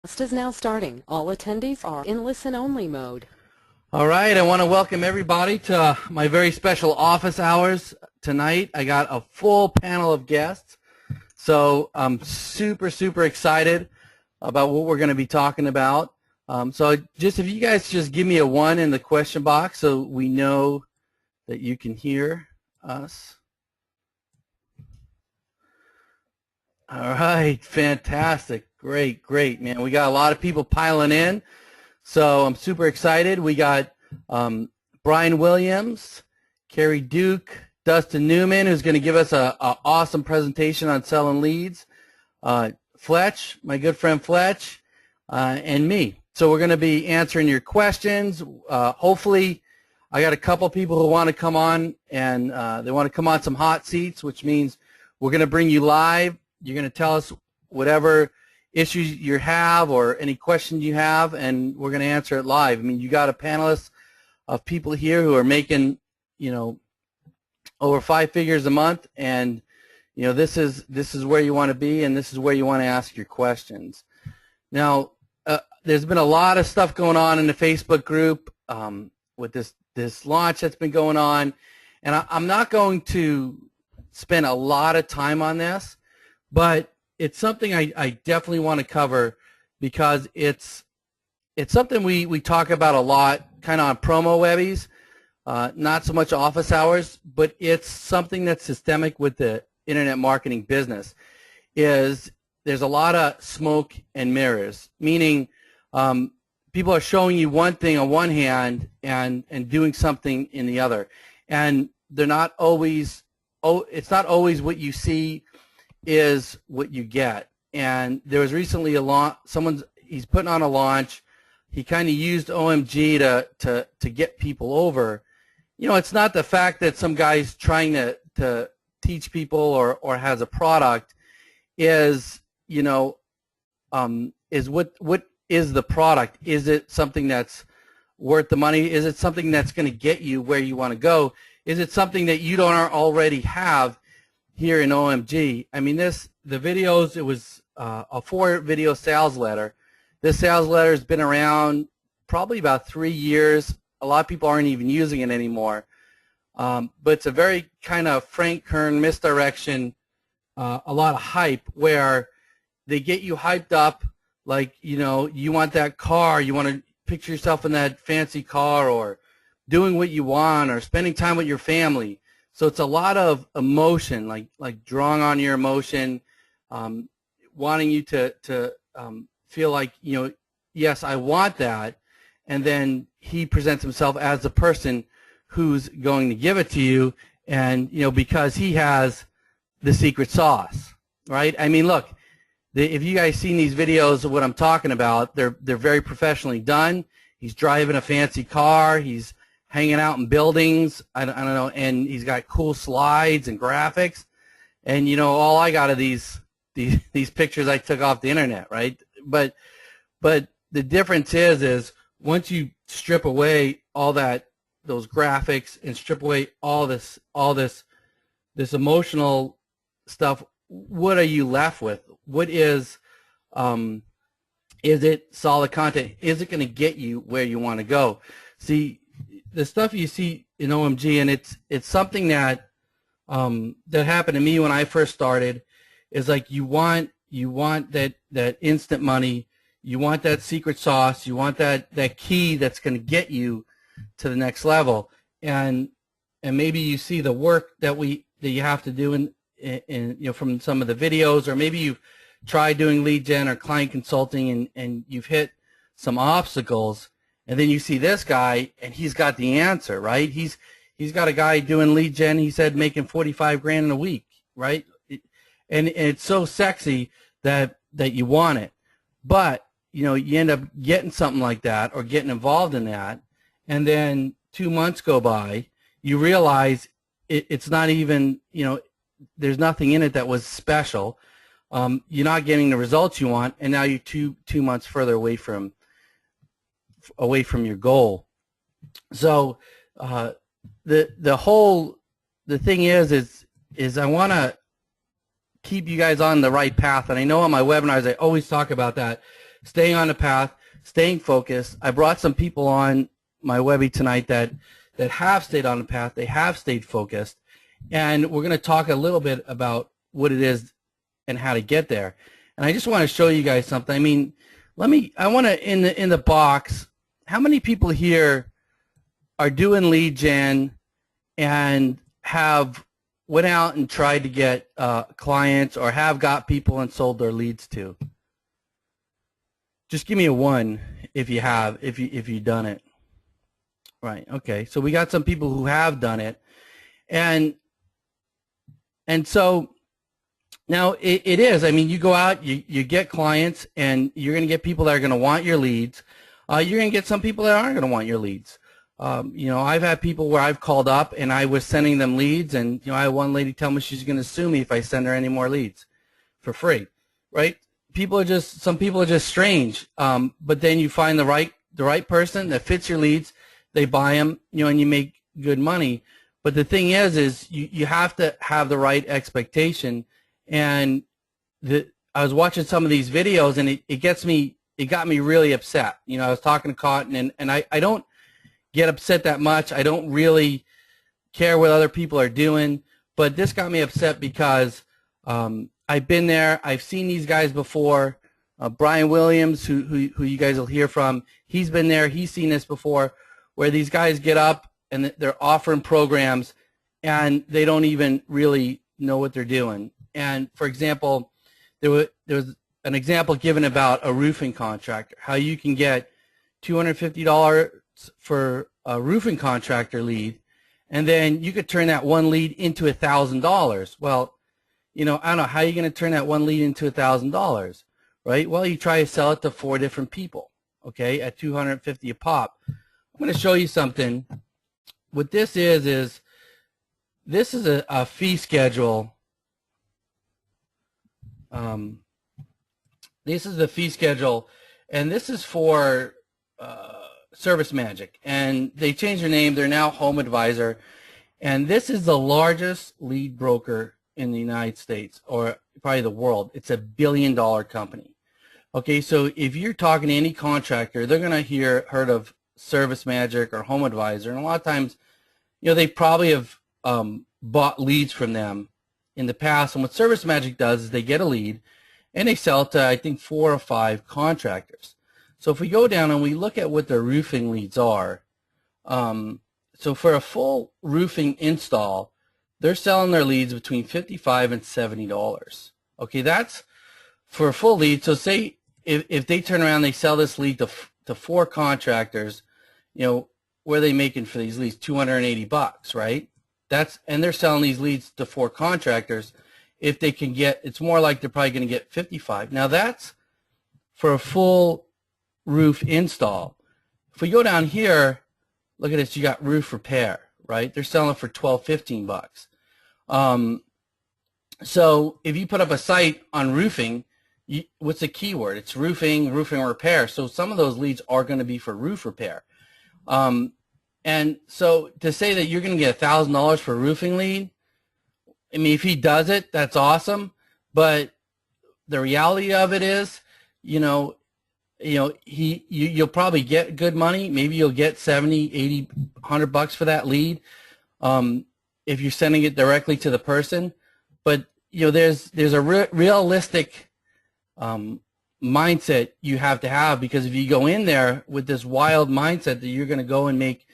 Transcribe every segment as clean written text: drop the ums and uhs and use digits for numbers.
Is now starting. All attendees are in listen-only mode. All right, I want to welcome everybody to my very special office hours tonight. I got a full panel of guests, so I'm super excited about what we're going to be talking about. So just if you guys just give me a 1 in the question box so we know that you can hear us. All right, fantastic. Great, man. We got a lot of people piling in, so I'm super excited. We got Brian Williams, Carrie Duke, Dustin Newman, who's going to give us an awesome presentation on selling leads, Fletch, my good friend Fletch, and me. So we're going to be answering your questions. Hopefully, I got a couple people who want to come on, and they want to come on some hot seats, which means we're going to bring you live. You're going to tell us whatever issues you have or any questions you have, and we're going to answer it live. I mean, you got a panelist of people here who are making, over 5 figures a month, and this is where you want to be, and this is where you want to ask your questions. Now, there's been a lot of stuff going on in the Facebook group with this launch that's been going on, and I'm not going to spend a lot of time on this, but it's something I definitely want to cover because it's something we talk about a lot, kind of on promo webbies, not so much office hours, but it's something that's systemic with the internet marketing business. There's a lot of smoke and mirrors, meaning people are showing you one thing on one hand and doing something in the other, and they're not always. It's not always what you see is what you get. And there was recently a launch. He's putting on a launch. He kind of used OMG to get people over. It's not the fact that some guy's trying to teach people or has a product. Is what is the product? Is it something that's worth the money? Is it something that's going to get you where you want to go? Is it something that you don't already have here in OMG? I mean, the videos, it was a 4-video sales letter. This sales letter has been around probably about 3 years. A lot of people aren't even using it anymore. But it's a very kind of Frank Kern misdirection, a lot of hype where they get you hyped up like, you want that car, you want to picture yourself in that fancy car or doing what you want or spending time with your family. So it's a lot of emotion, like drawing on your emotion, wanting you to feel like, yes, I want that. And then he presents himself as the person who's going to give it to you, and, because he has the secret sauce, right? I mean, look, if you guys seen these videos of what I'm talking about, they're very professionally done. He's driving a fancy car. He's hanging out in buildings, I don't know, and he's got cool slides and graphics, and all I got are these pictures I took off the internet, right? But the difference is once you strip away all those graphics and strip away all this emotional stuff, what are you left with? What is it solid content? Is it going to get you where you want to go? See, the stuff you see in OMG, and it's something that happened to me when I first started, is like you want that instant money, you want that secret sauce, you want that key that's going to get you to the next level, and maybe you see the work that you have to do in from some of the videos, or maybe you've tried doing lead gen or client consulting and you've hit some obstacles. And then you see this guy, and he's got the answer, right? He's got a guy doing lead gen. He said making 45 grand in a week, right? And it's so sexy that you want it, but you end up getting something like that or getting involved in that, and then 2 months go by, you realize it's not even, there's nothing in it that was special. You're not getting the results you want, and now you're two months further away from your goal. So the thing is I want to keep you guys on the right path, and I know on my webinars I always talk about that staying on the path, staying focused. I brought some people on my Webby tonight that have stayed on the path. They have stayed focused, and we're going to talk a little bit about what it is and how to get there. And I just want to show you guys something. I mean, I want to in the box. How many people here are doing lead gen and have went out and tried to get clients, or have got people and sold their leads to? Just give me a 1 if you have, if you've done it. Right. Okay. So we got some people who have done it, and so now it is. I mean, you go out, you get clients, and you're going to get people that are going to want your leads. You're going to get some people that aren't going to want your leads. You know, I've had people where I've called up and I was sending them leads, and you know, I had one lady tell me she's going to sue me if I send her any more leads for free. Right? Some people are just strange. But then you find the right person that fits your leads, they buy them, you know, and you make good money. But the thing is you have to have the right expectation. And I was watching some of these videos, and it got me really upset. You know, I was talking to Cotton, and I don't get upset that much. I don't really care what other people are doing, but this got me upset because I've been there. I've seen these guys before. Brian Williams, who you guys will hear from, he's been there. He's seen this before, where these guys get up and they're offering programs, and they don't even really know what they're doing. And for example, there was an example given about a roofing contractor, how you can get $250 for a roofing contractor lead, and then you could turn that one lead into $1,000. Well, you know, I don't know how you're going to turn that one lead into $1,000, right? Well, you try to sell it to 4 different people, okay, at $250 a pop. I'm going to show you something. What this is this is a fee schedule. This is the fee schedule, and this is for Service Magic, and they changed their name. They're now Home Advisor, and this is the largest lead broker in the United States, or probably the world. It's $1 billion company. Okay, so if you're talking to any contractor, they're going to heard of Service Magic or Home Advisor, and a lot of times, you know, they probably have bought leads from them in the past. And what Service Magic does is they get a lead, and they sell it to, I think, 4 or 5 contractors. So if we go down and we look at what their roofing leads are, so for a full roofing install, they're selling their leads between $55 and $70. Okay, that's for a full lead. So say if they turn around, they sell this lead to 4 contractors, you know, what are they making for these leads? $280, right? And they're selling these leads to 4 contractors. If they can get, it's more like they're probably going to get 55. Now that's for a full roof install. If we go down here, look at this, you got roof repair, right? They're selling for $12, $15. So if you put up a site on roofing, what's the keyword? It's roofing, roofing repair. So some of those leads are going to be for roof repair. And so to say that you're going to get $1,000 for a roofing lead, I mean, if he does it, that's awesome. But the reality of it is, you'll probably get good money. Maybe you'll get 70, 80, $100 for that lead if you're sending it directly to the person. But there's a realistic mindset you have to have, because if you go in there with this wild mindset that you're going to go and make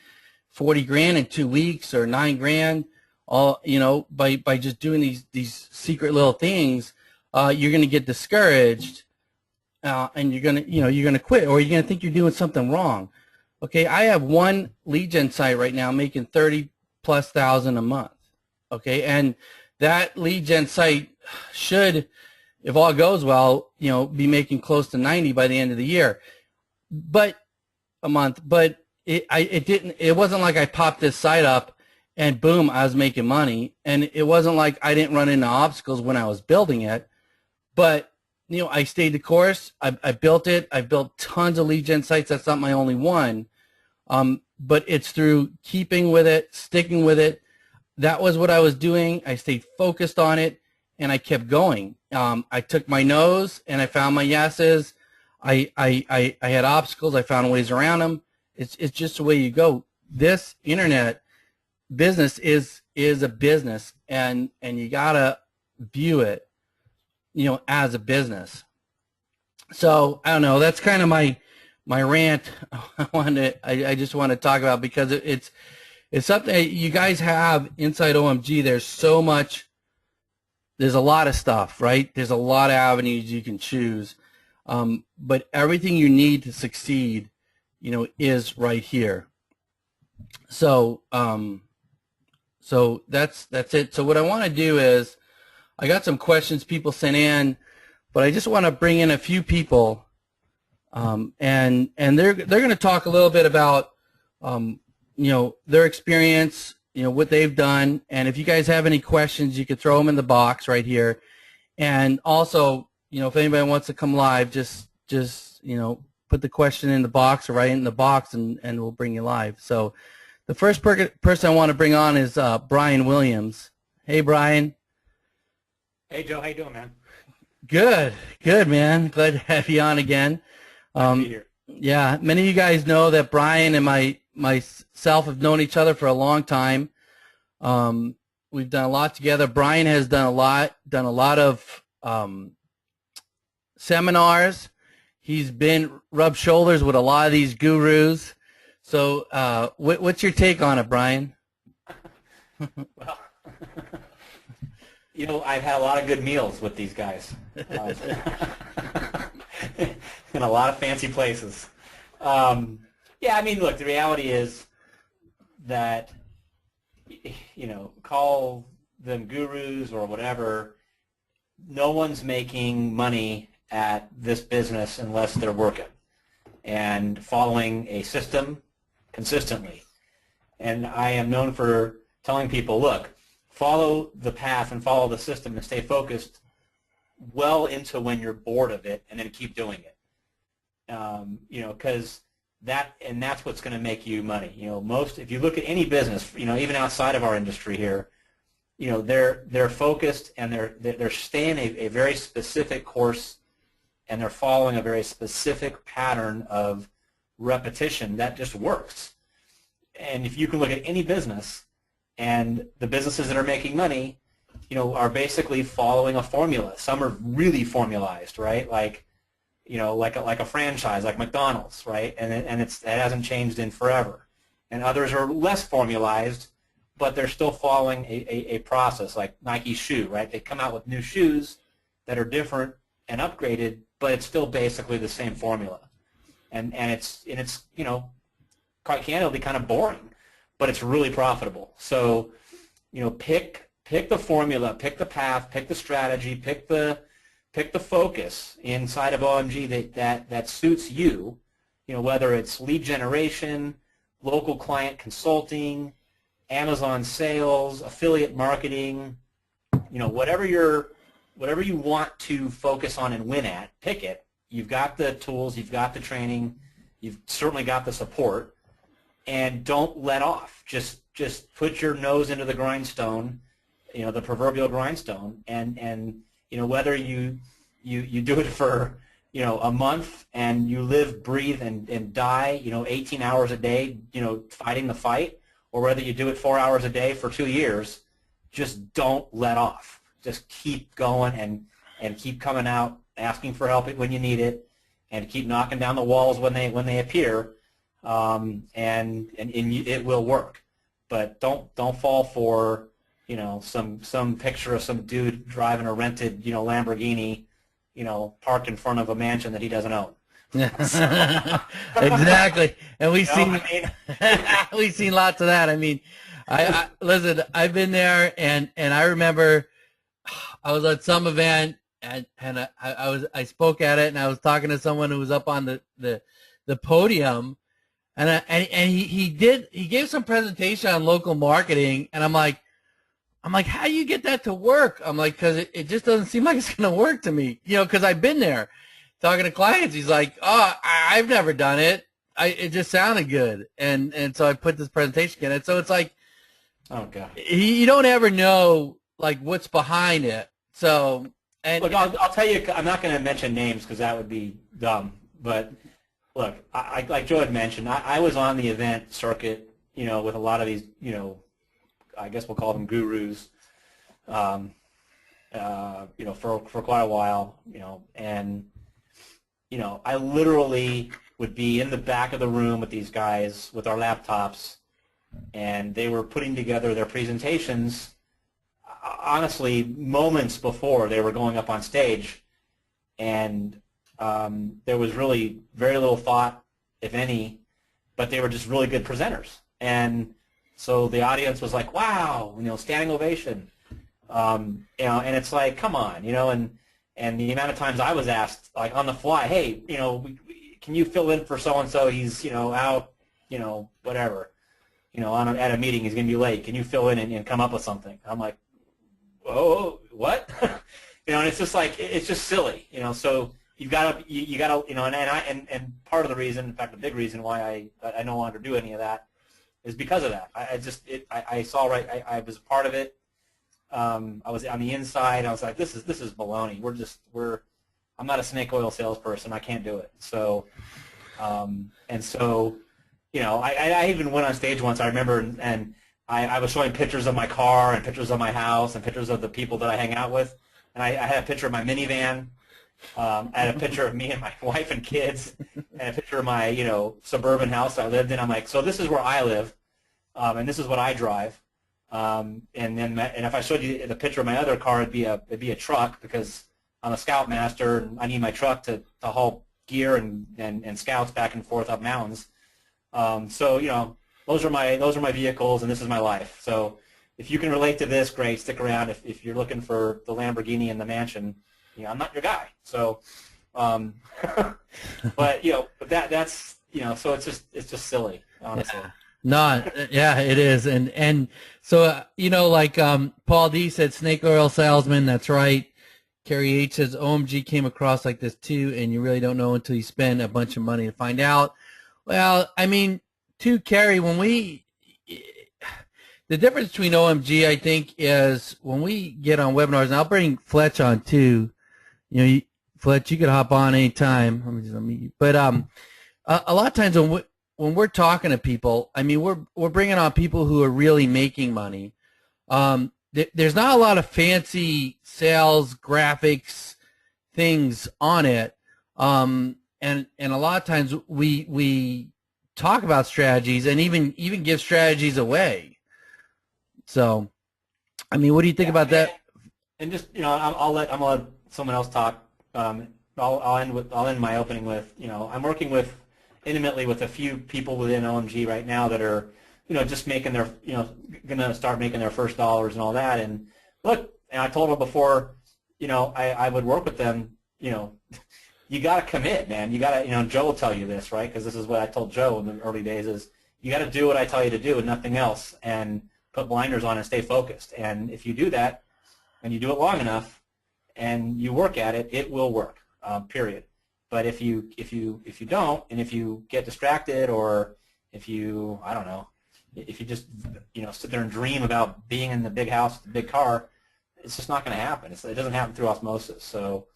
40 grand in 2 weeks or 9 grand, all by just doing these secret little things, you're going to get discouraged, and you're going to quit, or you're going to think you're doing something wrong. Okay, I have one lead gen site right now making $30,000+ a month. Okay, and that lead gen site should, if all goes well, be making close to 90 by the end of the year, but a month. But it wasn't like I popped this site up and boom, I was making money. And it wasn't like I didn't run into obstacles when I was building it. But I stayed the course. I built it. I built tons of lead gen sites. That's not my only one. But it's through keeping with it, sticking with it. That was what I was doing. I stayed focused on it, and I kept going. I took my no's and I found my yeses. I had obstacles. I found ways around them. It's just the way you go. This internet business is a business, and you gotta view it, as a business. So I don't know. That's kind of my rant. I just want to talk about, because it's something that you guys have inside OMG. There's so much. There's a lot of stuff, right? There's a lot of avenues you can choose, but everything you need to succeed, is right here. So, so that's it. So what I want to do is, I got some questions people sent in, but I just want to bring in a few people, and they're going to talk a little bit about, their experience, what they've done. And if you guys have any questions, you could throw them in the box right here. And also, if anybody wants to come live, just put the question in the box or write it in the box, and we'll bring you live. So the first person I want to bring on is Brian Williams. Hey, Brian. Hey, Joe. How you doing, man? Good, man. Glad to have you on again. Glad to be here. Yeah, many of you guys know that Brian and myself have known each other for a long time. We've done a lot together. Brian has done a lot of seminars. He's rubbed shoulders with a lot of these gurus. So what's your take on it, Brian? Well, I've had a lot of good meals with these guys. In a lot of fancy places. Yeah, I mean, look, the reality is that, call them gurus or whatever, no one's making money at this business unless they're working and following a system consistently. And I am known for telling people, look, follow the path and follow the system and stay focused well into when you're bored of it, and then keep doing it. Because that's what's going to make you money. If you look at any business, even outside of our industry here, they're focused, and they're staying a very specific course, and they're following a very specific pattern of repetition that just works. And if you can look at any business, and the businesses that are making money, are basically following a formula. Some are really formalized, right? Like a franchise, like McDonald's, right? And it hasn't changed in forever. And others are less formalized, but they're still following a process, like Nike's shoe, right? They come out with new shoes that are different and upgraded, but it's still basically the same formula. And it's quite candidly kind of boring, but it's really profitable. So, pick the formula, pick the path, pick the strategy, pick the focus inside of OMG that suits you. Whether it's lead generation, local client consulting, Amazon sales, affiliate marketing, whatever you want to focus on and win at, pick it. You've got the tools, you've got the training, you've certainly got the support, and don't let off. Just put your nose into the grindstone, the proverbial grindstone, and whether you do it for a month and you live, breathe, and die 18 hours a day fighting the fight, or whether you do it 4 hours a day for 2 years, just don't let off. Just keep going and keep coming out, asking for help when you need it, and keep knocking down the walls when they appear, and it will work. But don't fall for some picture of some dude driving a rented Lamborghini parked in front of a mansion that he doesn't own. Exactly. And we've seen lots of that. I mean, I listen, I've been there, and I remember I was at some event, and I spoke at it, and I was talking to someone who was up on the podium, and he gave some presentation on local marketing, and I'm like, how do you get that to work? I'm like, because it just doesn't seem like it's going to work to me, because I've been there talking to clients. He's like, oh, I've never done it. It just sounded good, and so I put this presentation in it. So it's like, oh god, you don't ever know like what's behind it. So, and look, I'll tell you, I'm not going to mention names because that would be dumb. But look, like Joe had mentioned, I was on the event circuit, with a lot of these, I guess we'll call them gurus, for quite a while, and I literally would be in the back of the room with these guys with our laptops, and they were putting together their presentations, honestly, moments before they were going up on stage, and there was really very little thought, if any, but they were just really good presenters. And so the audience was like, wow, standing ovation. And it's like, come on, and the amount of times I was asked, like on the fly, hey, can you fill in for so-and-so? He's, out, whatever, at a meeting, he's going to be late. Can you fill in and come up with something? I'm like, whoa, what? And it's just like, it's just silly, so you've got to, and part of the reason, in fact, the big reason why I no longer do any of that is because of that. I saw I was a part of it. I was on the inside. I was like, this is baloney. I'm not a snake oil salesperson. I can't do it. So, I even went on stage once. I remember, and I was showing pictures of my car and pictures of my house and pictures of the people that I hang out with. And I had a picture of my minivan. I had a picture of me and my wife and kids, and a picture of my suburban house I lived in. I'm like, so this is where I live, and this is what I drive. And if I showed you the picture of my other car, it'd be a truck, because I'm a scoutmaster and I need my truck to haul gear and scouts back and forth up mountains. So those are my vehicles, and this is my life. So if you can relate to this, great, stick around. If you're looking for the Lamborghini and the mansion, I'm not your guy. So, but that's so it's just silly, honestly. No, yeah, it is, and so like Paul D said, snake oil salesman. That's right. Carrie H says OMG came across like this too, and you really don't know until you spend a bunch of money to find out. Well, I mean, to Carrie, the difference between OMG, I think, is when we get on webinars, and I'll bring Fletch on too. Fletch, you could hop on anytime. Let me unmute you. But a lot of times when we're talking to people, I mean, we're bringing on people who are really making money. There's not a lot of fancy sales graphics things on it, and a lot of times we talk about strategies and even give strategies away. So, I mean, what do you think about that? And just I'm gonna let someone else talk. I'll end my opening with I'm working intimately with a few people within OMG right now that are just making their going to start making their first dollars and all that. And look, and I told them before, I would work with them. You got to commit, man. You got to, Joe will tell you this, right? Because this is what I told Joe in the early days: is you got to do what I tell you to do and nothing else, and put blinders on and stay focused. And if you do that, and you do it long enough, and you work at it, it will work. Period. But if you don't, and if you get distracted, or if you if you just sit there and dream about being in the big house, the big car, it's just not going to happen. It doesn't happen through osmosis. So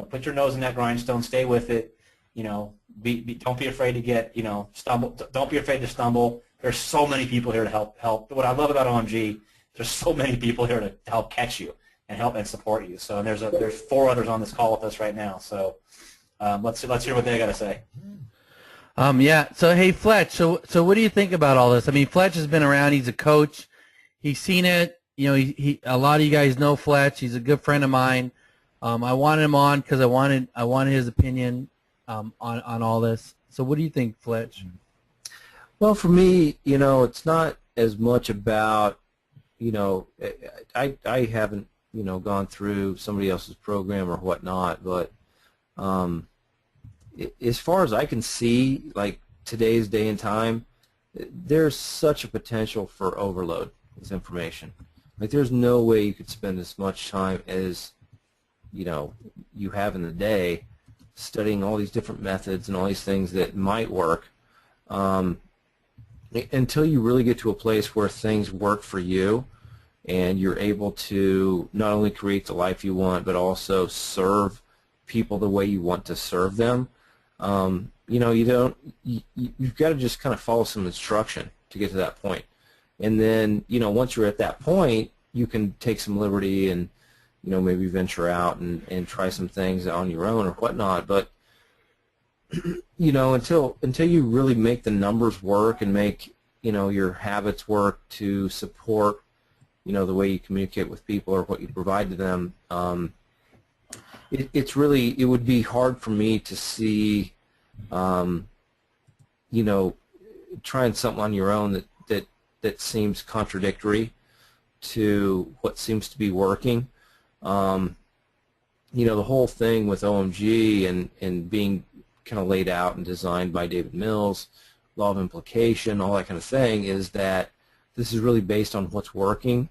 put your nose in that grindstone, stay with it. Don't be afraid to get stumble. Don't be afraid to stumble. There's so many people here to help. What I love about OMG, there's so many people here to help catch you and help and support you. So and there's 4 others on this call with us right now. So let's hear what they got to say. Yeah. So hey, Fletch. So what do you think about all this? I mean, Fletch has been around. He's a coach. He's seen it. He a lot of you guys know Fletch. He's a good friend of mine. I wanted him on because I wanted his opinion on all this. So what do you think, Fletch? Well, for me, it's not as much about I haven't gone through somebody else's program or whatnot, but as far as I can see, like today's day and time, there's such a potential for overload with information. Like there's no way you could spend as much time as you have in the day studying all these different methods and all these things that might work until you really get to a place where things work for you and you're able to not only create the life you want but also serve people the way you want to serve them. You've got to just kind of follow some instruction to get to that point. And then, once you're at that point, you can take some liberty and, maybe venture out and try some things on your own or whatnot. But, until you really make the numbers work and make, your habits work to support, the way you communicate with people or what you provide to them, it would be hard for me to see, trying something on your own that seems contradictory to what seems to be working. The whole thing with OMG and being kind of laid out and designed by David Mills, law of implication, all that kind of thing, is that this is really based on what's working,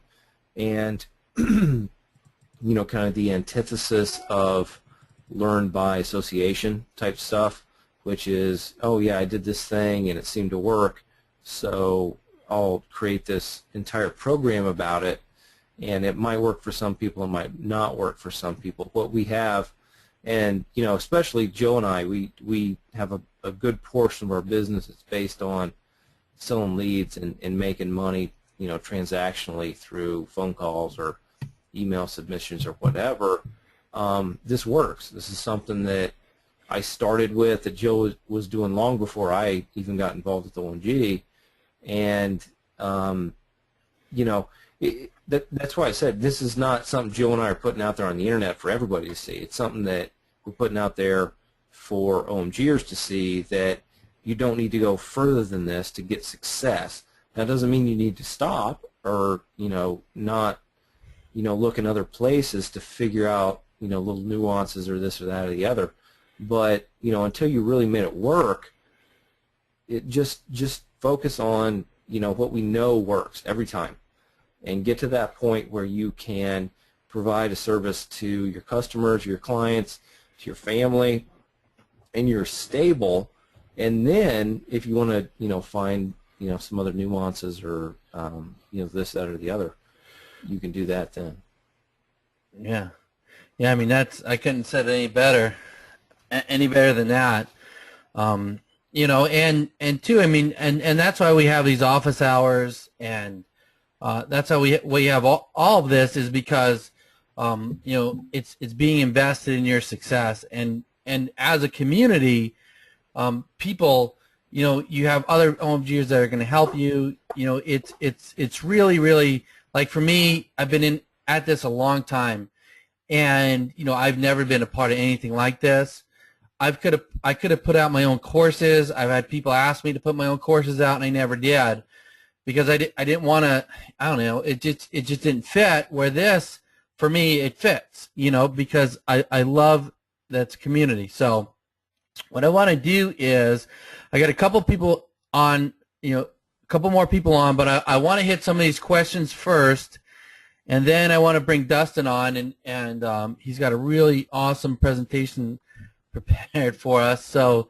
and kind of the antithesis of learn by association type stuff, which is, oh yeah, I did this thing and it seemed to work, so I'll create this entire program about it, and it might work for some people, it might not work for some people. What we have, and especially Joe and I, we have a good portion of our business that's based on selling leads and making money, transactionally through phone calls or email submissions or whatever. This works. This is something that I started with, that Joe was doing long before I even got involved with OMG, and that's why I said this is not something Joe and I are putting out there on the internet for everybody to see. It's something that we're putting out there for OMGers to see, that you don't need to go further than this to get success. That doesn't mean you need to stop or not look in other places to figure out little nuances or this or that or the other. But until you really made it work, it just focus on what we know works every time, and get to that point where you can provide a service to your customers, your clients, to your family, and you're stable. And then if you want to find some other nuances or this, that, or the other, you can do that then. Yeah. I mean, I couldn't say it any better than that. And too, I mean, and that's why we have these office hours, and that's how we have all of this, is because it's being invested in your success, and as a community, people, you have other OMGers that are going to help you. It's really, like, for me, I've been at this a long time, and I've never been a part of anything like this. I could have put out my own courses. I've had people ask me to put my own courses out, and I never did, because I didn't want to. I don't know. It just didn't fit. Where this, for me, it fits. Because I love that's community. So what I want to do is, I got a couple people on, a couple more people on, but I want to hit some of these questions first, and then I want to bring Dustin on, and he's got a really awesome presentation prepared for us. So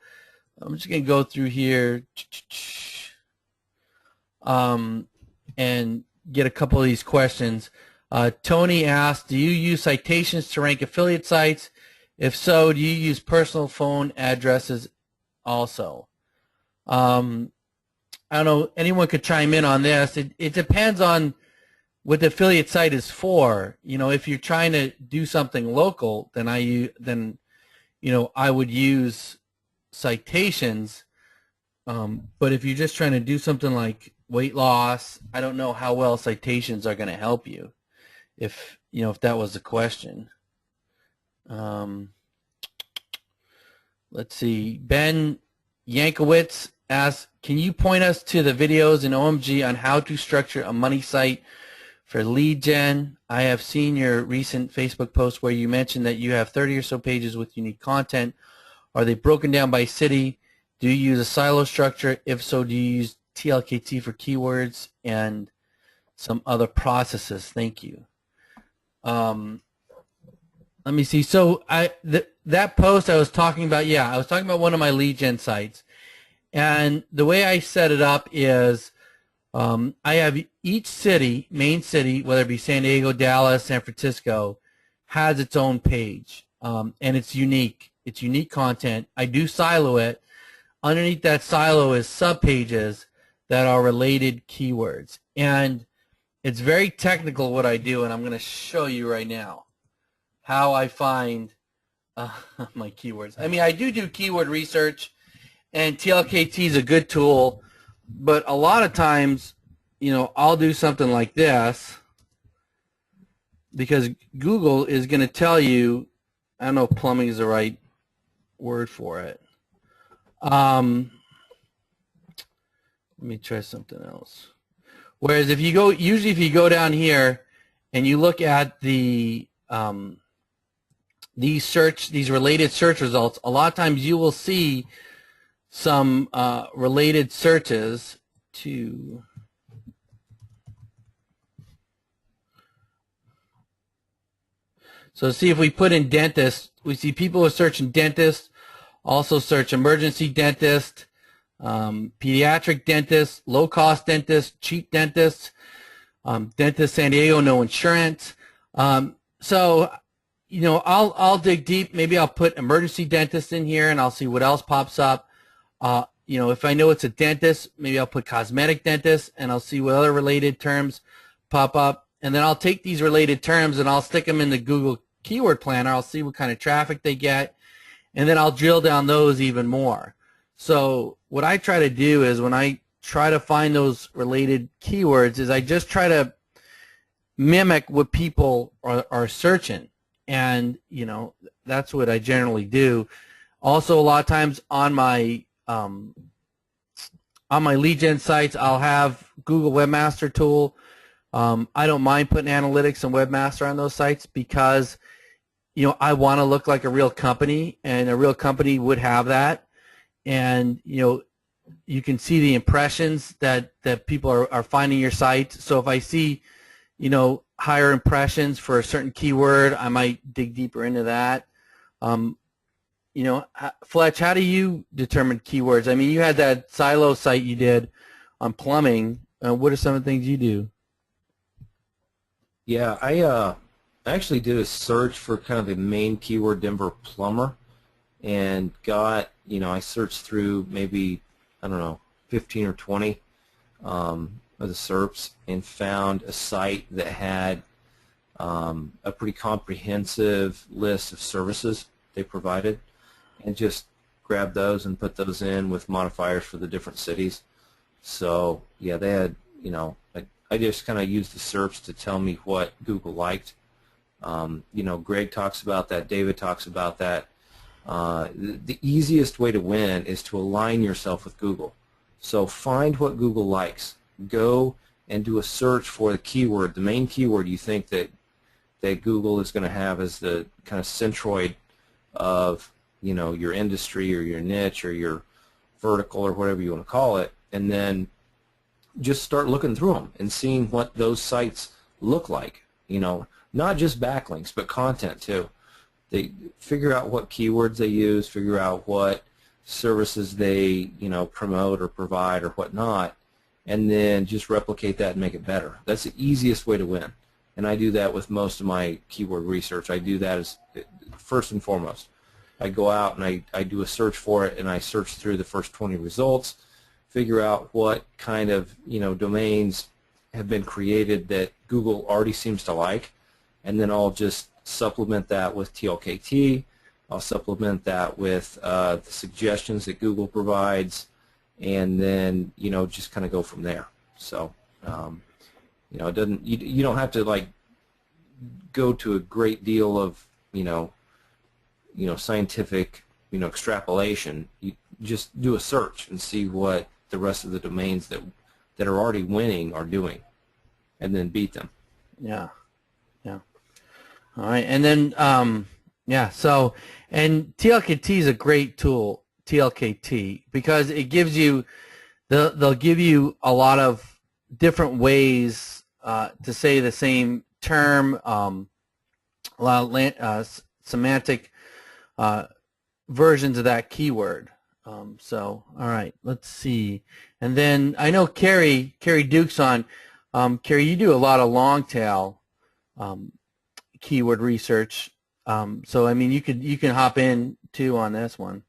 I'm just going to go through here and get a couple of these questions. Tony asked, do you use citations to rank affiliate sites? If so, do you use personal phone addresses also? I don't know, anyone could chime in on this. It depends on what the affiliate site is for. If you're trying to do something local, then I would use citations. But if you're just trying to do something like weight loss, I don't know how well citations are going to help you, if that was the question. Let's see. Ben Yankowitz asks, can you point us to the videos in OMG on how to structure a money site for lead gen? I have seen your recent Facebook post where you mentioned that you have 30 or so pages with unique content. Are they broken down by city? Do you use a silo structure? If so, do you use TLKT for keywords and some other processes? Thank you. Let me see. So that post I was talking about, I was talking about one of my lead gen sites. And the way I set it up is I have each city, main city, whether it be San Diego, Dallas, San Francisco, has its own page. And it's unique. It's unique content. I do silo it. Underneath that silo is subpages that are related keywords. And it's very technical what I do, and I'm going to show you right now how I find my keywords. I mean, I do keyword research, and TLKT is a good tool, but a lot of times, you know, I'll do something like this because Google is going to tell you, I don't know if plumbing is the right word for it. Let me try something else. Whereas if you go, usually if you go down here and you look at the these related search results, a lot of times you will see some related searches to so see if we put in dentist, we see people who are searching dentist, also search emergency dentist, pediatric dentist, low-cost dentist, cheap dentist, dentist San Diego, no insurance. So, you know, I'll dig deep. Maybe I'll put emergency dentist in here, and I'll see what else pops up. You know, if I know it's a dentist, maybe I'll put cosmetic dentist, and I'll see what other related terms pop up. And then I'll take these related terms, and I'll stick them in the Google Keyword Planner. I'll see what kind of traffic they get, and then I'll drill down those even more. So what I try to do is when I try to find those related keywords is I just try to mimic what people are searching. And, you know, that's what I generally do. Also, a lot of times on my lead gen sites, I'll have Google Webmaster Tool. I don't mind putting analytics and Webmaster on those sites because, you know, I want to look like a real company, and a real company would have that. And, you know, you can see the impressions that people are finding your site. So if I see, you know, higher impressions for a certain keyword, I might dig deeper into that. You know, Fletch, how do you determine keywords? I mean, you had that silo site you did on plumbing. What are some of the things you do? Yeah, I actually did a search for kind of the main keyword Denver plumber, and got, you know, I searched through maybe, I don't know, 15 or 20 of the SERPs and found a site that had a pretty comprehensive list of services they provided, and just grabbed those and put those in with modifiers for the different cities. So yeah, they had, you know, I just kind of used the SERPs to tell me what Google liked. You know, Greg talks about that, David talks about that. The easiest way to win is to align yourself with Google. So find what Google likes. Go and do a search for the keyword, the main keyword you think that Google is going to have as the kind of centroid of, you know, your industry or your niche or your vertical or whatever you want to call it, and then just start looking through them and seeing what those sites look like. You know, not just backlinks, but content too. They figure out what keywords they use, figure out what services they, you know, promote or provide or whatnot, and then just replicate that and make it better. That's the easiest way to win. And I do that with most of my keyword research. I do that as first and foremost. I go out and I do a search for it, and I search through the first 20 results, figure out what kind of, you know, domains have been created that Google already seems to like, and then I'll just supplement that with TLKT. I'll supplement that with the suggestions that Google provides, and then, you know, just kind of go from there. So you know, it doesn't, you don't have to like go to a great deal of, you know, scientific, you know, extrapolation. You just do a search and see what the rest of the domains that are already winning are doing, and then beat them. Yeah, yeah. All right, and then yeah. So, and TLKT is a great tool, TLKT, because it gives you, they'll give you a lot of different ways to say the same term, a lot of semantic versions of that keyword. So, all right, let's see. And then I know Carrie Duke's on. Carrie, you do a lot of long tail keyword research. So I mean, you can hop in too on this one.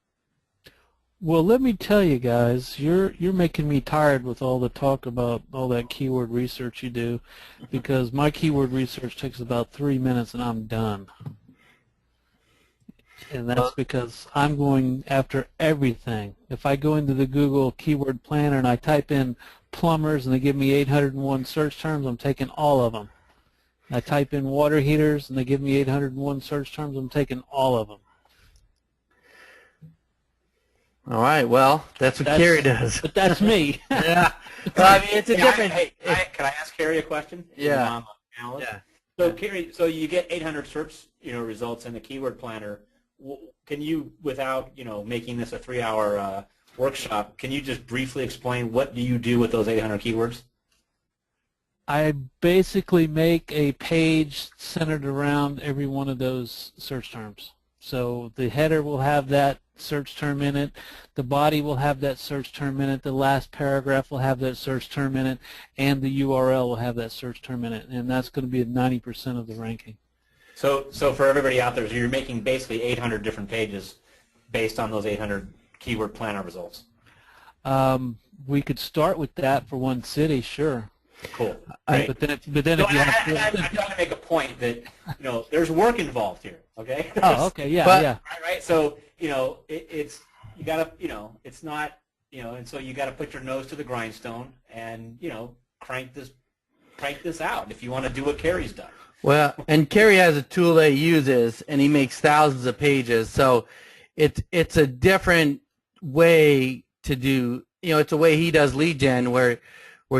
Well, let me tell you guys, you're making me tired with all the talk about all that keyword research you do, because my keyword research takes about 3 minutes and I'm done. And that's because I'm going after everything. If I go into the Google keyword planner and I type in plumbers and they give me 801 search terms, I'm taking all of them. I type in water heaters and they give me 801 search terms, I'm taking all of them. All right. Well, that's what Carrie does. But that's me. Yeah. Well, I mean, it's a different. Can I ask Carrie a question? Yeah. I'm an analyst. Yeah. So Carrie, so you get 800 search results in the keyword planner. Can you, without making this a 3-hour workshop, can you just briefly explain what do you do with those 800 keywords? I basically make a page centered around every one of those search terms. So the header will have that search term in it, the body will have that search term in it, the last paragraph will have that search term in it, and the URL will have that search term in it, and that's going to be at 90% of the ranking. So for everybody out there, so you're making basically 800 different pages based on those 800 keyword planner results. We could start with that for one city, sure. Cool. But then if you have I'm trying to make a point that there's work involved here. Okay. Oh, okay, yeah, yeah. Right. So it's you gotta it's not and so you gotta put your nose to the grindstone and crank this out if you want to do what Carrie's done. Well, and Carrie has a tool that he uses, and he makes thousands of pages. So it's a different way to do. It's a way he does lead gen where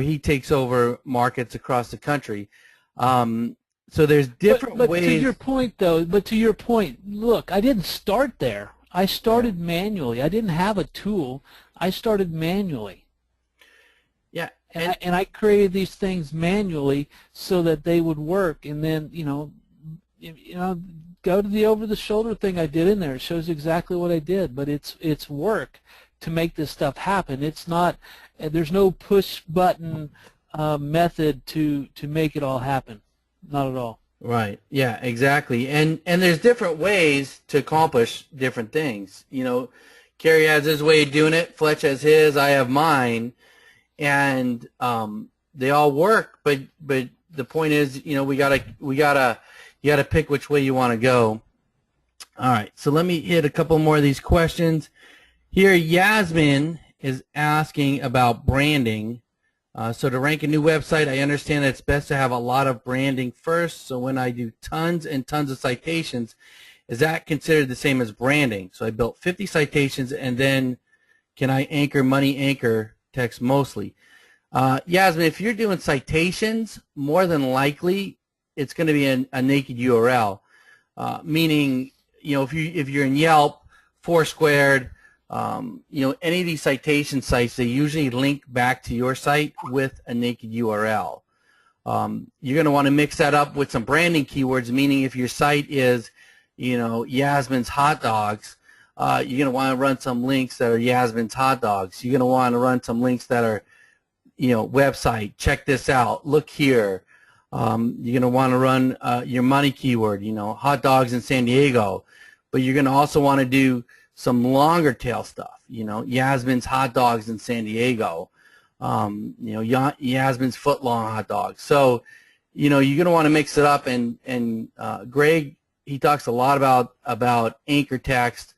he takes over markets across the country. So there's different ways. But to your point, though, look, I didn't start there. I started manually. I didn't have a tool. I started manually. Yeah. And I created these things manually so that they would work. And then, go to the over-the-shoulder thing I did in there. It shows exactly what I did. But it's work to make this stuff happen. It's not. There's no push-button method to make it all happen. Not at all. Right. Yeah, exactly. And there's different ways to accomplish different things. Kerry has his way of doing it. Fletch has his. I have mine. And they all work. But the point is, we gotta pick which way you want to go. All right. So let me hit a couple more of these questions. Here, Yasmin is asking about branding. So to rank a new website, I understand that it's best to have a lot of branding first. So when I do tons and tons of citations, is that considered the same as branding? So I built 50 citations, and then can I anchor money anchor text mostly? Yasmin, if you're doing citations, more than likely it's going to be a naked URL, meaning if you're in Yelp, Foursquared, any of these citation sites, they usually link back to your site with a naked URL. You're going to want to mix that up with some branding keywords, meaning if your site is, Yasmin's Hot Dogs, you're going to want to run some links that are Yasmin's Hot Dogs. You're going to want to run some links that are, website, check this out, look here. You're going to want to run your money keyword, hot dogs in San Diego. But you're going to also want to do some longer tail stuff, Yasmin's Hot Dogs in San Diego, Yasmin's Footlong Hot Dogs. So, you're going to want to mix it up. And Greg, he talks a lot about anchor text,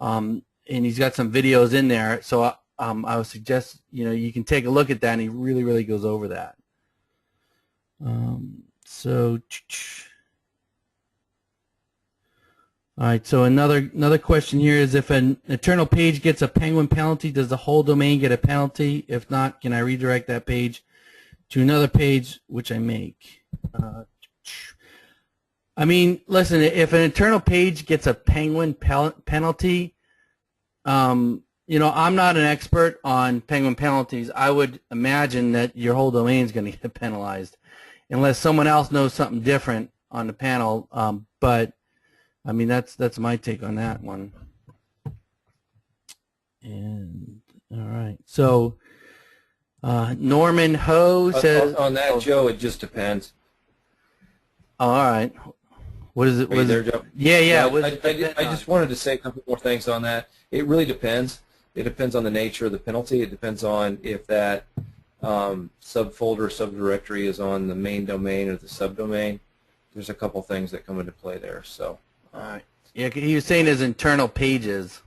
and he's got some videos in there. So I would suggest, you can take a look at that, and he really, really goes over that. All right, so another question here is, if an internal page gets a penguin penalty, does the whole domain get a penalty? If not, can I redirect that page to another page which I make? I mean, listen, if an internal page gets a penguin penalty, I'm not an expert on penguin penalties. I would imagine that your whole domain is going to get penalized unless someone else knows something different on the panel, but I mean, that's my take on that one. And all right, so Norman Ho says on that, Joe, it just depends. Oh, all right. What is it? Are you Was there, it? Joe? Yeah. I just wanted to say a couple more things on that. It really depends. It depends on the nature of the penalty. It depends on if that subfolder, subdirectory is on the main domain or the subdomain. There's a couple things that come into play there. So. All right. Yeah, he was saying his internal pages.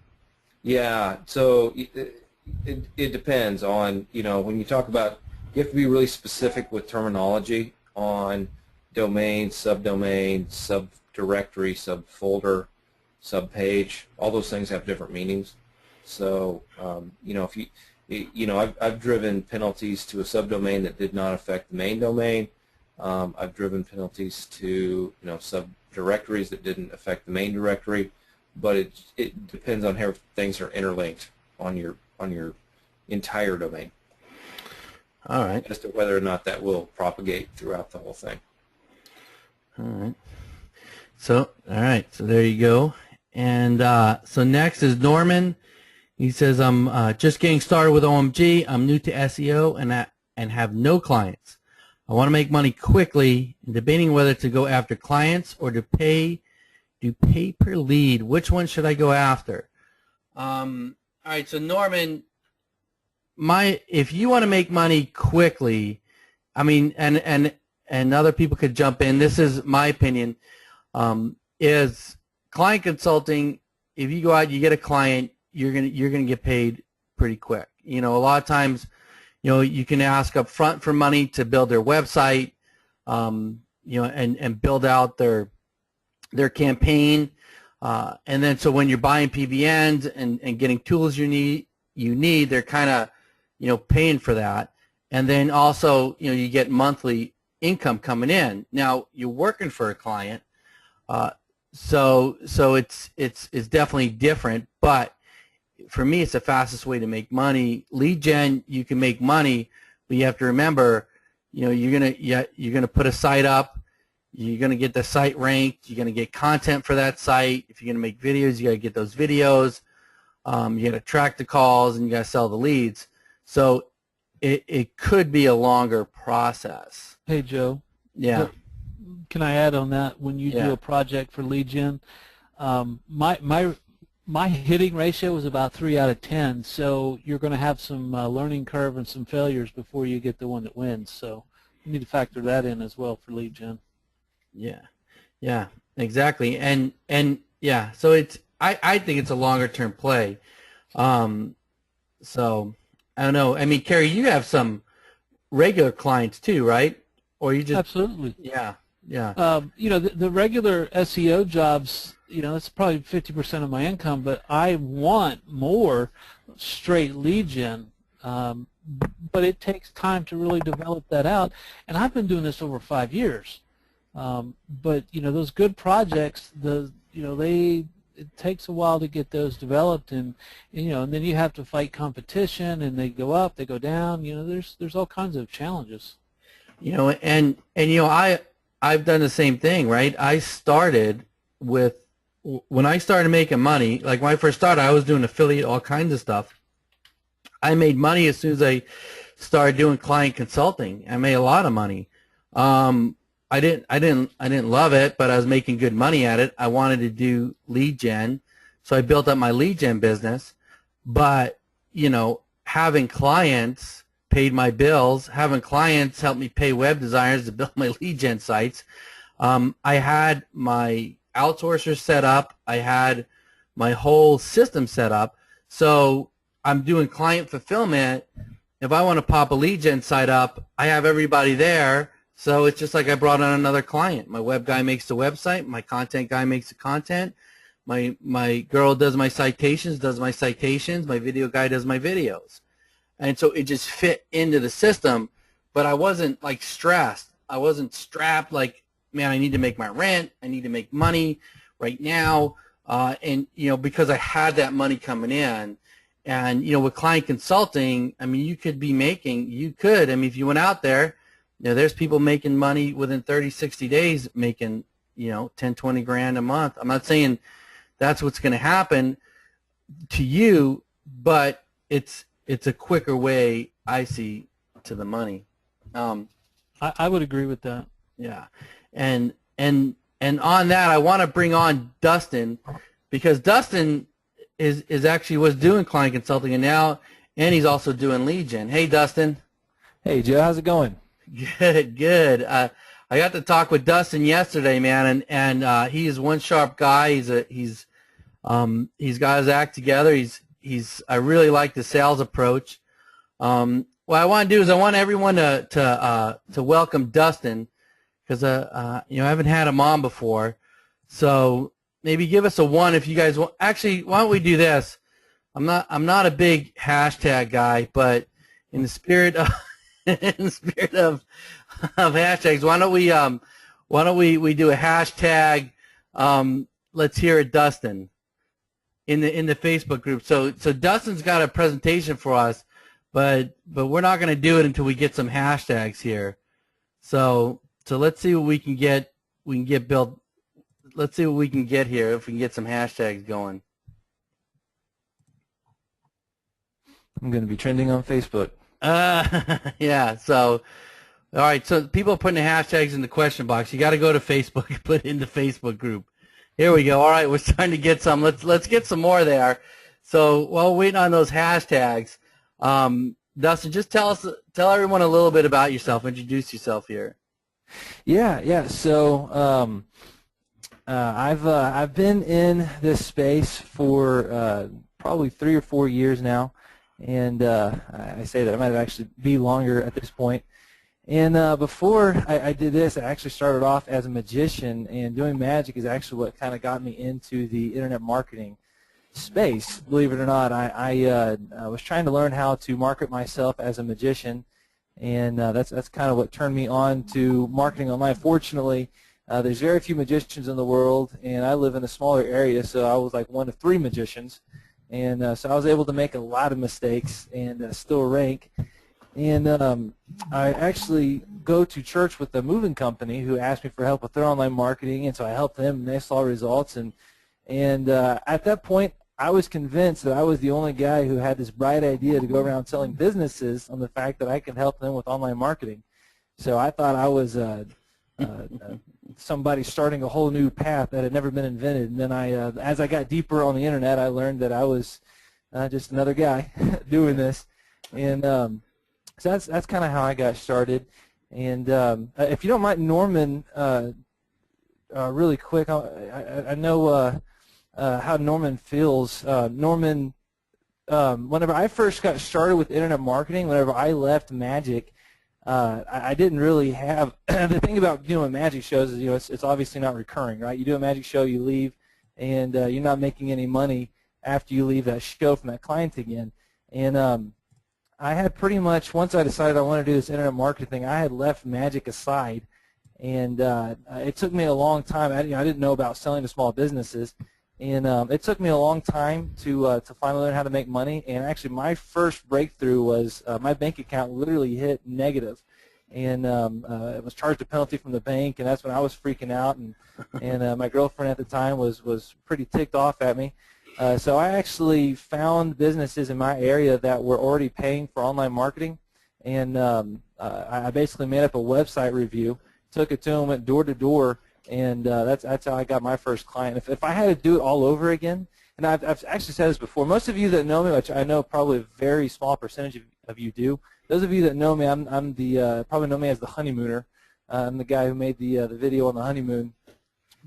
Yeah. So it depends on, when you talk about, you have to be really specific with terminology on domain, subdomain, subdirectory, subfolder, subpage. All those things have different meanings. So, if I've driven penalties to a subdomain that did not affect the main domain. I've driven penalties to, subdirectories that didn't affect the main directory. But it depends on how things are interlinked on your entire domain. All right. As to whether or not that will propagate throughout the whole thing. All right. So, all right. So there you go. And so next is Norman. He says, I'm just getting started with OMG. I'm new to SEO and have no clients. I want to make money quickly and debating whether to go after clients or to pay per lead. Which one should I go after? All right. So Norman, if you want to make money quickly, I mean, and other people could jump in. This is my opinion. Is client consulting. If you go out, you get a client, you're gonna get paid pretty quick. A lot of times, you can ask up front for money to build their website, and build out their campaign, and then so when you're buying PBNs and getting tools you need, they're kind of paying for that, and then also you get monthly income coming in. Now you're working for a client, so it's definitely different. But for me, it's the fastest way to make money. Lead gen, you can make money, but you have to remember, you're gonna put a site up. You're going to get the site ranked. You're going to get content for that site. If you're going to make videos, you got to get those videos. You got to track the calls, and you got to sell the leads. So it could be a longer process. Hey, Joe. Yeah. Can I add on that? When you Yeah. do a project for lead gen, my hitting ratio is about 3 out of 10. So you're going to have some learning curve and some failures before you get the one that wins. So you need to factor that in as well for lead gen. Yeah, exactly. And yeah, so I think it's a longer term play. So I don't know. I mean, Carrie, you have some regular clients too, right? Or you just Absolutely. Yeah. The regular SEO jobs, that's probably 50% of my income, but I want more straight lead gen. But it takes time to really develop that out, and I've been doing this over 5 years. But those good projects, it takes a while to get those developed, and then you have to fight competition, and they go up, they go down. There's all kinds of challenges. I've done the same thing, right? I started when I started making money, like when I first started, I was doing affiliate, all kinds of stuff. I made money as soon as I started doing client consulting. I made a lot of money. I didn't love it, but I was making good money at it. I wanted to do lead gen, so I built up my lead gen business. But having clients paid my bills. Having clients helped me pay web designers to build my lead gen sites. I had my outsourcers set up. I had my whole system set up. So I'm doing client fulfillment. If I want to pop a lead gen site up, I have everybody there. So it's just like I brought on another client. My web guy makes the website. My content guy makes the content. My girl does my citations, My video guy does my videos. And so it just fit into the system, but I wasn't like stressed. I wasn't strapped like, man, I need to make my rent. I need to make money right now. And because I had that money coming in. And, with client consulting, I mean, if you went out there, there's people making money within 30, 60 days making, 10, 20 grand a month. I'm not saying that's what's going to happen to you, but it's a quicker way, I see, to the money. I would agree with that. Yeah. And And on that, I want to bring on Dustin, because Dustin is actually was doing client consulting, and he's also doing lead gen. Hey, Dustin. Hey, Joe. How's it going? Good, good. I got to talk with Dustin yesterday, man, and he is one sharp guy. He's got his act together. I really like the sales approach. What I want to do is I want everyone to welcome Dustin, because I haven't had him on before. So maybe give us a 1 if you guys want. Actually, why don't we do this? I'm not a big hashtag guy, but in the spirit of hashtags, why don't we do a hashtag? Let's hear it, Dustin, in the Facebook group. So Dustin's got a presentation for us, but we're not going to do it until we get some hashtags here. So let's see what we can get. We can get built. Let's see what we can get here if we can get some hashtags going. I'm going to be trending on Facebook. Yeah. So, all right. So people are putting the hashtags in the question box. You got to go to Facebook and put it in the Facebook group. Here we go. All right. We're starting to get some. Let's get some more there. So while we're waiting on those hashtags, Dustin, just tell everyone a little bit about yourself. Introduce yourself here. Yeah. So I've been in this space for probably 3 or 4 years now, and I say that it might actually be longer at this point. And before I did this, I actually started off as a magician, and doing magic is actually what kind of got me into the internet marketing space. Believe it or not, I was trying to learn how to market myself as a magician, and that's kind of what turned me on to marketing online. Fortunately, there's very few magicians in the world, and I live in a smaller area, so I was like one of 3 magicians, and so I was able to make a lot of mistakes and still rank. And I actually go to church with a moving company who asked me for help with their online marketing, and so I helped them, and they saw results. And at that point, I was convinced that I was the only guy who had this bright idea to go around telling businesses on the fact that I could help them with online marketing. So I thought I was somebody starting a whole new path that had never been invented. And then as I got deeper on the internet, I learned that I was just another guy doing this. And so that's kind of how I got started. And if you don't mind, Norman, really quick, I know how Norman feels. Norman, whenever I first got started with internet marketing, whenever I left magic, I didn't really have the thing about doing magic shows is it's obviously not recurring, right? You do a magic show, you leave, and you're not making any money after you leave that show from that client again. And I had pretty much, once I decided I wanted to do this internet marketing thing, I had left magic aside, and it took me a long time. I didn't know about selling to small businesses, and it took me a long time to finally learn how to make money. And actually, my first breakthrough was my bank account literally hit negative, and it was charged a penalty from the bank, and that's when I was freaking out, and my girlfriend at the time was pretty ticked off at me. So I actually found businesses in my area that were already paying for online marketing, and I basically made up a website review, took it to them, went door to door, and that's how I got my first client. If I had to do it all over again, and I've actually said this before, most of you that know me, which I know probably a very small percentage of you do, those of you that know me, I'm the probably know me as the honeymooner. I'm the guy who made the video on the honeymoon,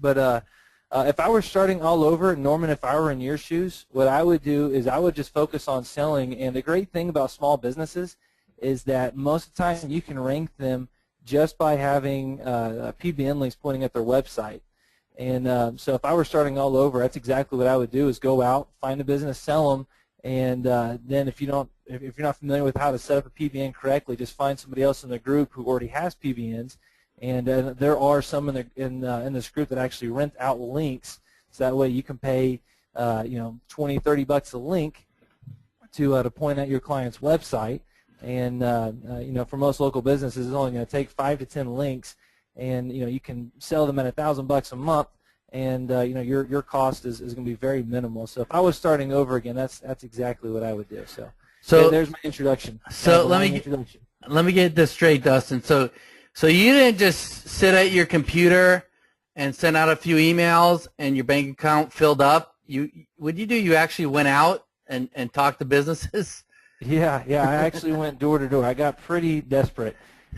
but. If I were starting all over, Norman, if I were in your shoes, what I would do is I would just focus on selling. And the great thing about small businesses is that most of the time you can rank them just by having PBN links pointing at their website. And so if I were starting all over, that's exactly what I would do is go out, find a business, sell them, and then if you're not familiar with how to set up a PBN correctly, just find somebody else in the group who already has PBNs. And there are some in this group that actually rent out links, so that way you can pay $20, $30 a link to point at your client's website. And for most local businesses, it's only going to take 5 to 10 links, and you can sell them at $1,000 a month, and your cost is going to be very minimal. So if I was starting over again, that's exactly what I would do. So there's my introduction. So let me get this straight, Dustin. So you didn't just sit at your computer and sent out a few emails and your bank account filled up, you actually went out and talked to businesses? Yeah, I actually went door to door. I got pretty desperate,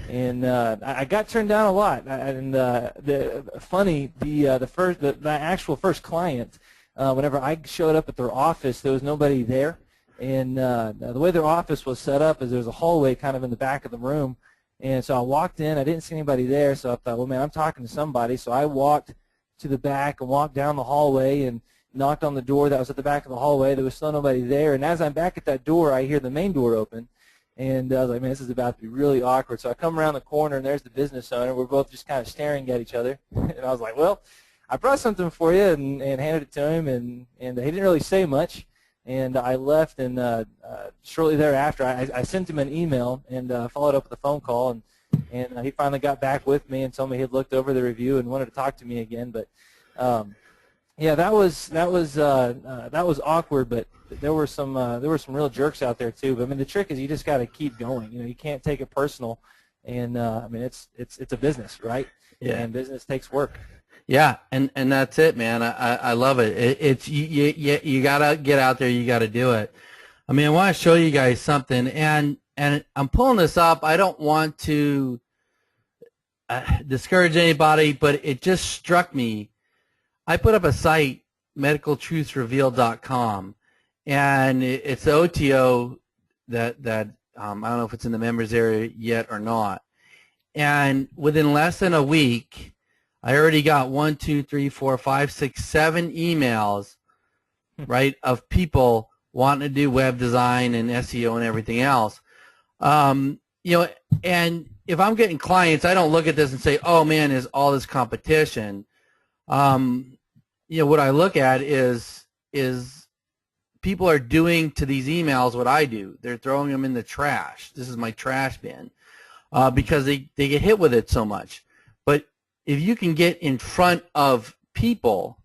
and I got turned down a lot. And the actual first client, whenever I showed up at their office, there was nobody there. And the way their office was set up is there was a hallway kind of in the back of the room. And so I walked in. I didn't see anybody there, so I thought, well, man, I'm talking to somebody. So I walked to the back and walked down the hallway and knocked on the door that was at the back of the hallway. There was still nobody there. And as I'm back at that door, I hear the main door open. And I was like, man, this is about to be really awkward. So I come around the corner, and there's the business owner. We're both just kind of staring at each other. And I was like, well, I brought something for you, and handed it to him. And he didn't really say much. And I left, and shortly thereafter, I sent him an email and followed up with a phone call, and he finally got back with me and told me he'd looked over the review and wanted to talk to me again. But yeah, that was awkward, but there were some real jerks out there too. But I mean, the trick is you just got to keep going. You know, you can't take it personal, and I mean, it's a business, right? Yeah. And business takes work. Yeah, and that's it, man. I love it. It's you gotta get out there. You gotta do it. I mean, I want to show you guys something, and I'm pulling this up. I don't want to discourage anybody, but it just struck me. I put up a site, medicaltruthsrevealed.com, and it's the OTO that I don't know if it's in the members area yet or not. And within less than a week, I already got 1, 2, 3, 4, 5, 6, 7 emails, right, of people wanting to do web design and SEO and everything else. You know, and if I'm getting clients, I don't look at this and say, oh man, is all this competition. You know, what I look at is people are doing to these emails what I do. They're throwing them in the trash. This is my trash bin because they get hit with it so much. But if you can get in front of people,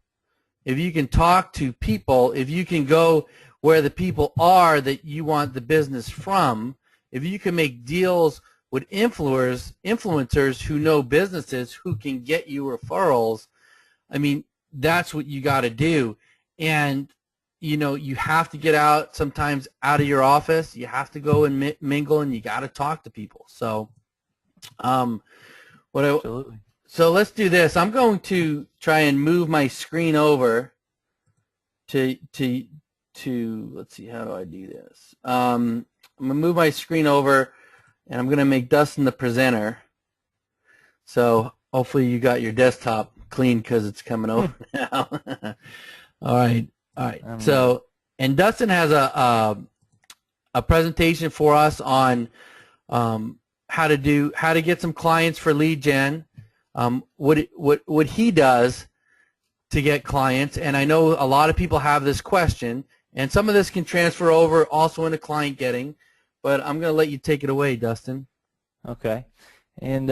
if you can talk to people, if you can go where the people are that you want the business from, if you can make deals with influencers who know businesses who can get you referrals, I mean, that's what you got to do. And, you know, you have to get out sometimes out of your office. You have to go and mingle, and you got to talk to people. So, Absolutely. So let's do this. I'm going to try and move my screen over to let's see, how do I do this? I'm going to move my screen over, and I'm going to make Dustin the presenter. So hopefully you got your desktop clean because it's coming over now. All right. So, and Dustin has a presentation for us on how to get some clients for lead gen. What he does to get clients, and I know a lot of people have this question, and some of this can transfer over also into client getting, but I'm going to let you take it away, Dustin. Okay, and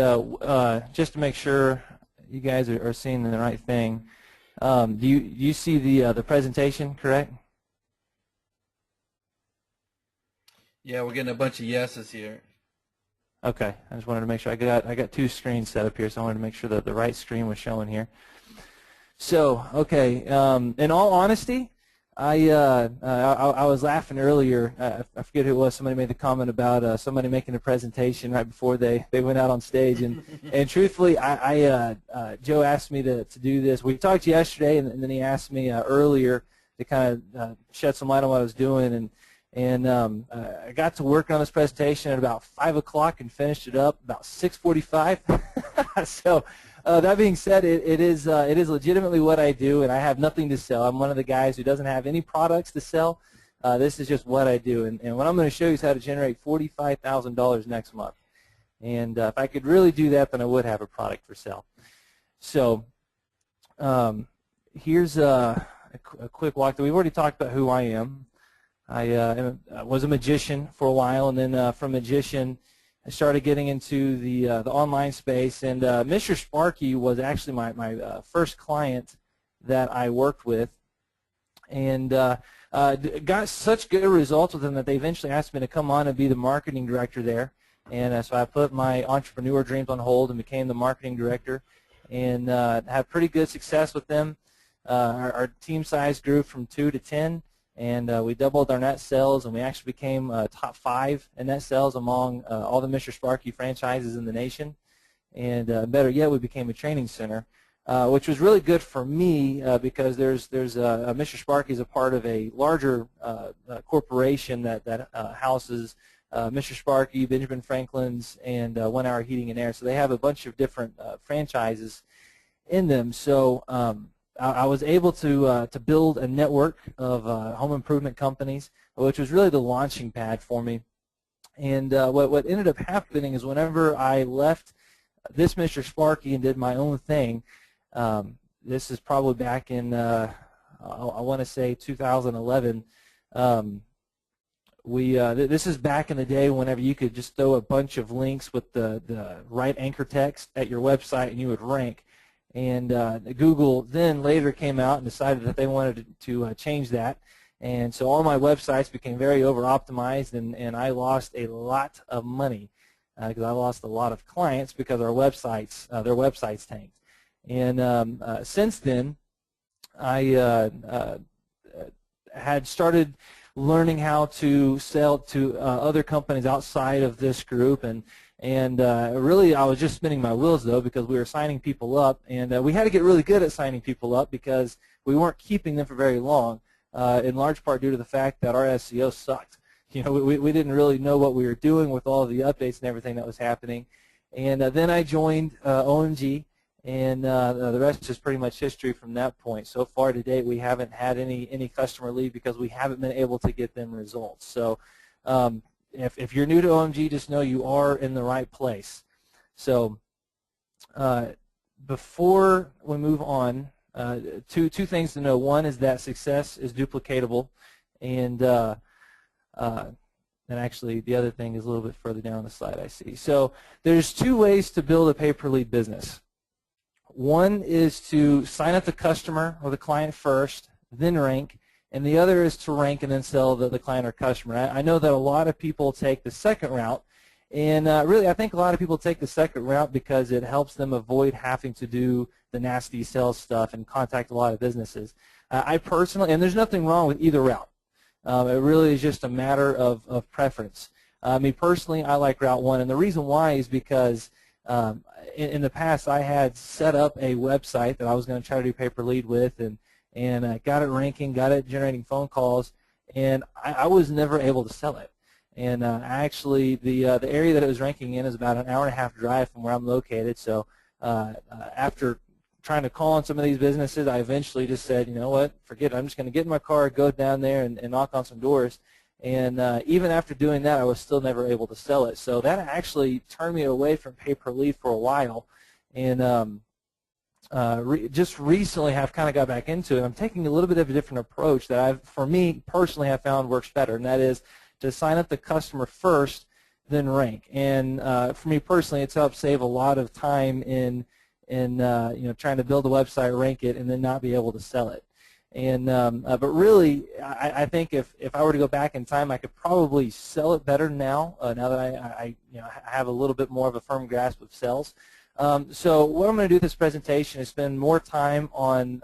just to make sure you guys are seeing the right thing, do you see the presentation, correct? Yeah, we're getting a bunch of yeses here. Okay, I just wanted to make sure I got 2 screens set up here, so I wanted to make sure that the right screen was showing here. So, okay, in all honesty, I was laughing earlier. I forget who it was. Somebody made the comment about somebody making a presentation right before they went out on stage, and truthfully, Joe asked me to do this. We talked yesterday, and then he asked me earlier to kind of shed some light on what I was doing, and I got to work on this presentation at about 5 o'clock and finished it up about 6:45. So that being said, it is legitimately what I do, and I have nothing to sell. I'm one of the guys who doesn't have any products to sell. This is just what I do, and what I'm going to show you is how to generate $45,000 next month. And if I could really do that, then I would have a product for sale. So here's a quick walkthrough. We've already talked about who I am. I was a magician for a while, and then from magician, I started getting into the online space. And Mr. Sparky was actually my first client that I worked with, and got such good results with them that they eventually asked me to come on and be the marketing director there. And so I put my entrepreneur dreams on hold and became the marketing director. and had pretty good success with them. Our team size grew from 2 to 10, and we doubled our net sales, and we actually became top 5 in net sales among all the Mr. Sparky franchises in the nation. And better yet, we became a training center, which was really good for me because there's Mr. Sparky is a part of a larger corporation that houses Mr. Sparky, Benjamin Franklin's, and 1 Hour Heating and Air. So they have a bunch of different franchises in them. So I was able to build a network of home improvement companies, which was really the launching pad for me. And what ended up happening is whenever I left this Mr. Sparky and did my own thing, this is probably back in, I want to say 2011, this is back in the day whenever you could just throw a bunch of links with the right anchor text at your website and you would rank. And Google then later came out and decided that they wanted to change that. And so all my websites became very over-optimized, and I lost a lot of money because I lost a lot of clients because our websites, their websites tanked. And since then, I had started learning how to sell to other companies outside of this group, and really I was just spinning my wheels though because we were signing people up, and we had to get really good at signing people up because we weren't keeping them for very long, in large part due to the fact that our SEO sucked. You know, we didn't really know what we were doing with all the updates and everything that was happening. And then I joined OMG, and the rest is pretty much history from that point. So far to date, we haven't had any customer leave because we haven't been able to get them results. So if you're new to OMG, just know you are in the right place. So before we move on, two things to know. One is that success is duplicatable, and actually the other thing is a little bit further down the slide I see. So there's 2 ways to build a pay-per-lead business. One is to sign up the customer or the client first, then rank, and the other is to rank and then sell the client or customer. I know that a lot of people take the second route, and really I think a lot of people take the second route because it helps them avoid having to do the nasty sales stuff and contact a lot of businesses. I personally, and there's nothing wrong with either route. It really is just a matter of preference. Me personally, I like Route 1, and the reason why is because in the past I had set up a website that I was going to try to do pay-per-lead with, and got it ranking, got it generating phone calls, and I was never able to sell it. And actually, the area that it was ranking in is about an 1.5-hour drive from where I'm located. So after trying to call on some of these businesses, I eventually just said, you know what, forget it. I'm just going to get in my car, go down there, and knock on some doors. And even after doing that, I was still never able to sell it. So that actually turned me away from pay-per-lead for a while. And just recently have kind of got back into it. I'm taking a little bit of a different approach that for me personally, have found works better, and that is to sign up the customer first, then rank. And for me personally, it's helped save a lot of time in trying to build a website, rank it, and then not be able to sell it. And but really, I think if I were to go back in time, I could probably sell it better now. Now that I have a little bit more of a firm grasp of sales. So what I'm going to do with this presentation is spend more time on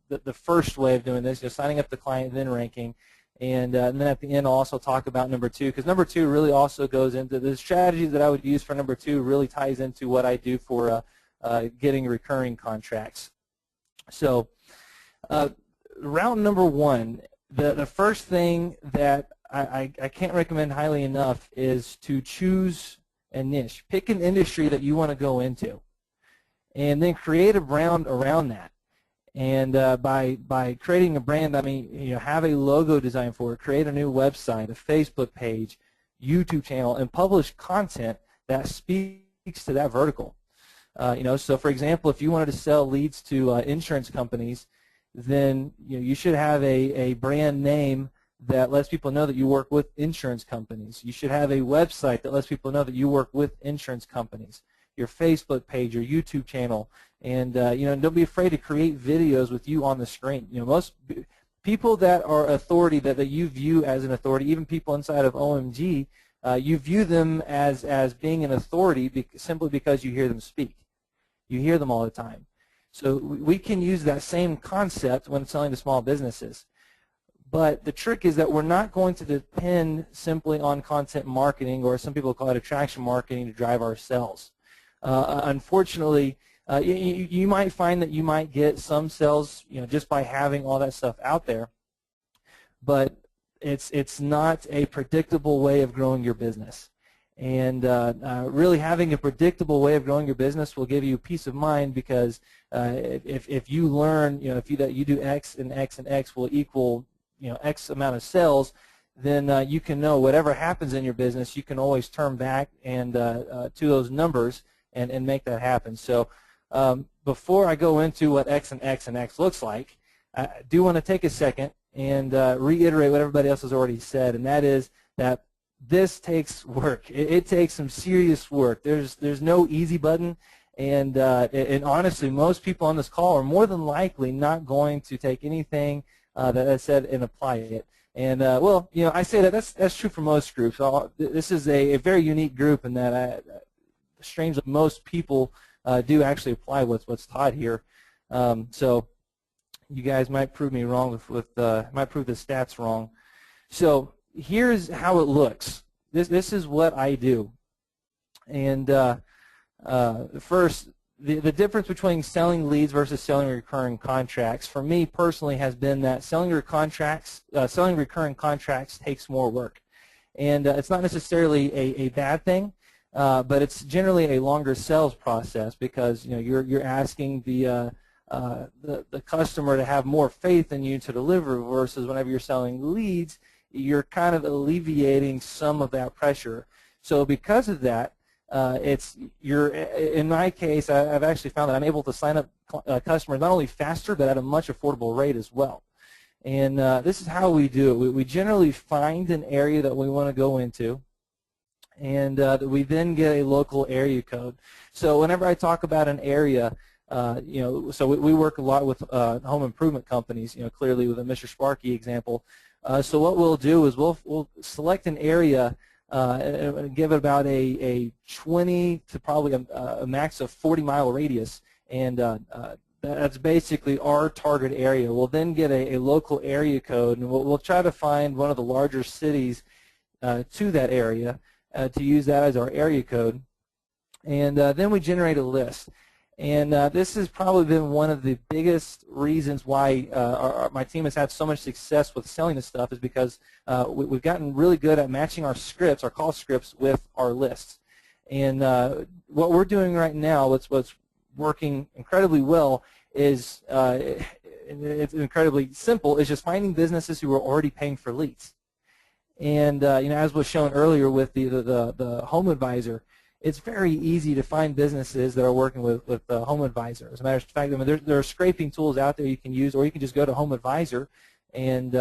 the first way of doing this, signing up the client, then ranking. And then at the end, I'll also talk about number 2, because number 2 really also goes into the strategy that I would use for number 2 really ties into what I do for getting recurring contracts. So route number 1, the first thing that I can't recommend highly enough is to choose a niche. Pick an industry that you want to go into, and then create a brand around that. And by creating a brand, I mean, have a logo design for it, create a new website, a Facebook page, YouTube channel, and publish content that speaks to that vertical. So for example, if you wanted to sell leads to insurance companies, then you should have a brand name that lets people know that you work with insurance companies. You should have a website that lets people know that you work with insurance companies. Your Facebook page, your YouTube channel, and don't be afraid to create videos with you on the screen. Most people that are authority that you view as an authority, even people inside of OMG, you view them as being an authority simply because you hear them speak. You hear them all the time. So we can use that same concept when selling to small businesses. But the trick is that we're not going to depend simply on content marketing, or some people call it attraction marketing, to drive our sales. Unfortunately, you might find that you might get some sales, just by having all that stuff out there, but it's not a predictable way of growing your business. And really having a predictable way of growing your business will give you peace of mind, because if you learn, if you do X and X and X will equal X amount of sales, then you can know whatever happens in your business, you can always turn back and to those numbers and make that happen. So before I go into what X and X and X looks like, I do want to take a second and reiterate what everybody else has already said, and that is that this takes work. It takes some serious work. There's no easy button, and honestly, most people on this call are more than likely not going to take anything that I said and apply it. And well, I say that's true for most groups. This is a very unique group in that, strangely, most people do actually apply what's taught here. So you guys might prove me wrong might prove the stats wrong. So here's how it looks. This is what I do. And first, the difference between selling leads versus selling recurring contracts, for me personally, has been that selling recurring contracts takes more work. And it's not necessarily a bad thing, but it's generally a longer sales process, because you're asking the customer to have more faith in you to deliver, versus whenever you're selling leads, you're kind of alleviating some of that pressure. So because of that, in my case, I've actually found that I'm able to sign up customers not only faster, but at a much affordable rate as well. And this is how we do it. We generally find an area that we want to go into, and we then get a local area code. So whenever I talk about an area, so we work a lot with home improvement companies, clearly with a Mr. Sparky example. So what we'll do is we'll select an area and give it about a 20 to probably a max of 40-mile radius, and that's basically our target area. We'll then get a local area code, and we'll try to find one of the larger cities to that area to use that as our area code, and then we generate a list. And this has probably been one of the biggest reasons why my team has had so much success with selling this stuff, is because we've gotten really good at matching our scripts, our call scripts, with our lists. And what we're doing right now, what's working incredibly well, is it's incredibly simple, is just finding businesses who are already paying for leads. And as was shown earlier with the Home Advisor, it's very easy to find businesses that are working with Home Advisor. As a matter of fact, there are scraping tools out there you can use, or you can just go to Home Advisor and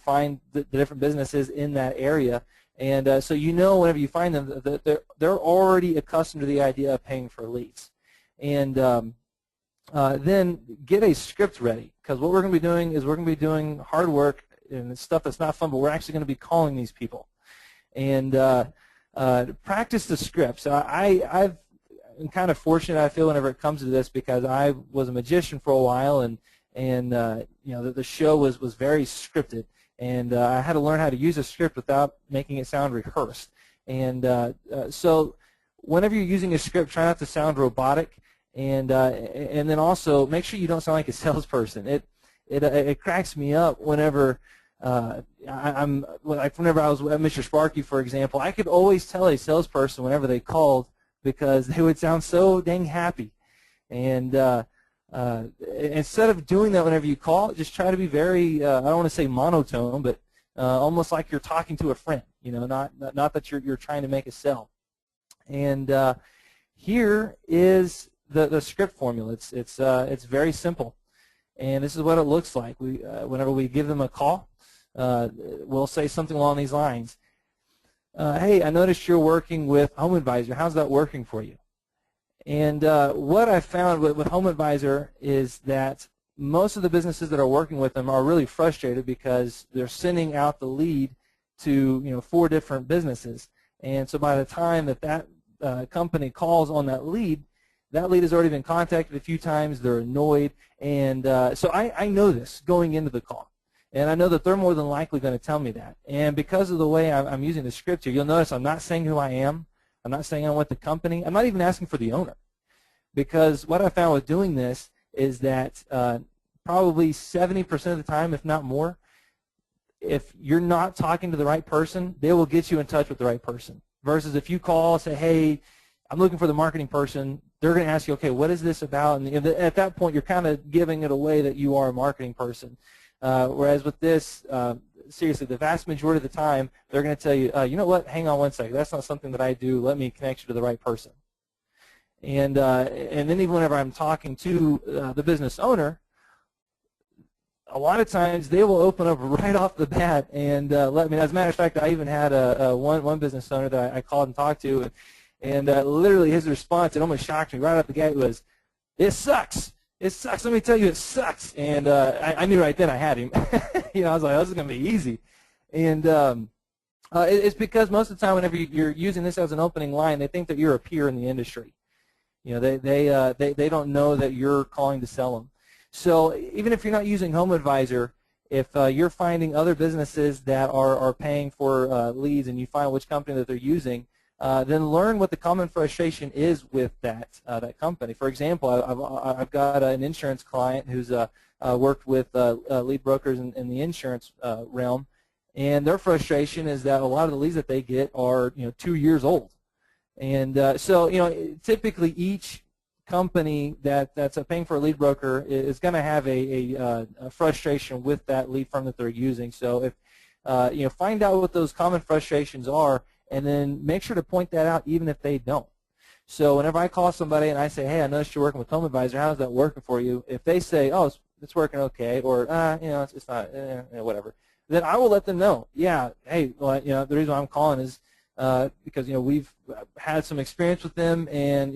find the different businesses in that area. And so whenever you find them, that they're already accustomed to the idea of paying for leads. And then get a script ready, because what we're going to be doing is we're going to be doing hard work and stuff that's not fun, but we're actually going to be calling these people. And practice the scripts. I'm kind of fortunate, I feel, whenever it comes to this, because I was a magician for a while, and the show was very scripted, and I had to learn how to use a script without making it sound rehearsed. And so whenever you're using a script, try not to sound robotic, and then also make sure you don't sound like a salesperson. It cracks me up whenever whenever I was at Mr. Sparky, for example, I could always tell a salesperson whenever they called, because they would sound so dang happy. And instead of doing that whenever you call, just try to be very, I don't want to say monotone, but almost like you're talking to a friend, not that you're trying to make a sell. And here is the script formula. It's very simple. And this is what it looks like. Whenever we give them a call, we'll say something along these lines. Hey, I noticed you're working with Home Advisor. How's that working for you? And what I found with Home Advisor is that most of the businesses that are working with them are really frustrated, because they're sending out the lead to 4 different businesses. And so by the time that company calls on that lead, that lead has already been contacted a few times, they're annoyed, and so I know this going into the call. And I know that they're more than likely going to tell me that. And because of the way I'm using the script here, you'll notice I'm not saying who I am. I'm not saying I'm with the company. I'm not even asking for the owner. Because what I found with doing this is that probably 70% of the time, if not more, if you're not talking to the right person, they will get you in touch with the right person. Versus if you call and say, hey, I'm looking for the marketing person, they're going to ask you, okay, what is this about? And at that point, you're kind of giving it away that you are a marketing person. Whereas with this, seriously, the vast majority of the time, they're going to tell you, you know what, hang on one second, that's not something that I do, let me connect you to the right person. And then even whenever I'm talking to the business owner, a lot of times they will open up right off the bat and let me, as a matter of fact, I even had one business owner that I called and talked to, and literally his response, it almost shocked me right off the gate, was, it sucks. It sucks. Let me tell you, it sucks. And I knew right then I had him. You know, I was like, oh, this is going to be easy. And it's because most of the time whenever you're using this as an opening line, they think that you're a peer in the industry. You know, they don't know that you're calling to sell them. So even if you're not using Home Advisor, if you're finding other businesses that are paying for leads and you find which company that they're using, then learn what the common frustration is with that company. For example, I've got an insurance client who's worked with lead brokers in the insurance realm, and their frustration is that a lot of the leads that they get are 2 years old, and so typically each company that's paying for a lead broker is going to have a frustration with that lead firm that they're using. So if find out what those common frustrations are, and then make sure to point that out even if they don't. So whenever I call somebody and I say, hey, I noticed you're working with Home Advisor, how's that working for you? If they say, oh, it's working okay, or it's not, whatever, then I will let them know. Yeah, hey, well, the reason why I'm calling is because we've had some experience with them, and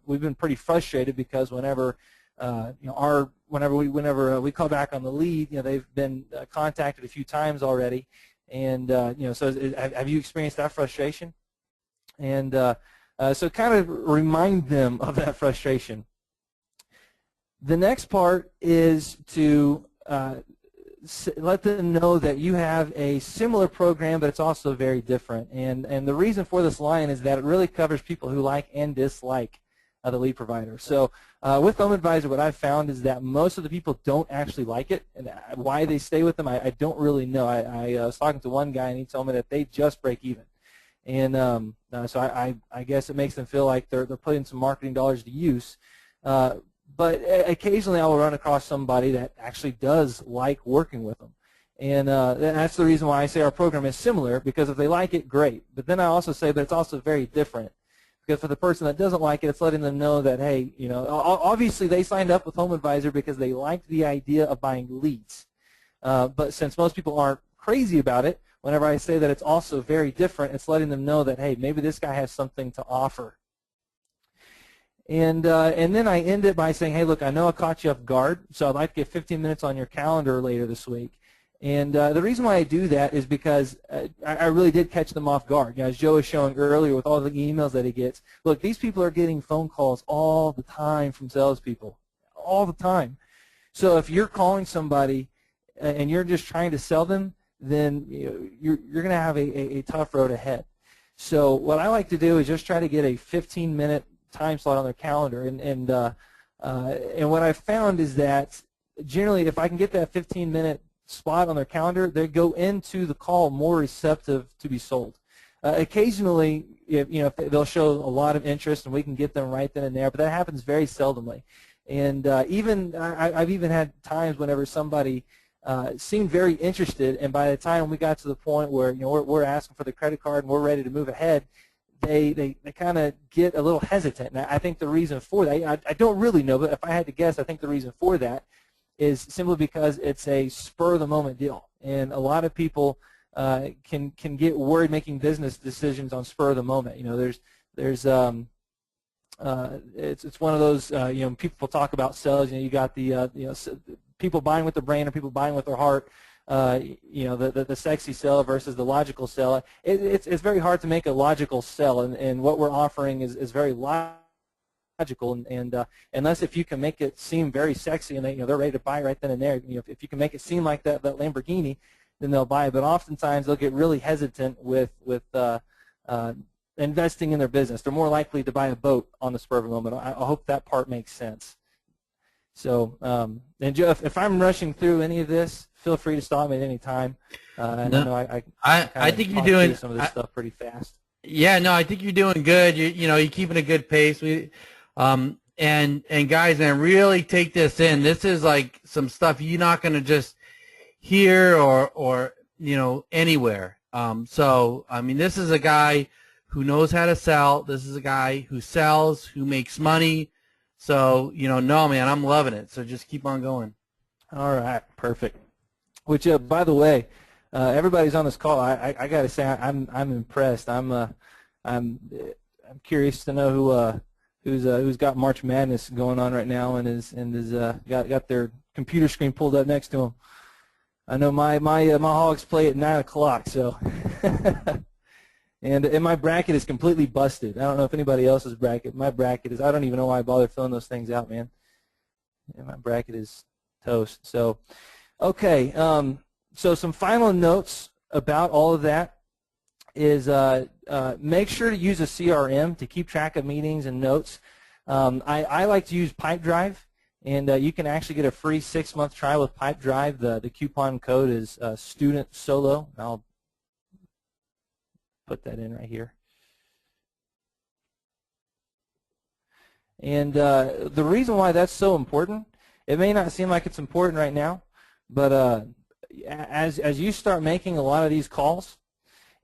we've been pretty frustrated because whenever whenever we call back on the lead, they've been contacted a few times already. And so have you experienced that frustration? And so kind of remind them of that frustration. The next part is to let them know that you have a similar program, but it's also very different. And the reason for this line is that it really covers people who like and dislike the lead provider. So with Home Advisor, what I've found is that most of the people don't actually like it, and why they stay with them, I don't really know. I was talking to one guy, and he told me that they just break even. And so I guess it makes them feel like they're putting some marketing dollars to use. But occasionally I will run across somebody that actually does like working with them. And that's the reason why I say our program is similar, because if they like it, great. But then I also say that it's also very different. Because for the person that doesn't like it, it's letting them know that, hey, obviously they signed up with Home Advisor because they liked the idea of buying leads. But since most people aren't crazy about it, whenever I say that it's also very different, it's letting them know that, hey, maybe this guy has something to offer. And then I end it by saying, hey, look, I know I caught you off guard, so I'd like to get 15 minutes on your calendar later this week. And the reason why I do that is because I really did catch them off guard. As Joe was showing earlier with all the emails that he gets, look, these people are getting phone calls all the time from salespeople, all the time. So if you're calling somebody and you're just trying to sell them, then you're going to have a tough road ahead. So what I like to do is just try to get a 15-minute time slot on their calendar. And what I've found is that generally if I can get that 15-minute spot on their calendar, they go into the call more receptive to be sold. Occasionally, if they'll show a lot of interest and we can get them right then and there, but that happens very seldomly. And I've even had times whenever somebody seemed very interested, and by the time we got to the point where we're asking for the credit card and we're ready to move ahead, they kind of get a little hesitant. And I think the reason for that, I don't really know, but if I had to guess, I think the reason for that is simply because it's a spur-of-the-moment deal, and a lot of people can get worried making business decisions on spur of the moment. It's one of those people talk about sales. You got the people buying with their brain or people buying with their heart. The sexy sell versus the logical sell. It's very hard to make a logical sell, and what we're offering is very logical. logical, and unless if you can make it seem very sexy and they're ready to buy right then and there, if you can make it seem like that Lamborghini, then they'll buy it. But oftentimes they'll get really hesitant with investing in their business. They're more likely to buy a boat on the spur of a moment. I hope that part makes sense. So, and Joe, if I'm rushing through any of this, feel free to stop me at any time. I know I think you're doing some of this stuff pretty fast. Yeah, no, I think you're doing good. You're keeping a good pace. And guys, man, really take this in. This is like some stuff you're not going to just hear or anywhere. So I mean, this is a guy who knows how to sell. This is a guy who sells, who makes money. So no, man, I'm loving it. So just keep on going. All right, perfect. Which, by the way, everybody's on this call. I got to say, I'm impressed. I'm curious to know who's got March Madness going on right now and is got their computer screen pulled up next to them. I know my Hogs play at 9 o'clock, so and my bracket is completely busted. I don't know if anybody else's bracket. My bracket is. I don't even know why I bother filling those things out, man. Yeah, my bracket is toast. So, okay. So some final notes about all of that is make sure to use a CRM to keep track of meetings and notes. I like to use Pipedrive, and you can actually get a free 6-month trial with Pipedrive. The coupon code is Student Solo. I'll put that in right here. And the reason why that's so important, it may not seem like it's important right now, but as you start making a lot of these calls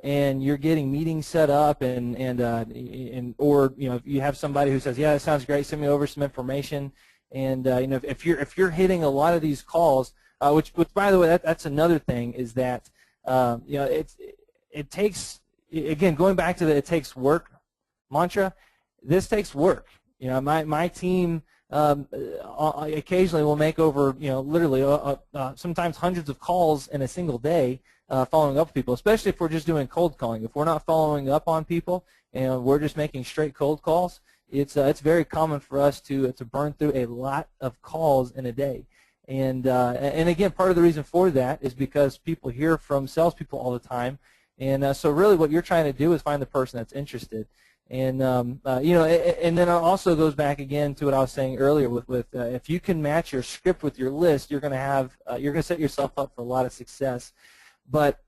and you're getting meetings set up or if you have somebody who says, yeah, that sounds great, send me over some information, and if you're hitting a lot of these calls, which by the way, that's another thing, is that it takes, again, going back to the it takes work mantra, this takes work. My team occasionally will make over, literally sometimes hundreds of calls in a single day following up with people, especially if we're just doing cold calling. If we're not following up on people and we're just making straight cold calls, it's very common for us to burn through a lot of calls in a day. And again, part of the reason for that is because people hear from salespeople all the time, and so really what you're trying to do is find the person that's interested. And and then it also goes back again to what I was saying earlier with if you can match your script with your list, you're going to set yourself up for a lot of success. But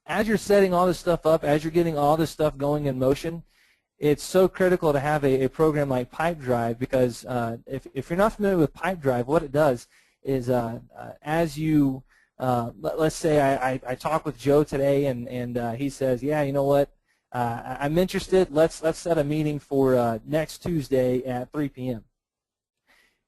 as you're setting all this stuff up, as you're getting all this stuff going in motion, it's so critical to have a program like Pipedrive, because if you're not familiar with Pipedrive, what it does is as you let's say I talk with Joe today, and he says, yeah, you know what, I'm interested. Let's set a meeting for next Tuesday at 3 p.m.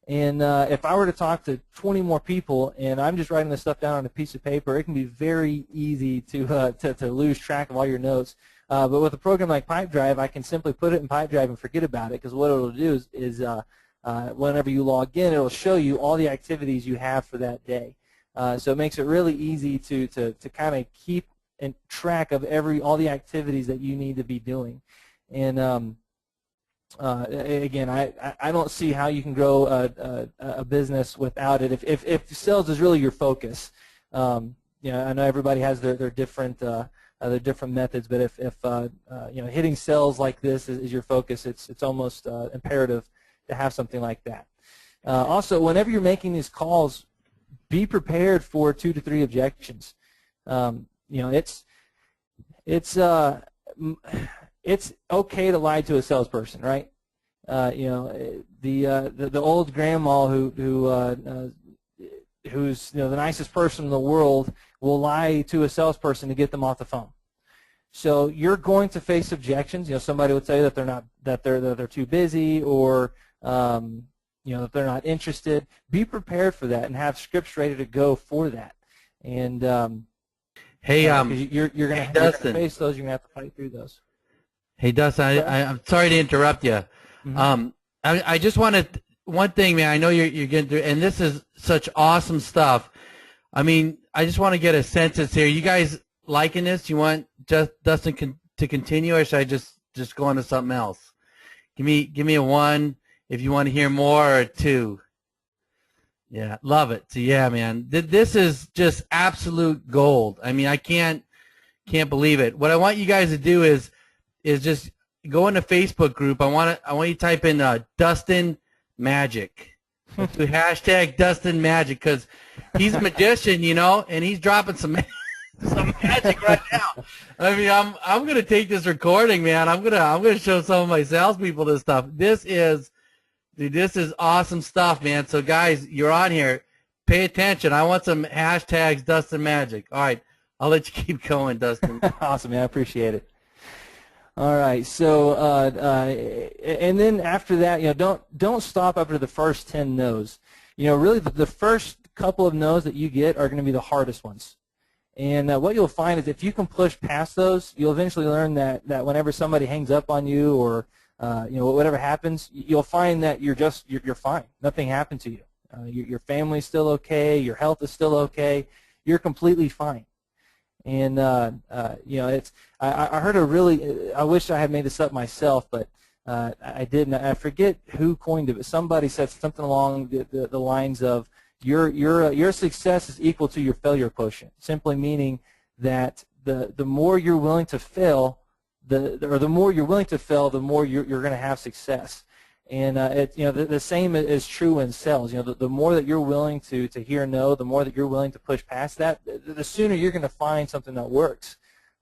And if I were to talk to 20 more people and I'm just writing this stuff down on a piece of paper, it can be very easy to lose track of all your notes. But with a program like Pipedrive, I can simply put it in Pipedrive and forget about it, because what it'll do is whenever you log in, it'll show you all the activities you have for that day. So it makes it really easy to kind of keep in track of all the activities that you need to be doing. And again, I don't see how you can grow a business without it. If sales is really your focus, I know everybody has their different methods, but if hitting sales like this is your focus, it's almost imperative to have something like that. Also, whenever you're making these calls, be prepared for 2 to 3 objections. It's okay to lie to a salesperson, right? The old grandma who's the nicest person in the world will lie to a salesperson to get them off the phone. So you're going to face objections. Somebody would say that they're too busy, or that they're not interested. Be prepared for that and have scripts ready to go for that. And hey, you're going to face those. You're going to have to fight through those. Hey, Dustin, I'm sorry to interrupt you. Mm-hmm. I just wanted one thing, man. I know you're getting through, and this is such awesome stuff. I mean, I just want to get a census here. You guys liking this? You want Dustin to continue, or should I just go on to something else? Give me a 1 if you want to hear more or two. Yeah, love it. So yeah, man, this is just absolute gold. I mean, I can't believe it. What I want you guys to do is just go in the Facebook group. I want you to type in Dustin Magic. Let's do hashtag Dustin Magic, because he's a magician, you know, and he's dropping some magic right now. I mean, I'm gonna take this recording, man. I'm gonna show some of my salespeople this stuff. This is awesome stuff, man. So guys, you're on here. Pay attention. I want some hashtags Dustin Magic. All right, I'll let you keep going, Dustin. Awesome, man. I appreciate it. All right, so and then after that, you know, don't stop after the first 10 no's. You know, really the first couple of no's that you get are going to be the hardest ones. And what you'll find is if you can push past those, you'll eventually learn that whenever somebody hangs up on you or you know, whatever happens, you'll find that you're fine. Nothing happened to you. Your family's still okay. Your health is still okay. You're completely fine. And you know, I heard a really, I wish I had made this up myself, but I didn't. I forget who coined it, but somebody said something along the lines of your success is equal to your failure quotient, simply meaning that the more you're willing to fail, the more you're willing to fail, the more you're going to have success. And you know, the same is true in sales. You know, the more that you're willing to hear no, the more that you're willing to push past that, the sooner you're going to find something that works.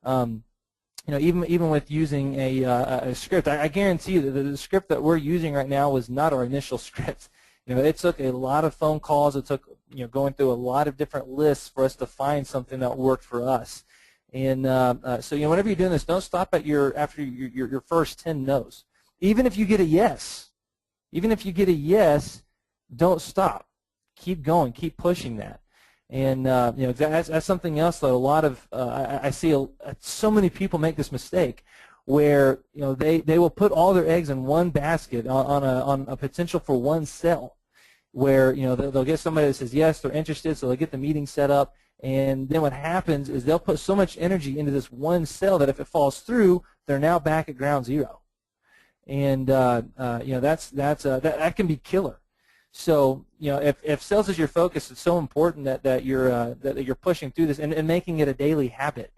You know, even with using a script, I guarantee you that the script that we're using right now was not our initial script. You know, it took a lot of phone calls. It took, you know, going through a lot of different lists for us to find something that worked for us. And so, you know, whenever you're doing this, don't stop at after your first 10 no's. Even if you get a yes. Even if you get a yes, don't stop. Keep going. Keep pushing that. And you know, that's something else that a lot of I see so many people make this mistake, where you know they will put all their eggs in one basket on a potential for one sale, where you know they'll get somebody that says yes, they're interested, so they'll get the meeting set up, and then what happens is they'll put so much energy into this one sale that if it falls through, they're now back at ground zero. And you know, that can be killer. So you know, if sales is your focus, it's so important that you're pushing through this and making it a daily habit.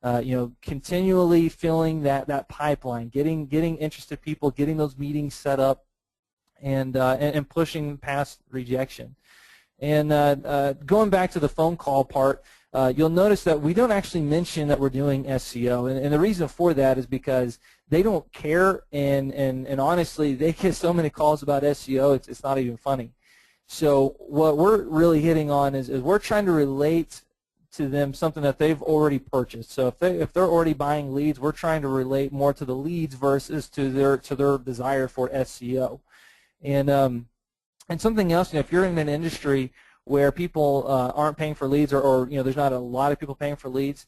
You know, continually filling that pipeline, getting interested people, getting those meetings set up, and pushing past rejection. And going back to the phone call part, you'll notice that we don't actually mention that we're doing SEO, and the reason for that is because they don't care, and honestly, they get so many calls about SEO, it's not even funny. So what we're really hitting on is we're trying to relate to them something that they've already purchased. So if they're already buying leads, we're trying to relate more to the leads versus to their desire for SEO. And something else, you know, if you're in an industry where people aren't paying for leads, or you know, there's not a lot of people paying for leads,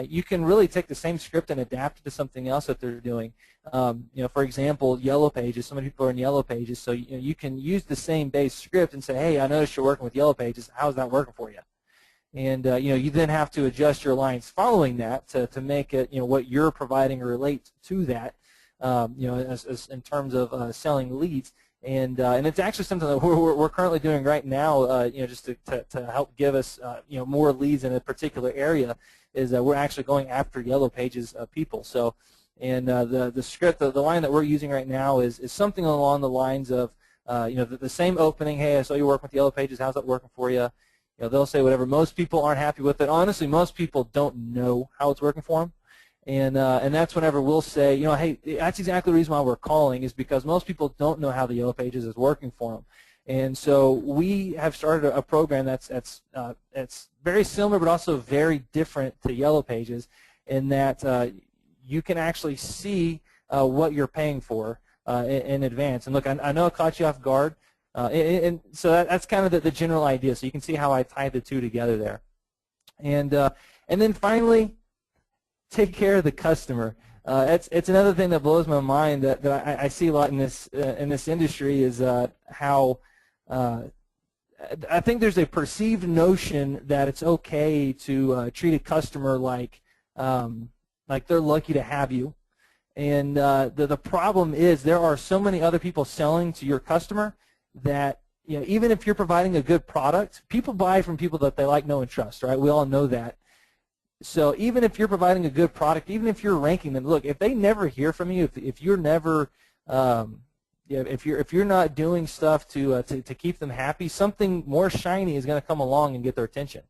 you can really take the same script and adapt it to something else that they're doing. You know, for example, Yellow Pages. So many people are in Yellow Pages, so you know, you can use the same base script and say, hey, I noticed you're working with Yellow Pages. How's that working for you? And you know, you then have to adjust your lines following that to make it, you know, what you're providing relate to that. You know, as in terms of selling leads. And it's actually something that we're currently doing right now, you know, just to help give us, you know, more leads in a particular area, is we're actually going after Yellow Pages people. So, and the script, the line that we're using right now is something along the lines of, you know, the same opening. Hey, I saw you working with Yellow Pages. How's that working for you? You know, they'll say whatever. Most people aren't happy with it. Honestly, most people don't know how it's working for them. And that's whenever we'll say, you know, hey, that's exactly the reason why we're calling, is because most people don't know how the Yellow Pages is working for them. And so we have started a program that's very similar but also very different to Yellow Pages, in that you can actually see what you're paying for in advance. And look, I know I caught you off guard, and so that's kind of the general idea. So you can see how I tied the two together there. And then finally, take care of the customer. It's another thing that blows my mind that I see a lot in this industry, is how I think there's a perceived notion that it's okay to treat a customer like they're lucky to have you, And the problem is there are so many other people selling to your customer that, you know, even if you're providing a good product, people buy from people that they like, know, and trust, right? We all know that. So even if you're providing a good product, even if you're ranking them, look, if they never hear from you, if you're never, if you're not doing stuff to keep them happy, something more shiny is going to come along and get their attention.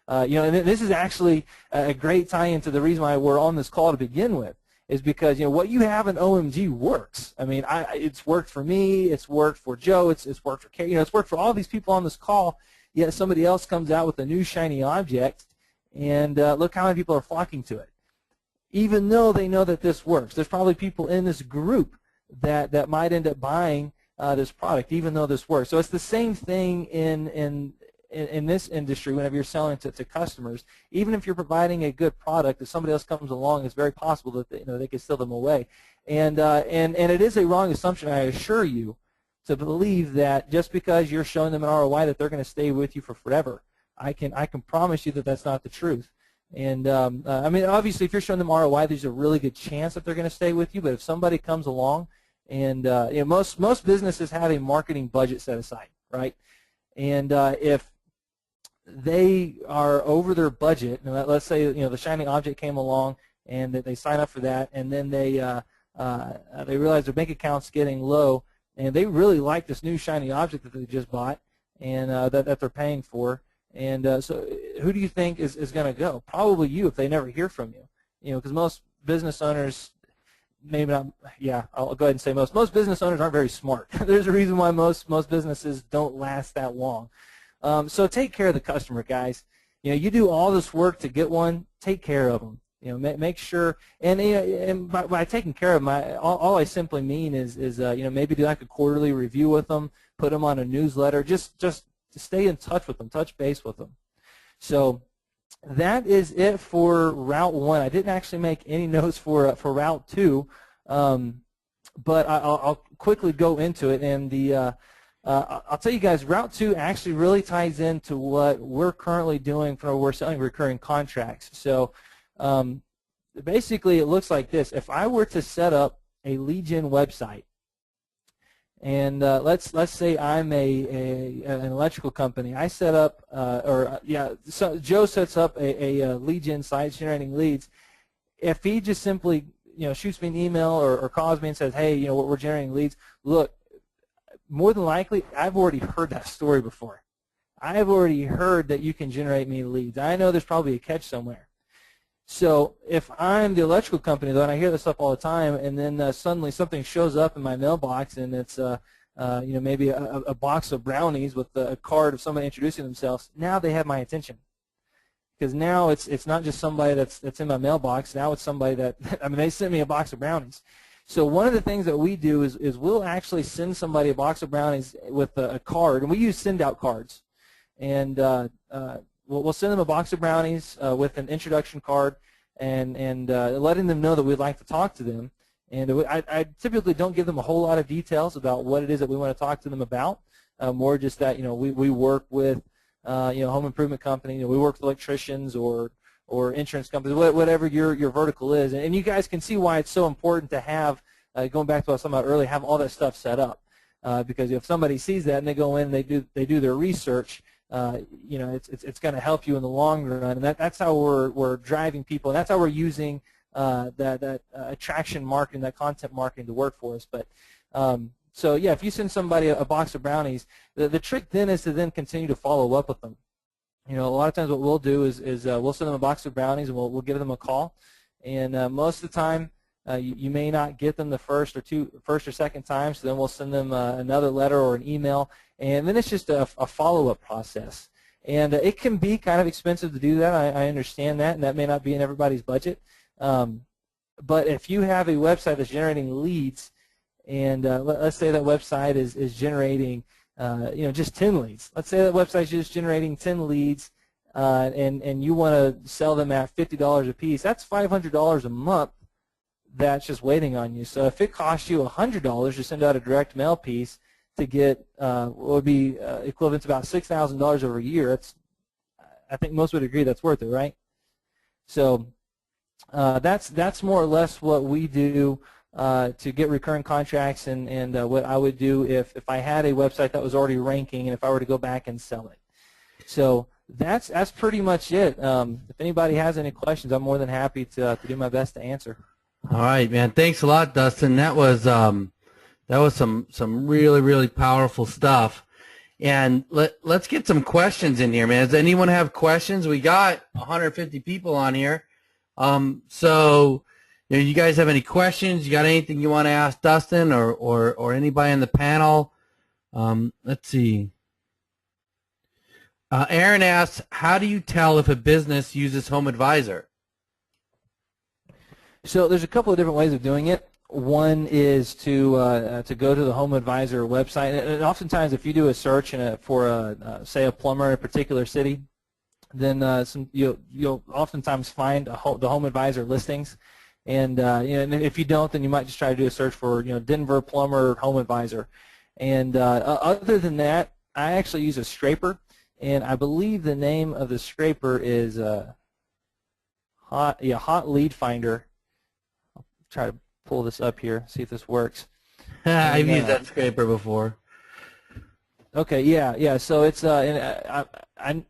You know, and this is actually a great tie-in to the reason why we're on this call to begin with, is because, you know, what you have in OMG works. I mean, it's worked for me, it's worked for Joe, it's worked for Kay, you know, it's worked for all these people on this call. Yet somebody else comes out with a new shiny object, and look how many people are flocking to it. Even though they know that this works, there's probably people in this group that might end up buying this product, even though this works. So it's the same thing in this industry. Whenever you're selling to customers, even if you're providing a good product, if somebody else comes along, it's very possible that they can steal them away. And it is a wrong assumption, I assure you, to believe that just because you're showing them an ROI that they're going to stay with you for forever. I can promise you that that's not the truth. And I mean, obviously, if you're showing them ROI, there's a really good chance that they're going to stay with you. But if somebody comes along, and you know, most businesses have a marketing budget set aside, right? And if they are over their budget, and let's say, you know, the shiny object came along and that they sign up for that, and then they realize their bank account's getting low, and they really like this new shiny object that they just bought and that they're paying for. And so who do you think is going to go? Probably you, if they never hear from you. You know, because most business owners, maybe not, yeah, I'll go ahead and say most business owners aren't very smart. There's a reason why most businesses don't last that long. So take care of the customer, guys. You know, you do all this work to get one, take care of them. You know, make sure, and you know, and by taking care of them, all I simply mean is you know, maybe do like a quarterly review with them, put them on a newsletter, just to stay in touch with them, touch base with them. So that is it for Route 1. I didn't actually make any notes for Route 2, but I'll quickly go into it. And I'll tell you guys, Route 2 actually really ties into what we're currently doing for we're selling recurring contracts. So basically, it looks like this. If I were to set up a lead gen website, and let's say I'm an electrical company. I set up, so Joe sets up a lead gen site generating leads. If he just simply, you know, shoots me an email or calls me and says, hey, you know, we're generating leads. Look, more than likely, I've already heard that story before. I've already heard that you can generate me leads. I know there's probably a catch somewhere. So if I'm the electrical company, though, and I hear this stuff all the time, and then suddenly something shows up in my mailbox, and it's you know, maybe a box of brownies with a card of somebody introducing themselves, now they have my attention, because now it's not just somebody that's in my mailbox. Now it's somebody that I mean, they sent me a box of brownies. So one of the things that we do is we'll actually send somebody a box of brownies with a card, and we use send-out cards, and we'll send them a box of brownies with an introduction card, and letting them know that we'd like to talk to them. And I typically don't give them a whole lot of details about what it is that we want to talk to them about. More just that, you know, we work with you know, home improvement company. You know, we work with electricians or insurance companies, whatever your vertical is. And you guys can see why it's so important to have, going back to what I was talking about earlier, have all that stuff set up. Because if somebody sees that and they go in and they do their research, you know, it's going to help you in the long run, and that's how we're driving people, and that's how we're using that attraction marketing, that content marketing to work for us. But so yeah, if you send somebody a box of brownies, the trick then is to then continue to follow up with them. You know, a lot of times what we'll do is we'll send them a box of brownies and we'll give them a call, and most of the time you may not get them the first or second time, so then we'll send them another letter or an email, and then it's just a follow-up process. And it can be kind of expensive to do that. I understand that, and that may not be in everybody's budget. But if you have a website that's generating leads, and let's say that website is generating you know, just 10 leads. Let's say that website is just generating 10 leads, and you want to sell them at $50 a piece. That's $500 a month that's just waiting on you. So if it costs you $100 to send out a direct mail piece to get what would be equivalent to about $6,000 over a year, I think most would agree that's worth it, right? So that's more or less what we do to get recurring contracts, and what I would do if I had a website that was already ranking and if I were to go back and sell it. So that's pretty much it. If anybody has any questions, I'm more than happy to do my best to answer. All right, man. Thanks a lot, Dustin. That was some really powerful stuff. And let's get some questions in here, man. Does anyone have questions? We got 150 people on here. So you guys have any questions? You got anything you want to ask Dustin or anybody on the panel? Let's see. Aaron asks, how do you tell if a business uses Home Advisor? So there's a couple of different ways of doing it. One is to go to the Home Advisor website, and oftentimes if you do a search for say a plumber in a particular city, then you'll oftentimes find the Home Advisor listings, and and if you don't, then you might just try to do a search for Denver plumber Home Advisor, and other than that, I actually use a scraper, and I believe the name of the scraper is Hot Lead Finder. I'll try to pull this up here, see if this works. I've used that scraper before. Okay, yeah. So it's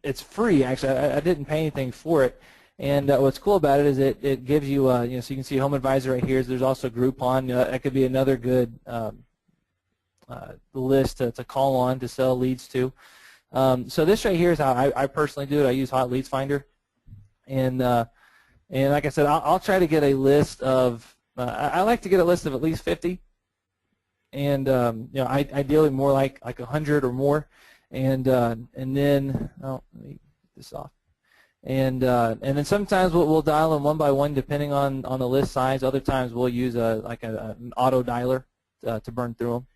it's free actually. I didn't pay anything for it, and what's cool about it is it gives you so you can see Home Advisor right here. There's also Groupon. That could be another good list to call on to sell leads to. So this right here is how I personally do it. I use Hot Leads Finder, and like I said, I'll try to get a list of. I like to get a list of at least 50, and ideally more like 100 or more, and then let me get this off, and then sometimes we'll dial them one by one depending on the list size. Other times we'll use an auto dialer to burn through them.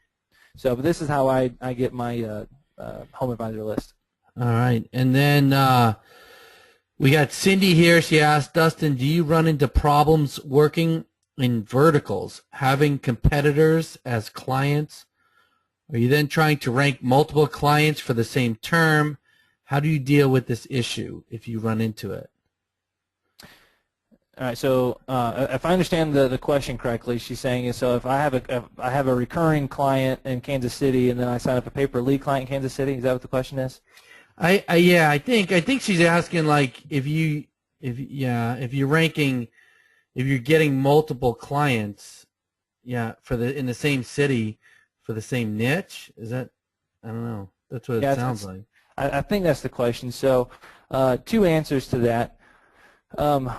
So, but this is how I get my Home Advisor list. All right, and then we got Cindy here. She asked, Dustin, do you run into problems working in verticals, having competitors as clients? Are you then trying to rank multiple clients for the same term? How do you deal with this issue if you run into it? All right, so if I understand the question correctly, she's saying so if I have a recurring client in Kansas City and then I sign up a pay-per-lead client in Kansas City, is that what the question is? Yeah, I think she's asking like if you're ranking, if you're getting multiple clients, in the same city for the same niche. Is that? I don't know. That's what it sounds like. I think that's the question. So, two answers to that.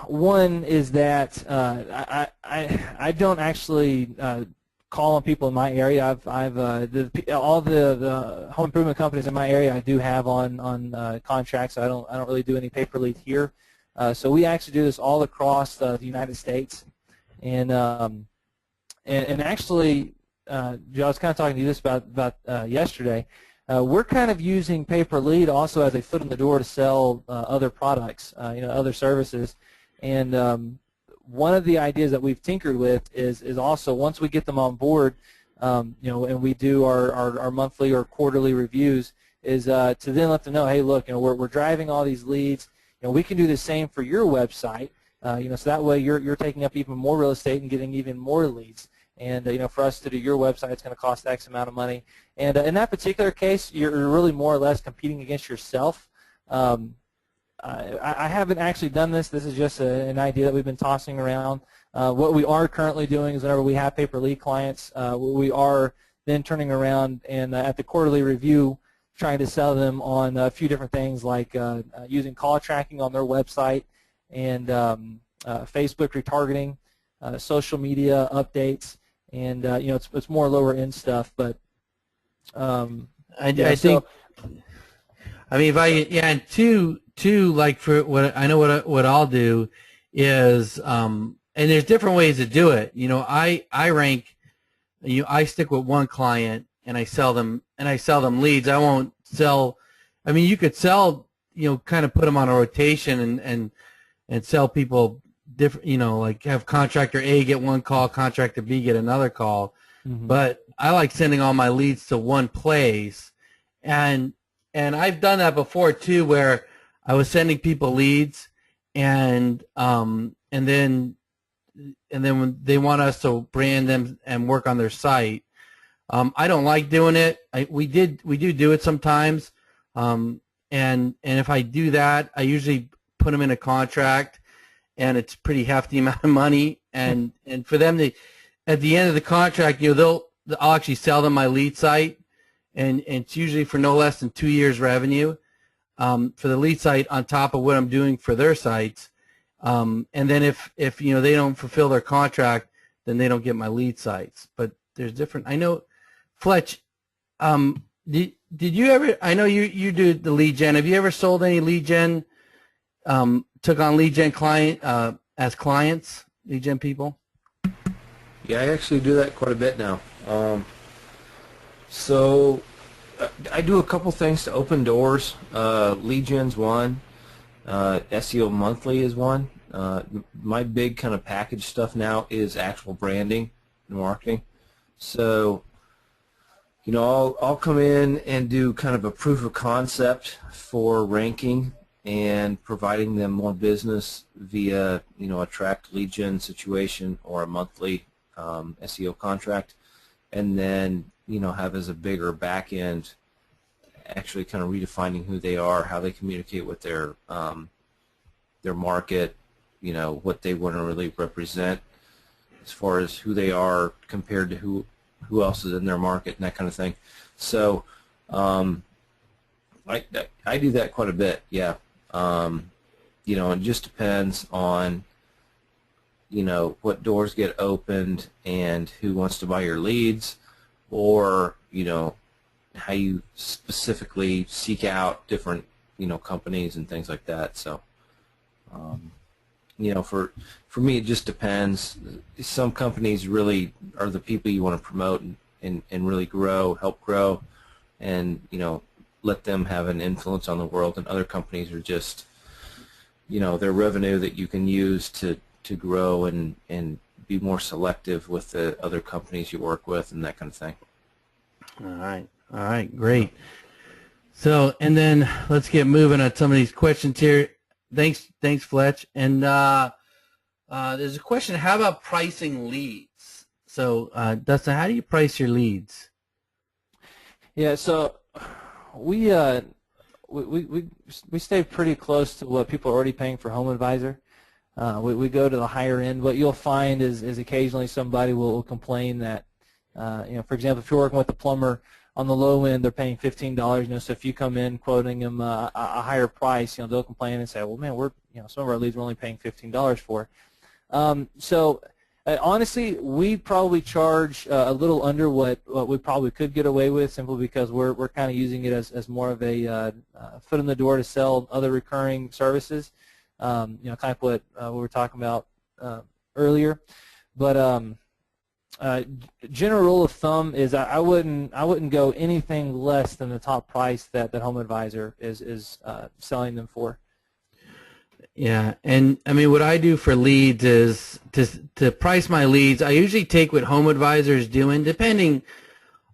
One is that I don't actually call on people in my area. All the home improvement companies in my area I do have on contracts. I don't really do any pay per lead here. So we actually do this all across the United States, and actually, Joe, I was kind of talking to you this about yesterday. We're kind of using pay per lead also as a foot in the door to sell other products, other services, and one of the ideas that we've tinkered with is also once we get them on board, and we do our monthly or quarterly reviews, is to then let them know, hey, look, we're driving all these leads. We can do the same for your website, so that way you're taking up even more real estate and getting even more leads. And for us to do your website, it's going to cost X amount of money. And in that particular case, you're really more or less competing against yourself. I haven't actually done this. This is just an idea that we've been tossing around. What we are currently doing is whenever we have pay-per-lead clients, we are then turning around and at the quarterly review, trying to sell them on a few different things like using call tracking on their website and Facebook retargeting, social media updates, and it's more lower end stuff. But I think, I mean, and two like for what I know what I'll do is and there's different ways to do it. I rank. I stick with one client and I sell them leads. I won't sell. I mean, you could sell, kind of put them on a rotation and sell people different, like have contractor A get one call, contractor B get another call. Mm-hmm. But I like sending all my leads to one place, and I've done that before too, where I was sending people leads and then and then when they want us to brand them and work on their site. I don't like doing it. We do it sometimes, and if I do that, I usually put them in a contract, and it's a pretty hefty amount of money. And for them to, at the end of the contract, I'll actually sell them my lead site, and it's usually for no less than 2 years revenue for the lead site on top of what I'm doing for their sites. And then if they don't fulfill their contract, then they don't get my lead sites. But there's different. I know, Fletch, did you ever? I know you do the lead gen. Have you ever sold any lead gen? Took on lead gen client as clients, lead gen people? Yeah, I actually do that quite a bit now. So I do a couple things to open doors. Lead gen's one. SEO monthly is one. My big kind of package stuff now is actual branding and marketing. So, I'll come in and do kind of a proof of concept for ranking and providing them more business via, a tracked lead gen situation or a monthly SEO contract, and then, have as a bigger back end actually kind of redefining who they are, how they communicate with their market, what they want to really represent as far as who they are compared to who else is in their market and that kind of thing. So I do that quite a bit, yeah. It just depends on what doors get opened and who wants to buy your leads, or how you specifically seek out different companies and things like that. So for me, it just depends. Some companies really are the people you want to promote and really help grow, and let them have an influence on the world. And other companies are just their revenue that you can use to grow and be more selective with the other companies you work with and that kind of thing. All right, great. So, and then let's get moving on some of these questions here. Thanks, Fletch. And there's a question: how about pricing leads? So, Dustin, how do you price your leads? Yeah, so we stay pretty close to what people are already paying for Home Advisor. We go to the higher end. What you'll find is occasionally somebody will complain that, for example, if you're working with a plumber, on the low end they're paying $15. So if you come in quoting them a higher price, they'll complain and say, well, man, some of our leads we're only paying $15 for. Honestly, we probably charge a little under what we probably could get away with, simply because we're kind of using it as more of a foot in the door to sell other recurring services. Kind of what we were talking about earlier. But general rule of thumb is I wouldn't go anything less than the top price that Home Advisor is selling them for. Yeah, and I mean, what I do for leads is to price my leads. I usually take what Home Advisor is doing, depending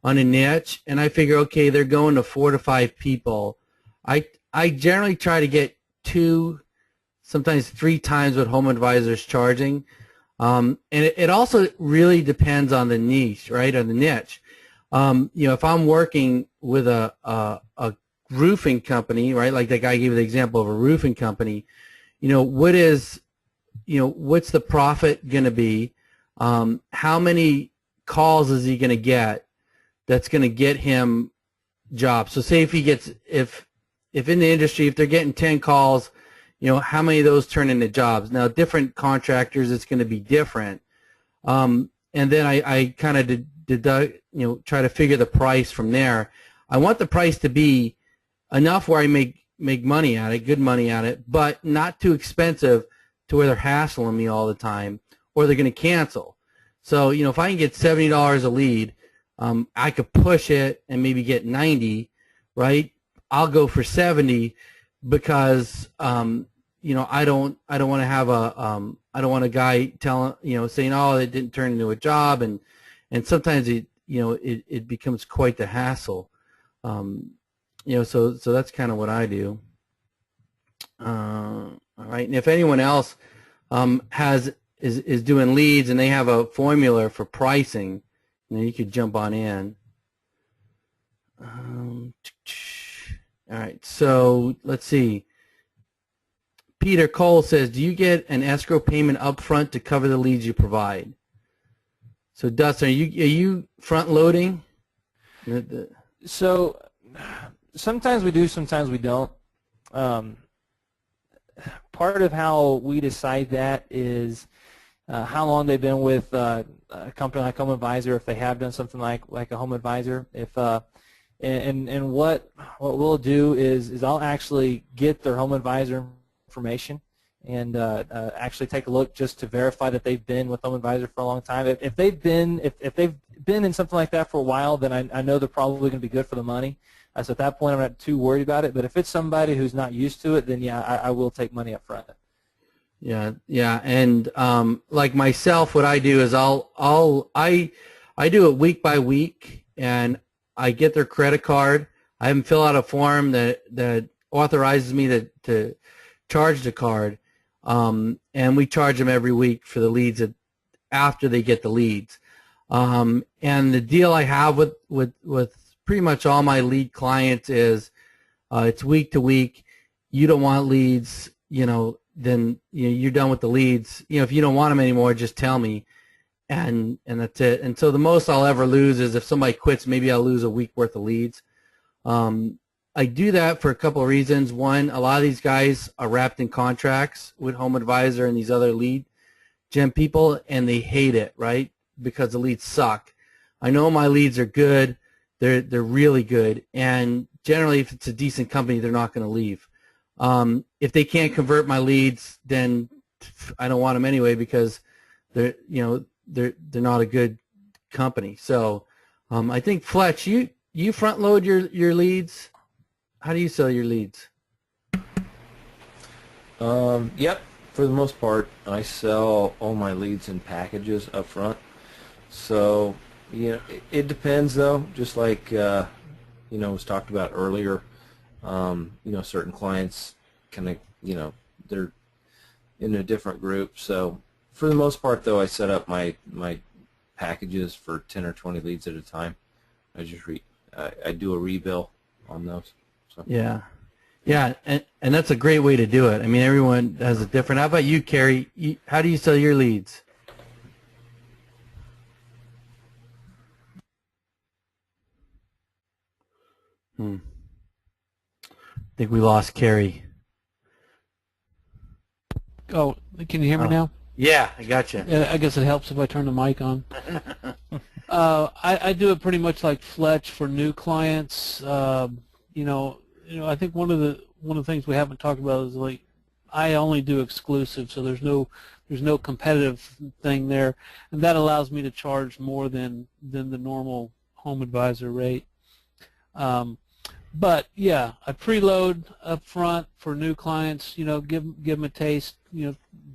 on a niche, and I figure, okay, they're going to 4 to 5 people. I generally try to get 2, sometimes 3 times what Home Advisor is charging. And it also really depends on the niche, right, or the niche. If I'm working with a roofing company, right, like that guy gave the example of a roofing company, what's the profit going to be? How many calls is he going to get that's going to get him jobs? So say if he gets, if in the industry, if they're getting 10 calls, how many of those turn into jobs? Now, different contractors, it's going to be different. And then I kind of deduct, try to figure the price from there. I want the price to be enough where I make money at it, good money at it, but not too expensive to where they're hassling me all the time, or they're going to cancel. So, if I can get $70 a lead, I could push it and maybe get 90, right? I'll go for 70 because I don't want to have I don't want a guy telling saying, oh, it didn't turn into a job, and sometimes it becomes quite the hassle. So that's kind of what I do. All right, and if anyone else has is doing leads, and they have a formula for pricing. And then you could jump on in. All right, so let's see. Peter Cole says, do you get an escrow payment up front to cover the leads you provide? So Dustin, are you front loading? So sometimes we do, sometimes we don't. Part of how we decide that is how long they've been with a company like Home Advisor, if they have done something like a Home Advisor. If and what we'll do is I'll actually get their Home Advisor information and actually take a look just to verify that they've been with Home Advisor for a long time. If they've been in something like that for a while, then I know they're probably going to be good for the money. So at that point, I'm not too worried about it. But if it's somebody who's not used to it, then yeah, I will take money up front. Yeah, and like myself, what I do is I do it week by week, and I get their credit card. I have them fill out a form that authorizes me to charge the card, and we charge them every week for the leads after they get the leads. And the deal I have with pretty much all my lead clients is it's week to week. You don't want leads, then you're done with the leads. If you don't want them anymore, just tell me, and that's it. And so the most I'll ever lose is if somebody quits, maybe I'll lose a week worth of leads. I do that for a couple of reasons. One, a lot of these guys are wrapped in contracts with Home Advisor and these other lead gen people, and they hate it, right? Because the leads suck. I know my leads are good. They're really good, and generally, if it's a decent company, they're not going to leave. If they can't convert my leads, then I don't want them anyway because they're not a good company. So I think Fletch, you front load your leads. How do you sell your leads? Yep. For the most part, I sell all my leads in packages up front. So, it depends though. Just like was talked about earlier. Certain clients kind of, they're in a different group. So, for the most part though, I set up my packages for 10 or 20 leads at a time. I just I do a rebill on those. So. Yeah, and that's a great way to do it. I mean, everyone has a different. How about you, Carrie? How do you sell your leads? I think we lost Carrie. Oh, can you hear me now? Yeah, I got you. I guess it helps if I turn the mic on. I do it pretty much like Fletch for new clients. I think one of the things we haven't talked about is like I only do exclusive, so there's no competitive thing there, and that allows me to charge more than the normal Home Advisor rate. But yeah, I preload up front for new clients. Give them a taste.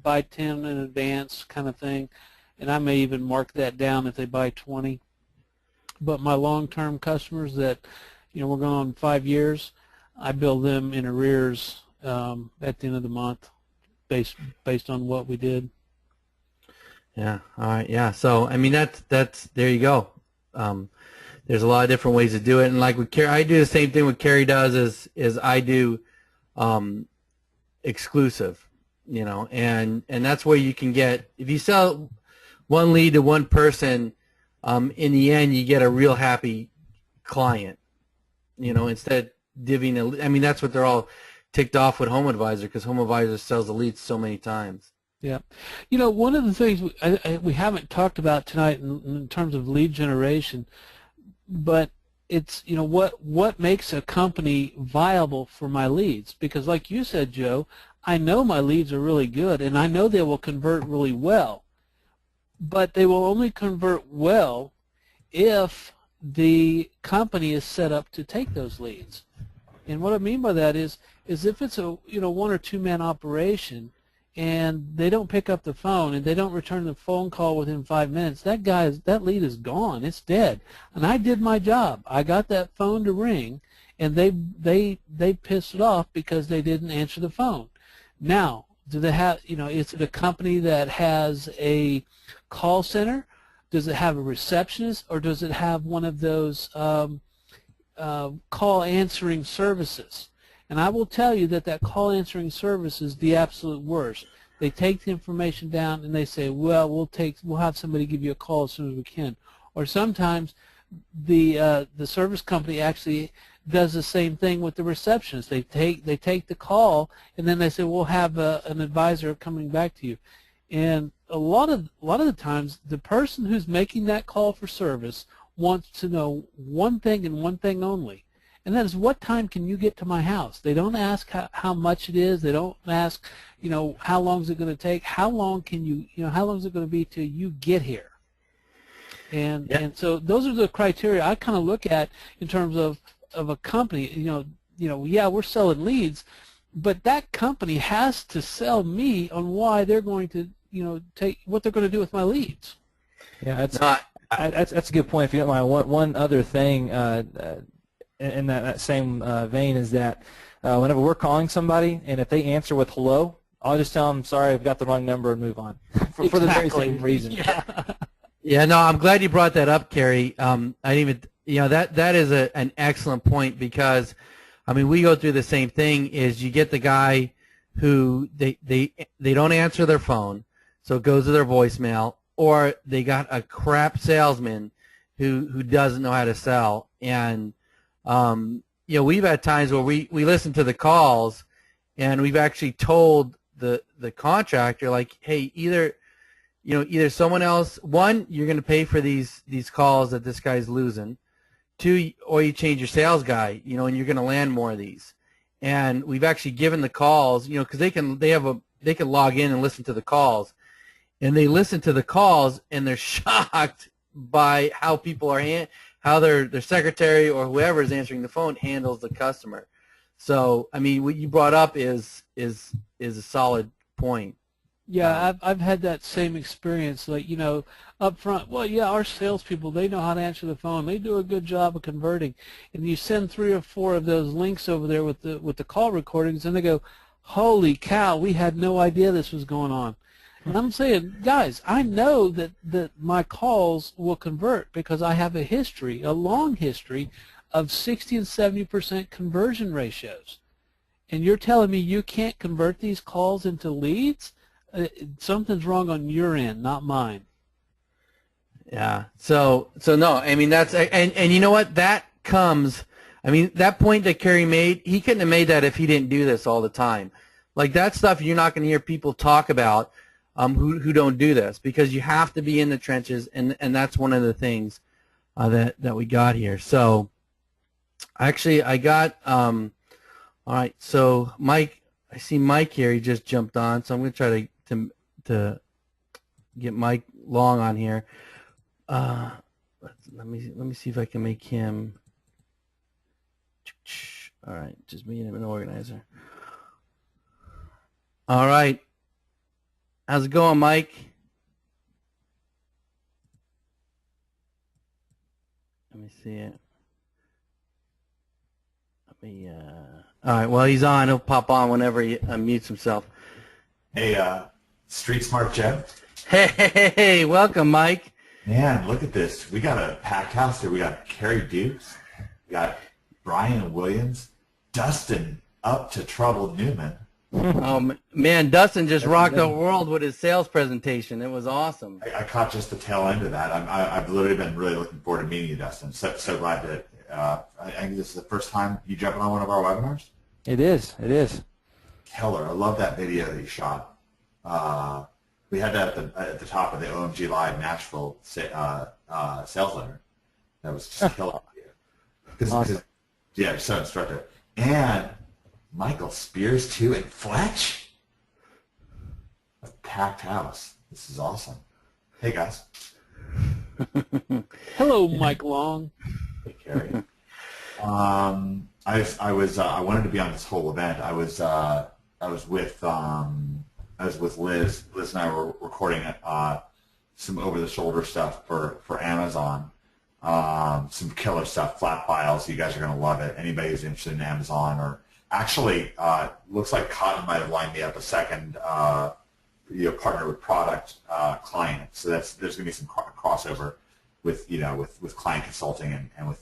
Buy 10 in advance, kind of thing, and I may even mark that down if they buy 20. But my long-term customers that we're going on 5 years, I bill them in arrears at the end of the month, based on what we did. Yeah. All right. Yeah. So I mean that's there you go. There's a lot of different ways to do it, and like with Carrie, I do the same thing what Carrie does is I do exclusive, and that's where you can get, if you sell one lead to one person, in the end you get a real happy client, instead divvying I mean that's what they're all ticked off with Home Advisor, because Home Advisor sells the leads so many times. Yeah. One of the things we haven't talked about tonight in terms of lead generation, but it's what makes a company viable for my leads, because like you said, Joe, I know my leads are really good and I know they will convert really well, but they will only convert well if the company is set up to take those leads. And what I mean by that is if it's a 1 or 2 man operation and they don't pick up the phone and they don't return the phone call within 5 minutes, that lead is gone. It's dead. And I did my job. I got that phone to ring, and they pissed it off because they didn't answer the phone. Now, Do they have, is it a company that has a call center? Does it have a receptionist, or does it have one of those call answering services? And I will tell you that call answering service is the absolute worst. They take the information down and they say, well, we'll have somebody give you a call as soon as we can. Or sometimes the service company actually does the same thing with the receptionist. They take the call and then they say, we'll have an advisor coming back to you. And a lot of the times, the person who's making that call for service wants to know one thing and one thing only, and that is, what time can you get to my house? They don't ask how much it is. They don't ask, how long is it going to take? How long can how long is it going to be till you get here? And so those are the criteria I kind of look at in terms of a company. Yeah, we're selling leads, but that company has to sell me on why they're going to, take what they're going to do with my leads. Yeah, that's a good point. If you don't mind, one other thing in that same vein is that whenever we're calling somebody, and if they answer with hello, I'll just tell them, sorry, I've got the wrong number, and move on for the very same reason. Yeah. Yeah, no, I'm glad you brought that up, Carrie. I didn't even, that is an excellent point, because, I mean, we go through the same thing. Is you get the guy who they don't answer their phone, so it goes to their voicemail, or they got a crap salesman who doesn't know how to sell. And we've had times where we listen to the calls, and we've actually told the contractor, like, hey, either someone else, one, you're going to pay for these calls that this guy's losing, two, or you change your sales guy, and you're going to land more of these. And we've actually given the calls, because they can log in and listen to the calls, and they listen to the calls and they're shocked by how people are how their secretary or whoever is answering the phone handles the customer. So, I mean, what you brought up is a solid point. Yeah, I've had that same experience. Like, up front, well, yeah, our salespeople, they know how to answer the phone. They do a good job of converting. And you send 3 or 4 of those links over there with the call recordings, and they go, holy cow, we had no idea this was going on. And I'm saying, guys, I know that my calls will convert because I have a long history of 60 and 70% conversion ratios. And you're telling me you can't convert these calls into leads? Something's wrong on your end, not mine. Yeah. So no, I mean, that's, and you know what, that comes, I mean, that point that Kerry made, he couldn't have made that if he didn't do this all the time. Like, that stuff you're not going to hear people talk about who don't do this, because you have to be in the trenches, and that's one of the things that we got here. So actually I got all right, so Mike, I see Mike here, he just jumped on, so I'm going to try to get Mike Long on here. Let me see if I can make him. All right, just being an organizer. All right, how's it going, Mike? Let me see it. All right, well, he's on. He'll pop on whenever he unmutes himself. Hey, Street Smart Joe. Hey, welcome, Mike. Man, look at this. We got a packed house here. We got Kerry Dukes. We got Brian Williams. Dustin up to Trouble Newman. Man, Dustin just rocked the world with his sales presentation. It was awesome. I caught just the tail end of that. I've literally been really looking forward to meeting you, Dustin. So glad that I think this is the first time you jumping on one of our webinars. It is. Killer. I love that video that you shot. We had that at the top of the OMG Live Nashville sales letter. That was just killer. Awesome. Yeah, you're so instructive. And Michael Spears, too, and Fletch. A packed house. This is awesome. Hey, guys. Hello, Mike Long. Hey, Kerry. I wanted to be on this whole event. I was with Liz. Liz and I were recording some over-the-shoulder stuff for Amazon. Some killer stuff, flat files. You guys are going to love it. Anybody who's interested in Amazon or Actually, looks like Cotton might have lined me up a second partner with product client. So there's going to be some crossover with with client consulting and with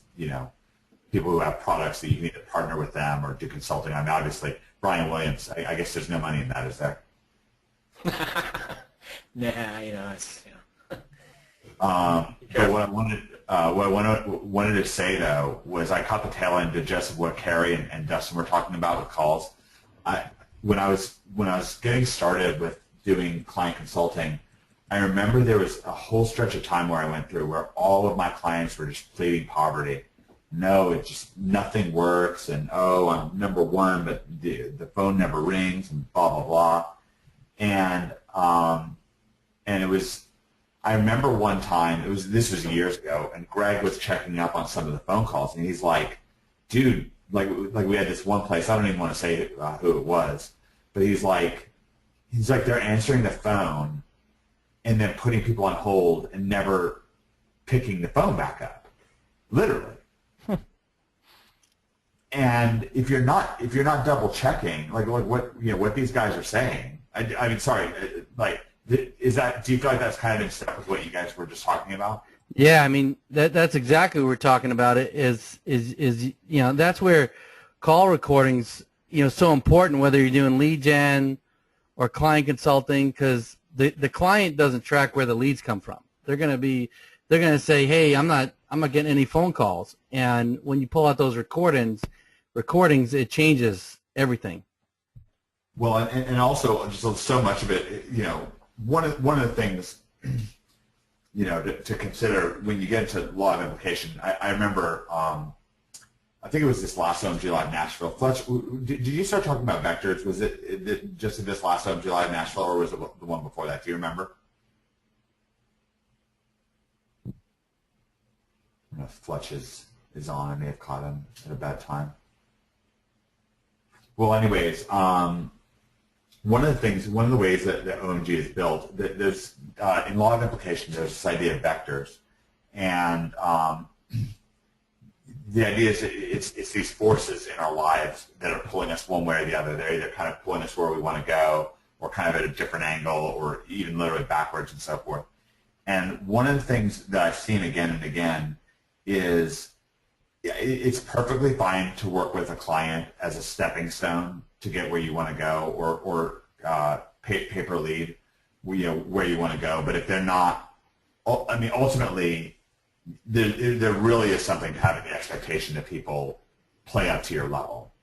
people who have products that you can either partner with them or do consulting. I mean, obviously, Brian Williams. I guess there's no money in that, is there? Nah, it's But what I wanted to say though was I caught the tail end of just what Carrie and Dustin were talking about with calls. When I was getting started with doing client consulting, I remember there was a whole stretch of time where I went through where all of my clients were just pleading poverty. No, it just nothing works, and oh, I'm number one, but the phone never rings, and blah blah blah, and it was. I remember one time, this was years ago, and Greg was checking up on some of the phone calls, and he's like, dude, like we had this one place, I don't even want to say who it was, but he's like, they're answering the phone and then putting people on hold and never picking the phone back up, literally. And if you're not double checking, like what these guys are saying, I mean, sorry, like. Do you feel like that's kind of in step with what you guys were just talking about? Yeah, I mean that's exactly what we're talking about. It is that's where call recordings so important, whether you're doing lead gen or client consulting, because the client doesn't track where the leads come from. They're gonna say, hey, I'm not getting any phone calls, and when you pull out those recordings, it changes everything. Well, and also just so much of it, one of the things, to consider when you get into law of implication. I remember, I think it was this last OMG Live Nashville. Fletch, did you start talking about vectors? Was it just in this last OMG Live Nashville, or was it the one before that? Do you remember? I don't know if Fletch is on. I may have caught him at a bad time. Well, anyways, one of the ways that OMG is built, there's in law of implication, there's this idea of vectors, and the idea is it's these forces in our lives that are pulling us one way or the other. They're either kind of pulling us where we want to go, or kind of at a different angle, or even literally backwards and so forth. And one of the things that I've seen again and again is it's perfectly fine to work with a client as a stepping stone to get where you want to go, or pay per lead, where you want to go. But if they're not, I mean, ultimately, there really is something to having the expectation that people play up to your level.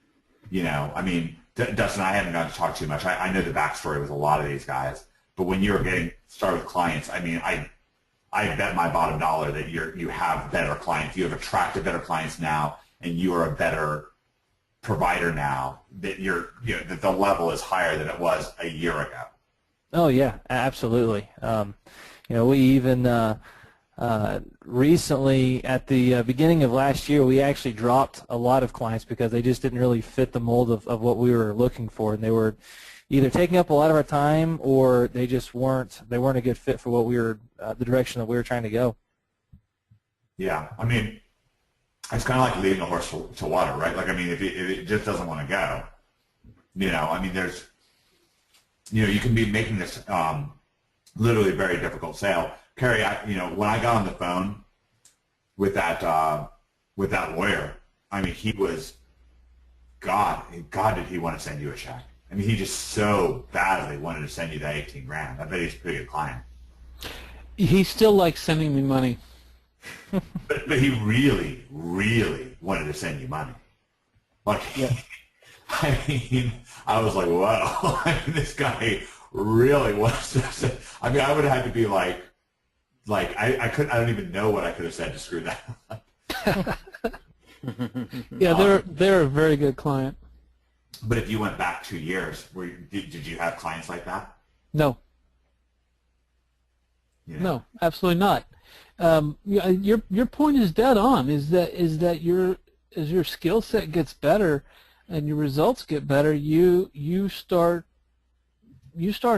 I mean, Dustin, I haven't gotten to talk too much. I know the backstory with a lot of these guys, but when you're getting started with clients, I mean, I bet my bottom dollar that you have better clients. You have attracted better clients now, and you are a better provider now, that that the level is higher than it was a year ago. Oh yeah, absolutely. We even recently at the beginning of last year, we actually dropped a lot of clients because they just didn't really fit the mold of what we were looking for, and they were either taking up a lot of our time, or they just weren't a good fit for what we were the direction that we were trying to go. Yeah, I mean, it's kind of like leading a horse to water, right? Like, I mean, if it just doesn't want to go, I mean, there's, you can be making this literally very difficult sale. Carrie, when I got on the phone with that lawyer, I mean, he was, God did he want to send you a check. I mean, he just so badly wanted to send you that 18 grand. I bet he's a pretty good client. He still likes sending me money. But he really, really wanted to send you money. Like, yeah. I mean, I was like, whoa. I mean, this guy really wants to send. I mean, I would have had to be like I don't even know what I could have said to screw that up. Yeah, they're a very good client. But if you went back 2 years, did you have clients like that? No. Yeah. No, absolutely not. Your point is dead on. Is that as your skill set gets better and your results get better, you start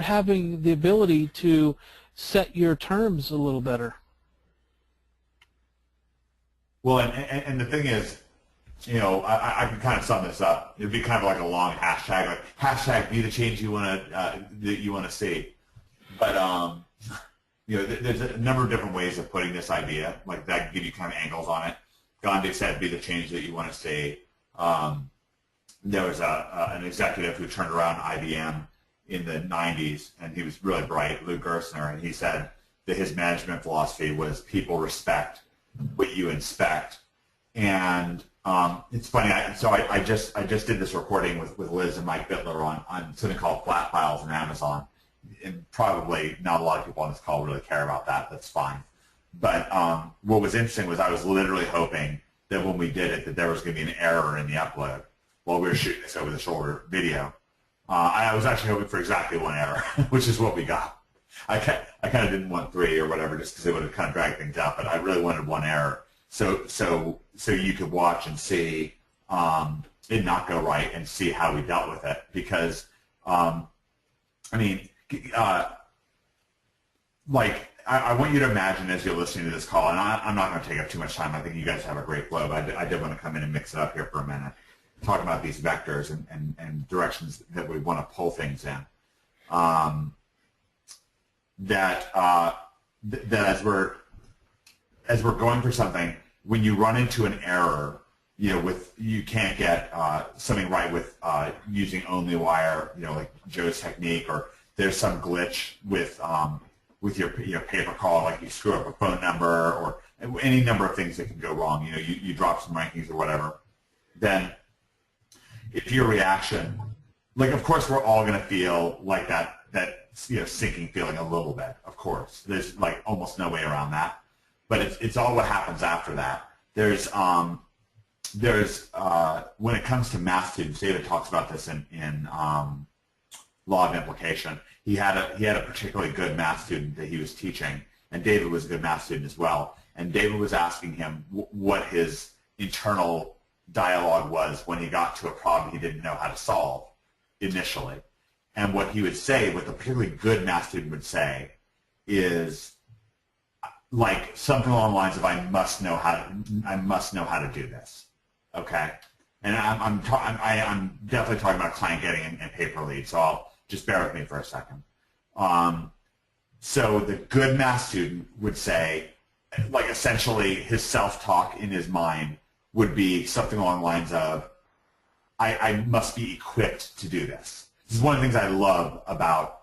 having the ability to set your terms a little better. Well, and the thing is, I can kind of sum this up. It'd be kind of like a long hashtag, like hashtag be the change you want to see. But there's a number of different ways of putting this idea. Like that can give you kind of angles on it. Gandhi said, "Be the change that you want to see." There was an executive who turned around IBM in the 90s, and he was really bright, Lou Gerstner, and he said that his management philosophy was people respect what you inspect. And it's funny. I just did this recording with Liz and Mike Bittler on something called flat files on Amazon. And probably not a lot of people on this call really care about that. That's fine. But what was interesting was I was literally hoping that when we did it that there was going to be an error in the upload while we were shooting this over the shoulder video. I was actually hoping for exactly one error, which is what we got. I kind of didn't want 3 or whatever just because it would have kind of dragged things out, but I really wanted one error. So you could watch and see it not go right and see how we dealt with it. Because, I want you to imagine as you're listening to this call, and I'm not going to take up too much time. I think you guys have a great flow, but I did want to come in and mix it up here for a minute, talk about these vectors and directions that we want to pull things in. That as we're going for something, when you run into an error, you can't get something right with using only wire, like Joe's technique, or there's some glitch with your paper call, like you screw up a phone number, or any number of things that can go wrong. You drop some rankings or whatever. Then, if your reaction, like, of course, we're all going to feel like that sinking feeling a little bit. Of course, there's like almost no way around that. But it's all what happens after that. There's when it comes to math students, David talks about this in Law of Implication. He had a particularly good math student that he was teaching, and David was a good math student as well. And David was asking him what his internal dialogue was when he got to a problem he didn't know how to solve initially. And what he would say, what the particularly good math student would say, is like something along the lines of, I must know how to do this. Okay? And I'm definitely talking about client getting and paper lead, so I'll just bear with me for a second. So the good math student would say, like, essentially his self-talk in his mind would be something along the lines of, I must be equipped to do this. This is one of the things I love about,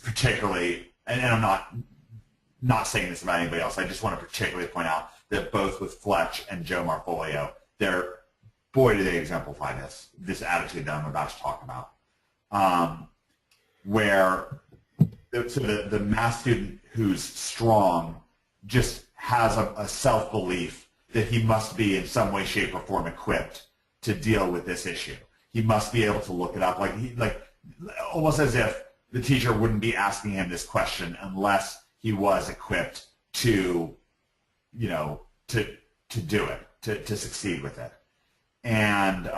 particularly, and I'm not saying this about anybody else, I just want to particularly point out that both with Fletch and Joe Marfolio, boy, do they exemplify this attitude that I'm about to talk about. Where the math student who's strong just has a self-belief that he must be in some way, shape, or form equipped to deal with this issue. He must be able to look it up, like almost as if the teacher wouldn't be asking him this question unless he was equipped to do it, to succeed with it. And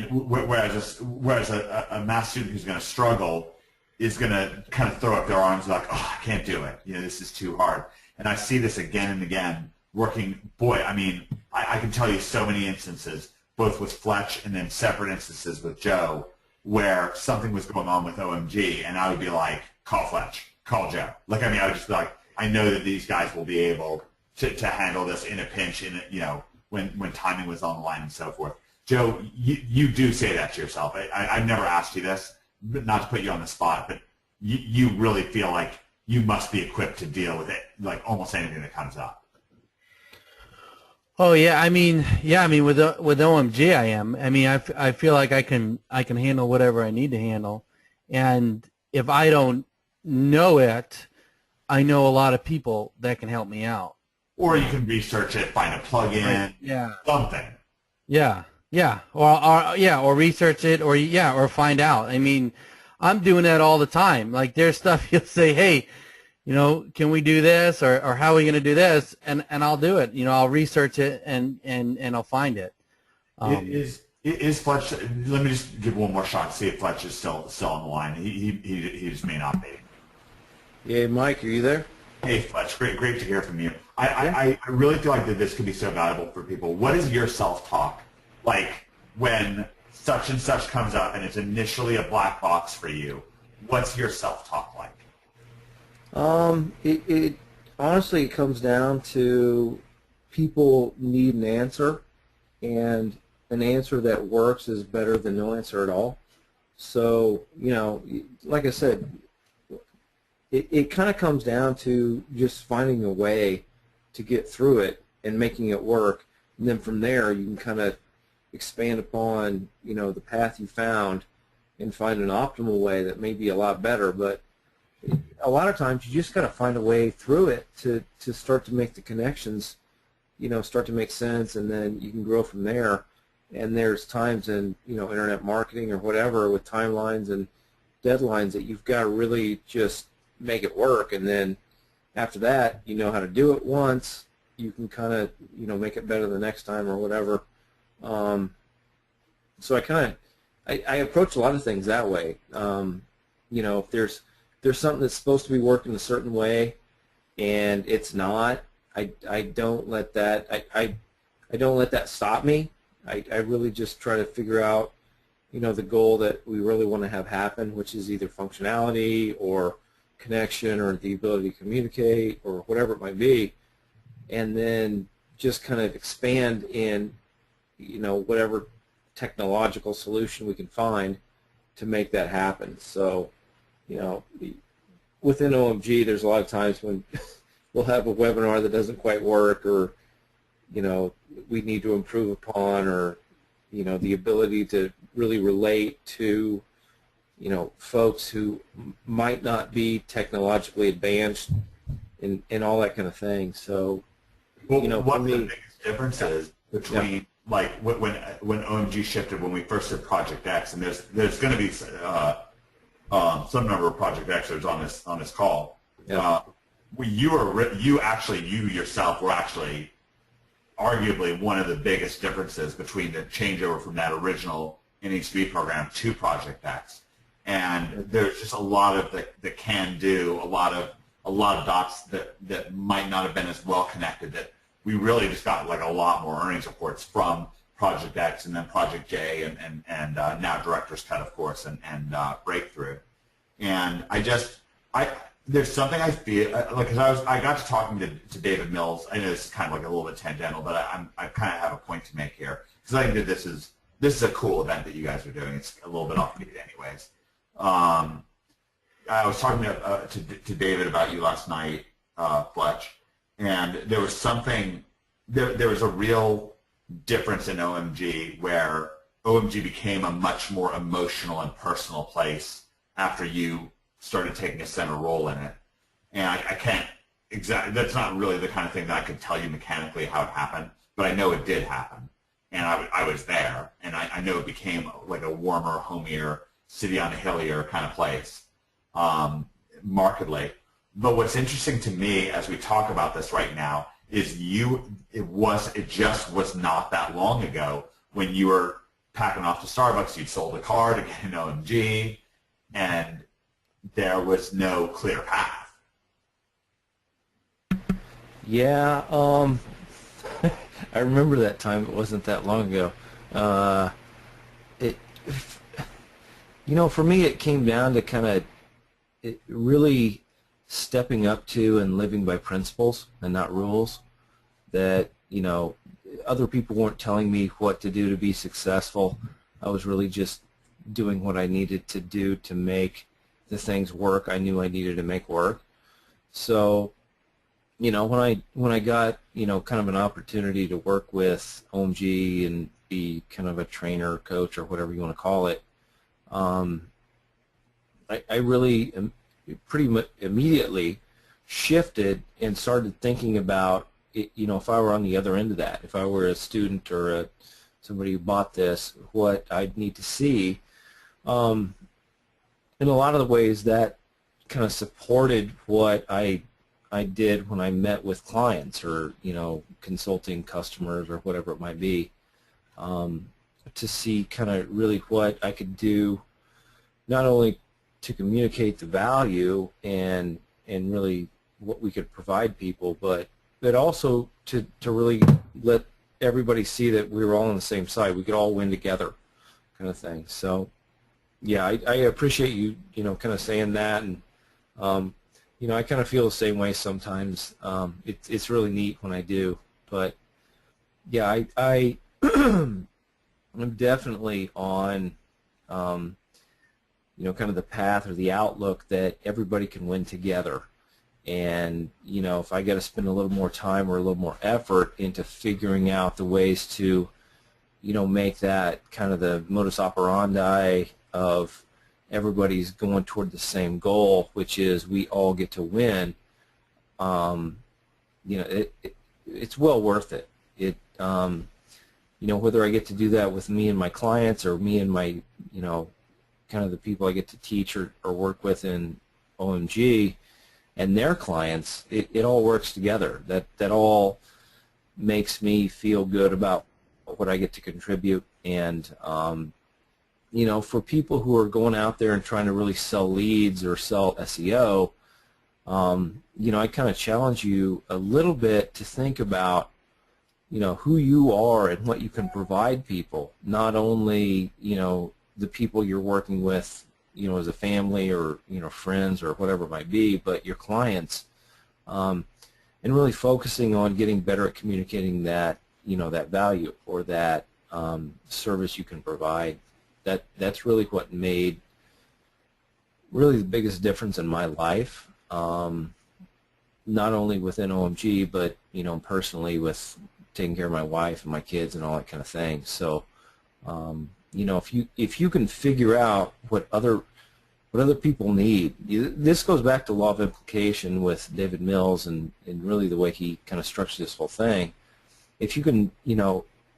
whereas a math student who's going to struggle is going to kind of throw up their arms like, oh, I can't do it. This is too hard. And I see this again and again working. Boy, I mean, I can tell you so many instances, both with Fletch and then separate instances with Joe, where something was going on with OMG, and I would be like, call Fletch, call Joe. Like, I mean, I would just be like, I know that these guys will be able to handle this in a pinch, when timing was on the line and so forth. Joe, you do say that to yourself. I've never asked you this, but not to put you on the spot, but you really feel like you must be equipped to deal with it, like almost anything that comes up. Oh yeah, I mean with OMG I am. I mean I feel like I can handle whatever I need to handle, and if I don't know it, I know a lot of people that can help me out. Or you can research it, find a plug-in, something. Yeah, or research it, or find out. I mean, I'm doing that all the time. Like, there's stuff you'll say, hey, can we do this, or how are we going to do this, and I'll do it. I'll research it and I'll find it. Is Fletch? Let me just give one more shot to see if Fletch is still on the line. He just may not be. Yeah, Mike, are you there? Hey, Fletch, great to hear from you. I really feel like that this could be so valuable for people. What is your self-talk like when such and such comes up and it's initially a black box for you? What's your self-talk like? It honestly, it comes down to people need an answer, and an answer that works is better than no answer at all. So, you know, like I said, it kind of comes down to just finding a way to get through it and making it work. And then from there, you can kind of expand upon, you know, the path you found and find an optimal way that may be a lot better. But a lot of times you just got to find a way through it to start to make the connections, you know, start to make sense, and then you can grow from there. And there's times in, you know, internet marketing or whatever with timelines and deadlines that you've got to really just make it work. And then after that, you know how to do it once, you can kind of, you know, make it better the next time or whatever. So I approach a lot of things that way. You know, if there's something that's supposed to be working a certain way and it's not, I don't let that I don't let that stop me. I really just try to figure out, you know, the goal that we really want to have happen, which is either functionality or connection or the ability to communicate or whatever it might be, and then just kind of expand in, you know, whatever technological solution we can find to make that happen. So, you know, within OMG, there's a lot of times when we'll have a webinar that doesn't quite work, or, you know, we need to improve upon, or, you know, the ability to really relate to, you know, folks who might not be technologically advanced and all that kind of thing. So, Well, you know, what for the me, biggest difference is between like when OMG shifted, when we first did Project X, and there's going to be some number of Project Xers on this call. Yeah. You yourself were actually arguably one of the biggest differences between the changeover from that original NHB program to Project X. And there's just a lot of the can do, a lot of dots that might not have been as well connected, that we really just got like a lot more earnings reports from Project X and then Project J and now Director's Cut, of course, and Breakthrough. And there's something I feel like, because I got to talking to David Mills. I know this is kind of like a little bit tangential, but I kind of have a point to make here, because I think that this is a cool event that you guys are doing. It's a little bit offbeat anyways. I was talking to David about you last night, Fletch, and there was something, there was a real difference in OMG, where OMG became a much more emotional and personal place after you started taking a center role in it. And I can't exactly, that's not really the kind of thing that I could tell you mechanically how it happened, but I know it did happen. And I was there, and I know it became like a warmer, homier, city on a hillier kind of place, markedly. But what's interesting to me as we talk about this right now is it just was not that long ago when you were packing off to Starbucks, you'd sold a car to get an OMG, and there was no clear path. yeah, I remember that time. It wasn't that long ago. You know, for me, it came down to kind of really stepping up to and living by principles and not rules. That, you know, other people weren't telling me what to do to be successful. I was really just doing what I needed to do to make the things work I knew I needed to make work. So, you know, when I got, you know, kind of an opportunity to work with OMG and be kind of a trainer, coach, or whatever you want to call it, I really pretty immediately shifted and started thinking about it, you know, if I were on the other end of that, if I were a student or somebody who bought this, what I'd need to see. In a lot of the ways that kind of supported what I did when I met with clients, or, you know, consulting customers or whatever it might be, to see kind of really what I could do, not only to communicate the value and really what we could provide people, but but also to really let everybody see that we were all on the same side. We could all win together, kind of thing. So, yeah, I appreciate you, kind of saying that, and I kind of feel the same way sometimes. It's really neat when I do, but yeah, I'm definitely on, kind of the path or the outlook that everybody can win together. And, if I got to spend a little more time or a little more effort into figuring out the ways to, make that kind of the modus operandi of everybody's going toward the same goal, which is we all get to win, it's well worth it. Whether I get to do that with me and my clients or me and my, kind of the people I get to teach or work with in OMG and their clients, it all works together. That all makes me feel good about what I get to contribute. And, for people who are going out there and trying to really sell leads or sell SEO, I kind of challenge you a little bit to think about, who you are and what you can provide people, not only, the people you're working with, as a family or, friends or whatever it might be, but your clients, and really focusing on getting better at communicating that, that value or that service you can provide. That's really what made really the biggest difference in my life, not only within OMG, but, personally with taking care of my wife and my kids and all that kind of thing. So, if you can figure out what other people need, this goes back to law of implication with David Mills and really the way he kind of structured this whole thing. If you can,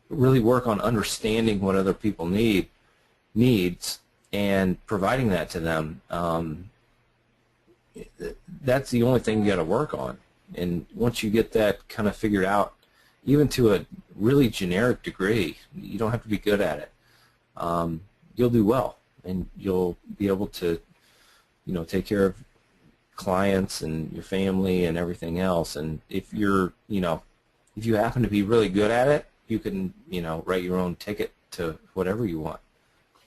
really work on understanding what other people needs and providing that to them, that's the only thing you got to work on. And once you get that kind of figured out, even to a really generic degree, you don't have to be good at it. You'll do well, and you'll be able to, take care of clients and your family and everything else. And if you're, if you happen to be really good at it, you can, write your own ticket to whatever you want.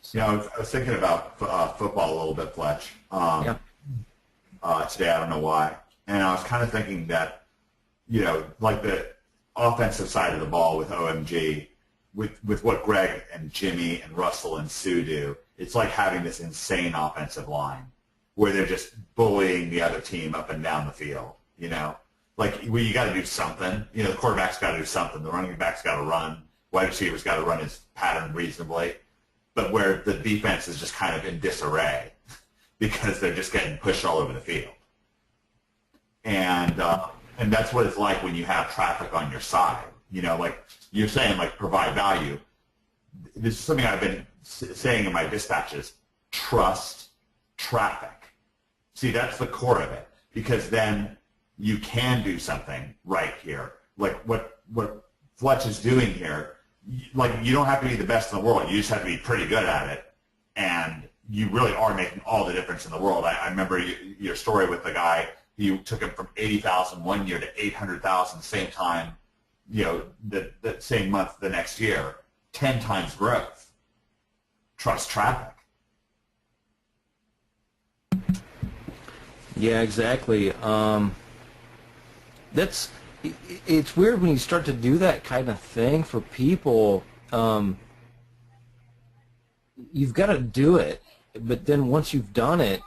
So, I was thinking about football a little bit, Fletch. Yeah. Today, I don't know why, and I was kind of thinking that, like the offensive side of the ball with OMG, with what Greg and Jimmy and Russell and Sue do, it's like having this insane offensive line where they're just bullying the other team up and down the field, Like, you got to do something. The quarterback's got to do something. The running back's got to run. Wide receiver's got to run his pattern reasonably. But where the defense is just kind of in disarray because they're just getting pushed all over the field. And that's what it's like when you have traffic on your side. Like you're saying, like provide value. This is something I've been saying in my dispatches. Trust traffic. See, that's the core of it, because then you can do something right here. Like what Fletch is doing here, like you don't have to be the best in the world. You just have to be pretty good at it, and you really are making all the difference in the world. I remember your story with the guy. You took him from 80,000 one year to 800,000 same time, the same month the next year, 10 times growth. Trust traffic. Yeah, exactly. It's weird when you start to do that kind of thing for people. You've got to do it, but then once you've done it,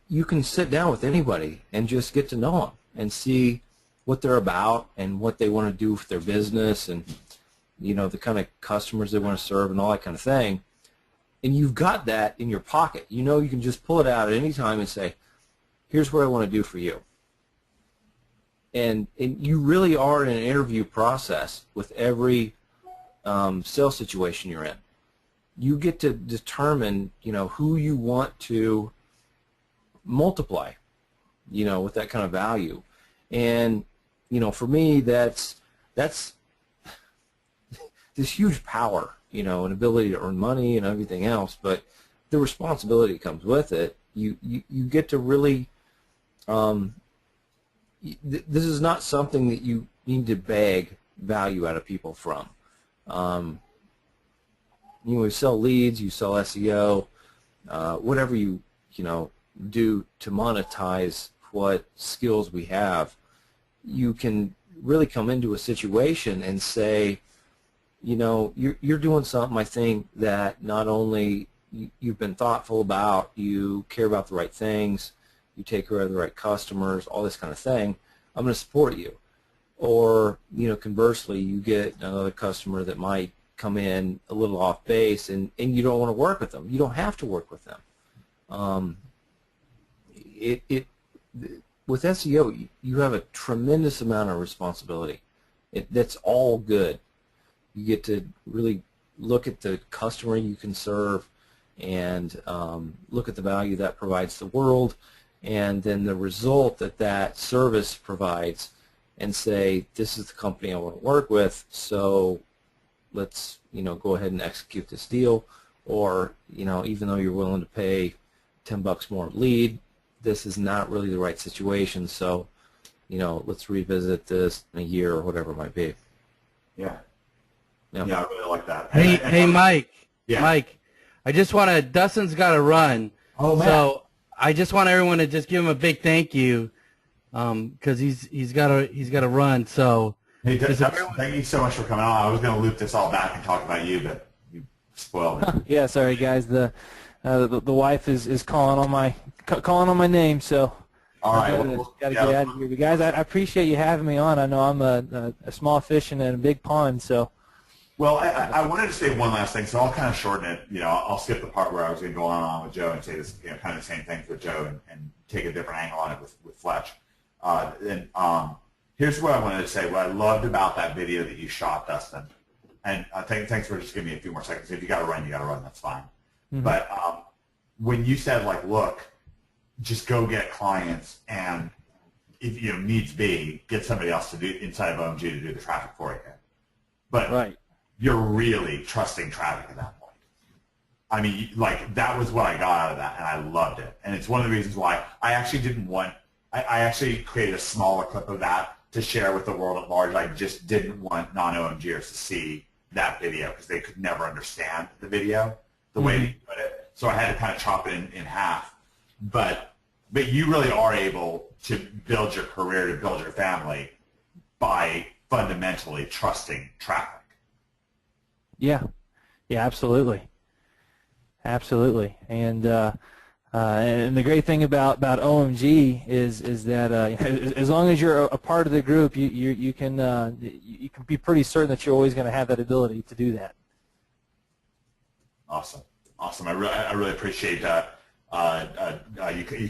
you can sit down with anybody and just get to know them and see what they're about and what they want to do with their business and the kind of customers they want to serve and all that kind of thing. And you've got that in your pocket. You can just pull it out at any time and say, here's what I want to do for you. And you really are in an interview process with every sales situation you're in. You get to determine, who you want to multiply, with that kind of value. And, for me, that's this huge power, and ability to earn money and everything else, but the responsibility comes with it. You get to really this is not something that you need to beg value out of people from. You sell leads, you sell SEO, whatever you do to monetize what skills we have. You can really come into a situation and say, you're doing something, I think, that not only you've been thoughtful about, you care about the right things, you take care of the right customers, all this kind of thing. I'm going to support you. Or, conversely, you get another customer that might come in a little off base, and you don't want to work with them. You don't have to work with them. With SEO, you have a tremendous amount of responsibility. That's all good. You get to really look at the customer you can serve and look at the value that provides the world, and then the result that service provides, and say, this is the company I want to work with, so let's go ahead and execute this deal. Or even though you're willing to pay $10 more lead, this is not really the right situation, so let's revisit this in a year or whatever it might be. Yeah. Yeah, I really like that. Hey, Mike. Yeah. Mike, I just want to. Dustin's got to run. Oh, man. So I just want everyone to just give him a big thank you, because he's got to run. So Hey, Dustin, thank you so much for coming on. I was going to loop this all back and talk about you, but you spoiled it. Yeah, sorry guys. The wife is calling on my name, so All right. gotta get out of here. But guys, I appreciate you having me on. I know I'm a small fish in a big pond, so. Well, I wanted to say one last thing, so I'll kind of shorten it. I'll skip the part where I was going to go on with Joe and say this, kind of the same thing with Joe and take a different angle on it with Fletch. Here's what I wanted to say. What I loved about that video that you shot, Dustin, and thanks for just giving me a few more seconds. If you got to run, you got to run. That's fine. Mm-hmm. But when you said, look, just go get clients, and if needs be, get somebody else to do inside of OMG to do the traffic for you. But right. You're really trusting traffic at that point. I mean, that was what I got out of that, and I loved it. And it's one of the reasons why I actually I actually created a smaller clip of that to share with the world at large. I just didn't want non-OMGers to see that video because they could never understand the video the way that you put it. So I had to kind of chop it in half. But you really are able to build your career, to build your family by fundamentally trusting traffic. Yeah, absolutely, and the great thing about OMG is that as long as you're a part of the group, you can be pretty certain that you're always going to have that ability to do that. Awesome. I really appreciate you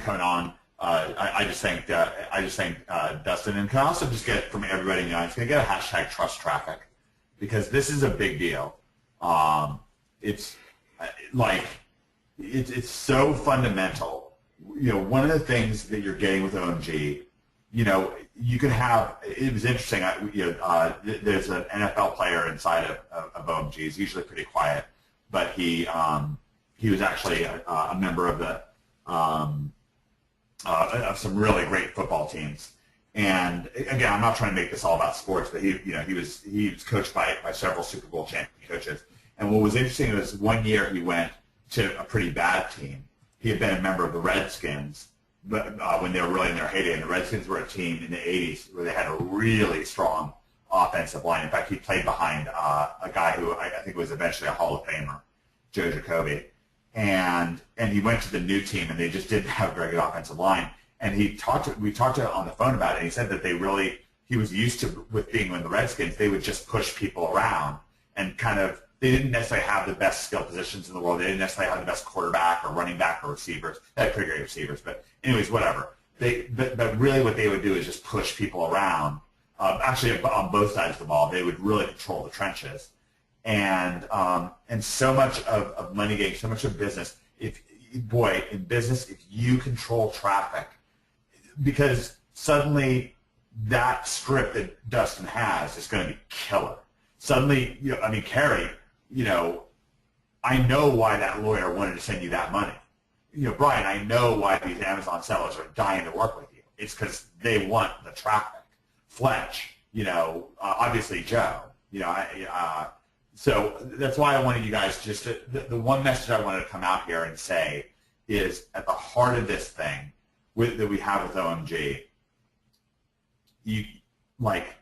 coming on. I just thank Dustin, and can I also just get from everybody in the audience, can I get a hashtag trust traffic, because this is a big deal. It's so fundamental. One of the things that you're getting with OMG, you can have. It was interesting. There's an NFL player inside of OMG. He's usually pretty quiet, but he was actually a member of the of some really great football teams. And again, I'm not trying to make this all about sports, but he was coached by several Super Bowl champion coaches. And what was interesting was one year he went to a pretty bad team. He had been a member of the Redskins, but when they were really in their heyday. And the Redskins were a team in the 80s where they had a really strong offensive line. In fact, he played behind a guy who I think was eventually a Hall of Famer, Joe Jacoby. And he went to the new team, and they just didn't have a very good offensive line. And we talked to him on the phone about it, and he said that he was used to, with being in the Redskins, they would just push people around and they didn't necessarily have the best skill positions in the world. They didn't necessarily have the best quarterback or running back or receivers. They had pretty great receivers, but anyways, whatever. But really what they would do is just push people around. Actually, on both sides of the ball, they would really control the trenches. And so much of money getting, so much of business, in business, if you control traffic, because suddenly that script that Dustin has is going to be killer. Suddenly, Carrie, I know why that lawyer wanted to send you that money. Brian, I know why these Amazon sellers are dying to work with you. It's because they want the traffic. Fletch, obviously Joe, so that's why I wanted you guys just to, the one message I wanted to come out here and say is at the heart of this thing that we have with OMG, like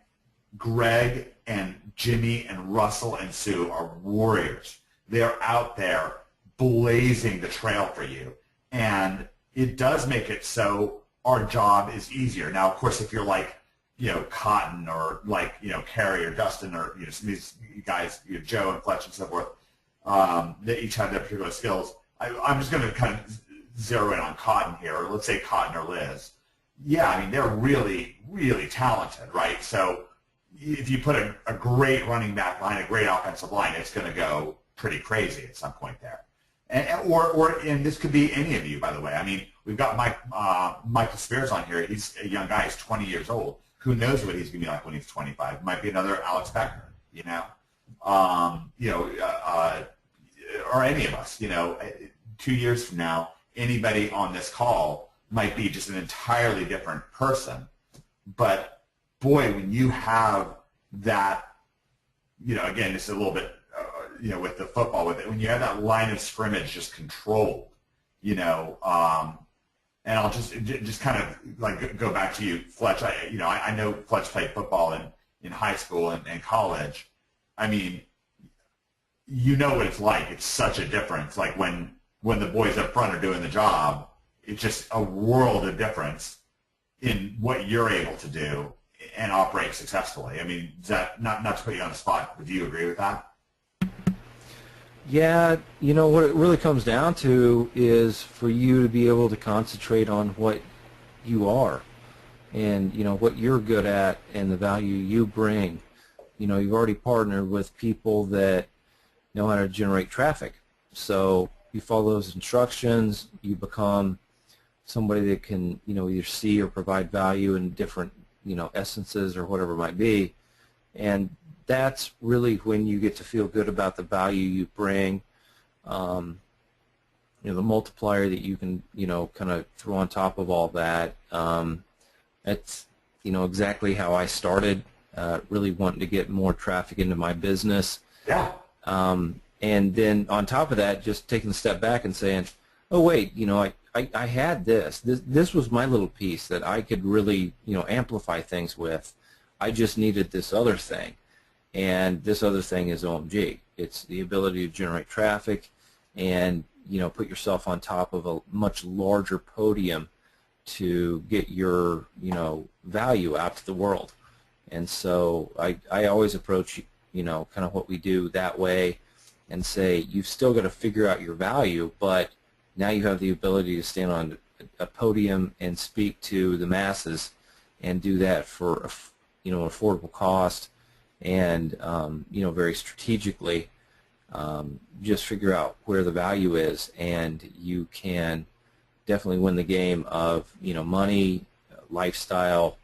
Greg and Jimmy and Russell and Sue are warriors. They're out there blazing the trail for you. And it does make it so our job is easier. Now, of course, if you're like, Cotton or like, Carrie or Dustin or, some of these guys, Joe and Fletch and so forth, they each have their particular skills. I'm just going to kind of zero in on Cotton here, or let's say Cotton or Liz. Yeah, I mean, they're really, really talented, right? So if you put a great running back behind a great offensive line, it's going to go pretty crazy at some point there. And this could be any of you, by the way. I mean, we've got Michael Spears on here. He's a young guy. He's 20 years old. Who knows what he's going to be like when he's 25? Might be another Alex Becker, or any of us. 2 years from now, anybody on this call might be just an entirely different person. But boy, when you have that, again, it's a little bit, with the football, when you have that line of scrimmage just controlled, and I'll just kind of like go back to you, Fletch. I know Fletch played football in high school and college. I mean, you know what it's like. It's such a difference. Like when the boys up front are doing the job, it's just a world of difference in what you're able to do and operate successfully. I mean, is that not to put you on the spot? Do you agree with that? Yeah, what it really comes down to is for you to be able to concentrate on what you are and, what you're good at and the value you bring. You've already partnered with people that know how to generate traffic. So you follow those instructions, you become somebody that can, either see or provide value in different, essences or whatever it might be. And that's really when you get to feel good about the value you bring, the multiplier that you can, kind of throw on top of all that. That's, exactly how I started, really wanting to get more traffic into my business. Yeah. And then on top of that, just taking a step back and saying, oh, wait, I had this. This was my little piece that I could really, amplify things with. I just needed this other thing. And this other thing is OMG. It's the ability to generate traffic and, put yourself on top of a much larger podium to get your, value out to the world. And so I always approach, kind of what we do that way and say you've still got to figure out your value, but now you have the ability to stand on a podium and speak to the masses and do that for, affordable cost. And very strategically, just figure out where the value is, and you can definitely win the game of money, lifestyle,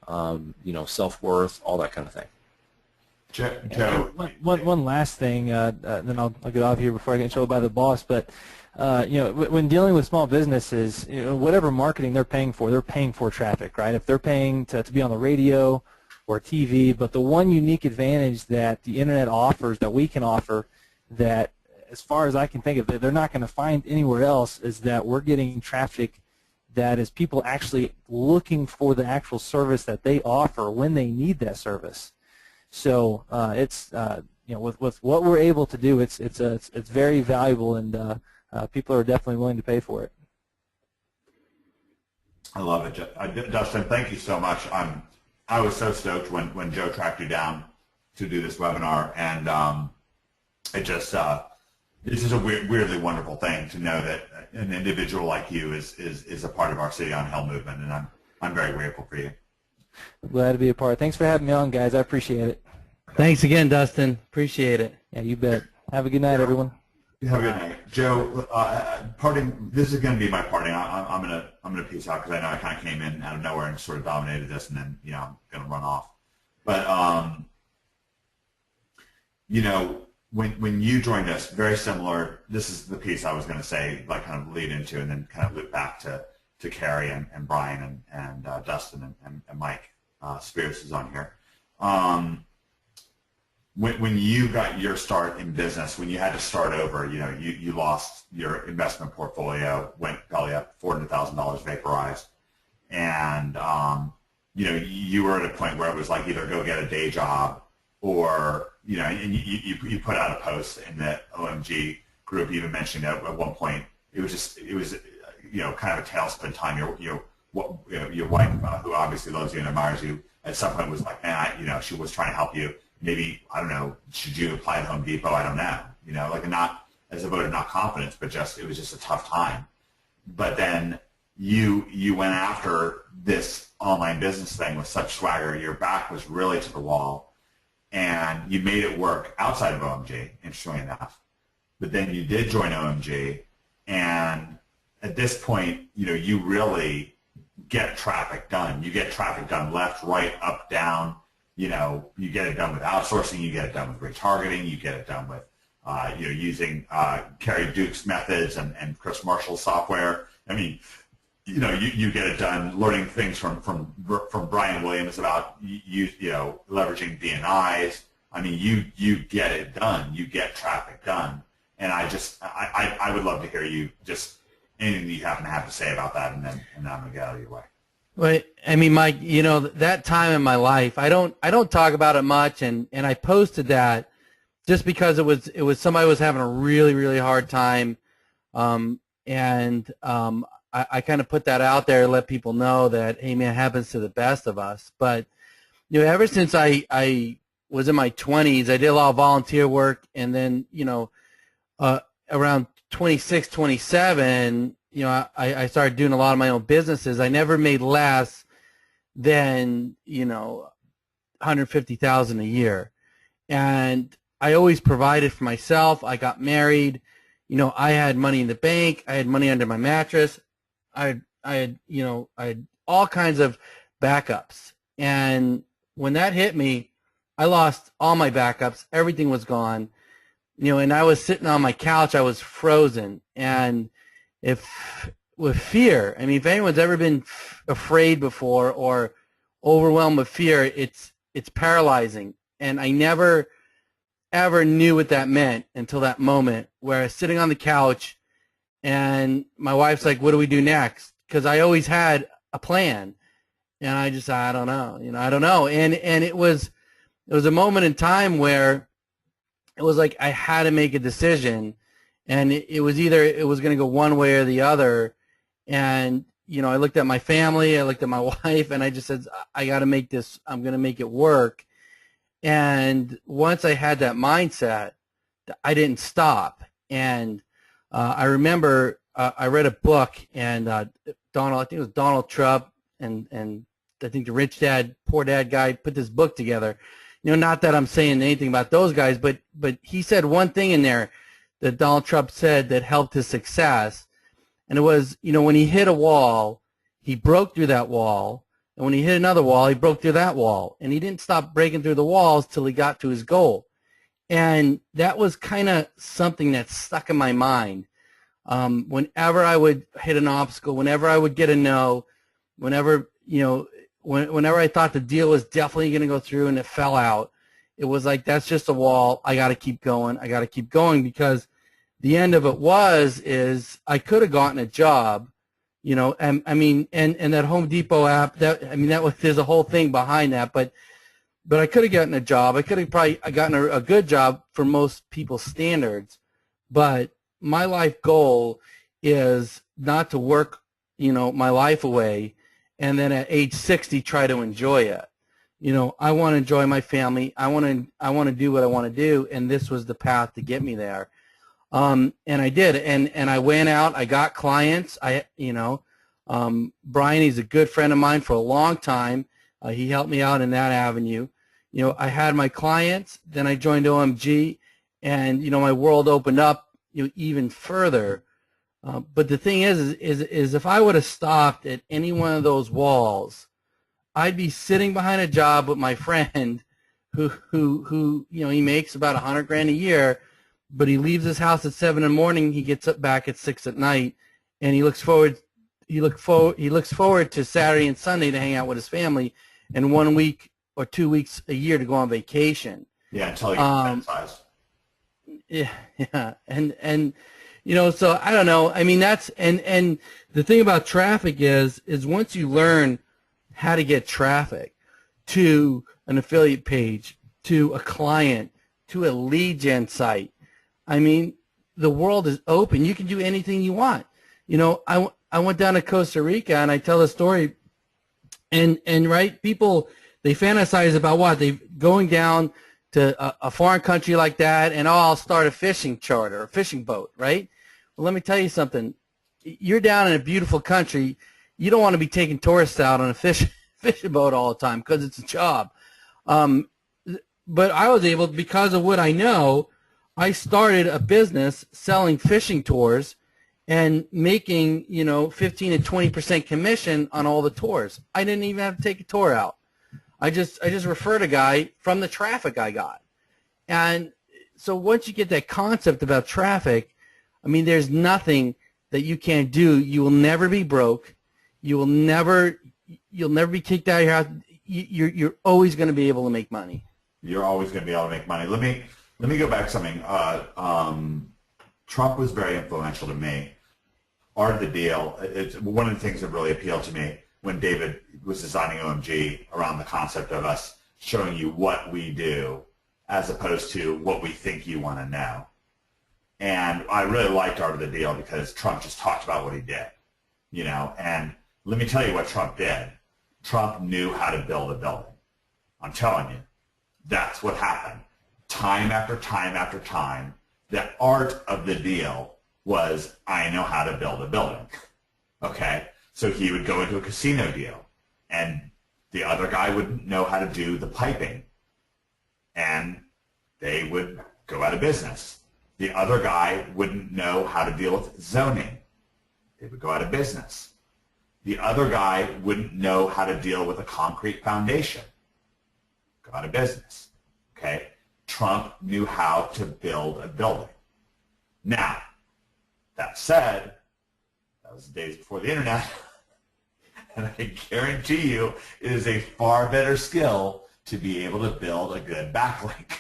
self-worth, all that kind of thing. Joe. One last thing, then I'll get off here before I get in trouble by the boss. But when dealing with small businesses, whatever marketing they're paying for traffic, right? If they're paying to be on the radio or TV, but the one unique advantage that the internet offers, that we can offer, that as far as I can think of it, they're not going to find anywhere else, is that we're getting traffic that is people actually looking for the actual service that they offer when they need that service. So it's with what we're able to do, it's very valuable, and people are definitely willing to pay for it. I love it, Dustin. Thank you so much. I was so stoked when Joe tracked you down to do this webinar, and it just this is a weirdly wonderful thing to know that an individual like you is a part of our City on Hill movement, and I'm very grateful for you. Glad to be a part. Thanks for having me on, guys. I appreciate it. Thanks again, Dustin. Appreciate it. Yeah, you bet. Have a good night, everyone. Have a good night, Joe. Parting. This is going to be my parting. I'm gonna peace out because I know I kind of came in out of nowhere and sort of dominated this, and then I'm going to run off. But when you joined us, very similar. This is the piece I was going to say, like kind of lead into, and then kind of loop back to to Carrie and Brian and Dustin and Mike Spears is on here. When you got your start in business, when you had to start over, you lost your investment portfolio, went probably up $400,000 vaporized, and you were at a point where it was like either go get a day job or and you put out a post in the OMG group, even mentioning that at one point it was kind of a tailspin time. Your wife, who obviously loves you and admires you, at some point was like, man, she was trying to help you. Maybe, I don't know, should you apply at Home Depot? I don't know. Like, not as a vote of not confidence, but it was just a tough time. But then you went after this online business thing with such swagger. Your back was really to the wall, and you made it work outside of OMG, interestingly enough. But then you did join OMG, and at this point, you really get traffic done. You get traffic done left, right, up, down. You get it done with outsourcing, you get it done with retargeting, you get it done with using Carrie Duke's methods and Chris Marshall's software. I mean, you get it done learning things from Brian Williams about leveraging DNIs. I mean, you get it done. You get traffic done. And I would love to hear you just anything that you happen to have to say about that, and then I'm gonna get out of your way. Well, I mean, Mike, that time in my life, I don't talk about it much, and I posted that just because it was somebody was having a really, really hard time, and I kind of put that out there to let people know that, hey, man, it happens to the best of us. But ever since I was in my 20s, I did a lot of volunteer work, and then around 26, 27. I started doing a lot of my own businesses. I never made less than, $150,000 a year. And I always provided for myself. I got married. I had money in the bank. I had money under my mattress. I had all kinds of backups. And when that hit me, I lost all my backups. Everything was gone. And I was sitting on my couch. I was frozen. And with fear, I mean, if anyone's ever been afraid before or overwhelmed with fear, it's paralyzing. And I never, ever knew what that meant until that moment where I was sitting on the couch and my wife's like, what do we do next? Because I always had a plan. And I don't know. I don't know. And it was a moment in time where it was like I had to make a decision. And it was either it was going to go one way or the other. And, I looked at my family, I looked at my wife, and I just said, I got to make this, I'm going to make it work. And once I had that mindset, I didn't stop. And I remember I read a book, and I think it was Donald Trump, and I think the Rich Dad, Poor Dad guy put this book together. Not that I'm saying anything about those guys, but he said one thing in there that Donald Trump said that helped his success. And it was, when he hit a wall, he broke through that wall. And when he hit another wall, he broke through that wall. And he didn't stop breaking through the walls till he got to his goal. And that was kind of something that stuck in my mind. Whenever I would hit an obstacle, whenever I would get a no, whenever I thought the deal was definitely going to go through and it fell out, it was like, that's just a wall. I got to keep going. I got to keep going, because the end of it is I could have gotten a job, and that Home Depot app, there's a whole thing behind that, but I could have gotten a job. I could have probably gotten a good job for most people's standards, but my life goal is not to work, my life away, and then at age 60 try to enjoy it. I want to enjoy my family. I want to do what I want to do, and this was the path to get me there. And I did, and I went out. I got clients. Brian, he's a good friend of mine for a long time. He helped me out in that avenue. I had my clients. Then I joined OMG, and my world opened up even further. But the thing is if I would have stopped at any one of those walls, I'd be sitting behind a job with my friend who he makes about $100,000 a year, but he leaves his house at 7 in the morning. He gets up back at 6 at night, and he looks forward looks forward to Saturday and Sunday to hang out with his family, and 1 week or 2 weeks a year to go on vacation. Yeah, until you get size. Yeah, and so I don't know. I mean, that's and the thing about traffic is once you learn how to get traffic to an affiliate page, to a client, to a lead gen site, I mean, the world is open. You can do anything you want. I went down to Costa Rica, and I tell a story, and right, people, they fantasize about what? They going down to a foreign country like that, and I'll start a fishing charter, a fishing boat, right? Well, let me tell you something. You're down in a beautiful country. You don't want to be taking tourists out on a fishing boat all the time because it's a job. But I was able, because of what I know, I started a business selling fishing tours and making, 15 to 20% commission on all the tours. I didn't even have to take a tour out. I just referred a guy from the traffic I got. And so once you get that concept about traffic, I mean, there's nothing that you can't do. You will never be broke. You'll never be kicked out of your house. You're always going to be able to make money. You're always going to be able to make money. Let me go back to something. Trump was very influential to me. Art of the Deal, it's one of the things that really appealed to me when David was designing OMG around the concept of us showing you what we do as opposed to what we think you want to know. And I really liked Art of the Deal because Trump just talked about what he did, and let me tell you what Trump did. Trump knew how to build a building. I'm telling you, that's what happened. Time after time after time, the art of the deal was, I know how to build a building, okay? So he would go into a casino deal, and the other guy would know how to do the piping, and they would go out of business. The other guy wouldn't know how to deal with zoning. They would go out of business. The other guy wouldn't know how to deal with a concrete foundation. Go out of business, okay? Trump knew how to build a building. Now, that said, that was the days before the internet, and I guarantee you it is a far better skill to be able to build a good backlink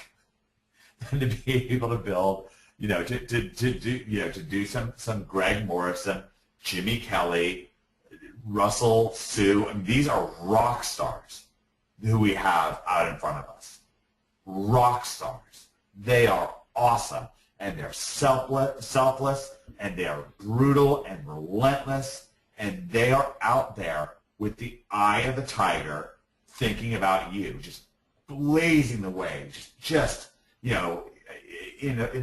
than to be able to build, to do some Greg Morrison, Jimmy Kelly, Russell, Sue. I mean, these are rock stars who we have out in front of us. Rock stars. They are awesome, and they're selfless, and they are brutal and relentless, and they are out there with the eye of the tiger thinking about you, just blazing the way, just in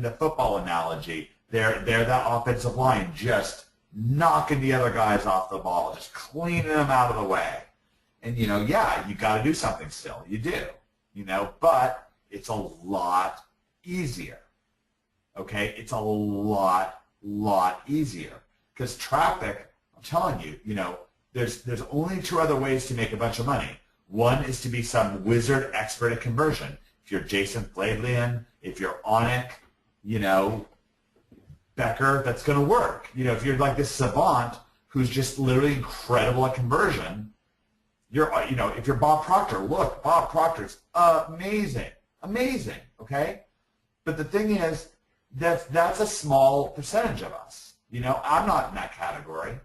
the football analogy, they're that offensive line just knocking the other guys off the ball, just cleaning them out of the way. And, you got to do something still. You do, but it's a lot easier, okay? It's a lot easier because traffic, I'm telling you, there's only two other ways to make a bunch of money. One is to be some wizard expert at conversion. If you're Jason Fladlian, if you're Onik, Becker, that's going to work. If you're like this savant who's just literally incredible at conversion, if you're Bob Proctor, look, Bob Proctor's amazing, okay? But the thing is, that's a small percentage of us. I'm not in that category.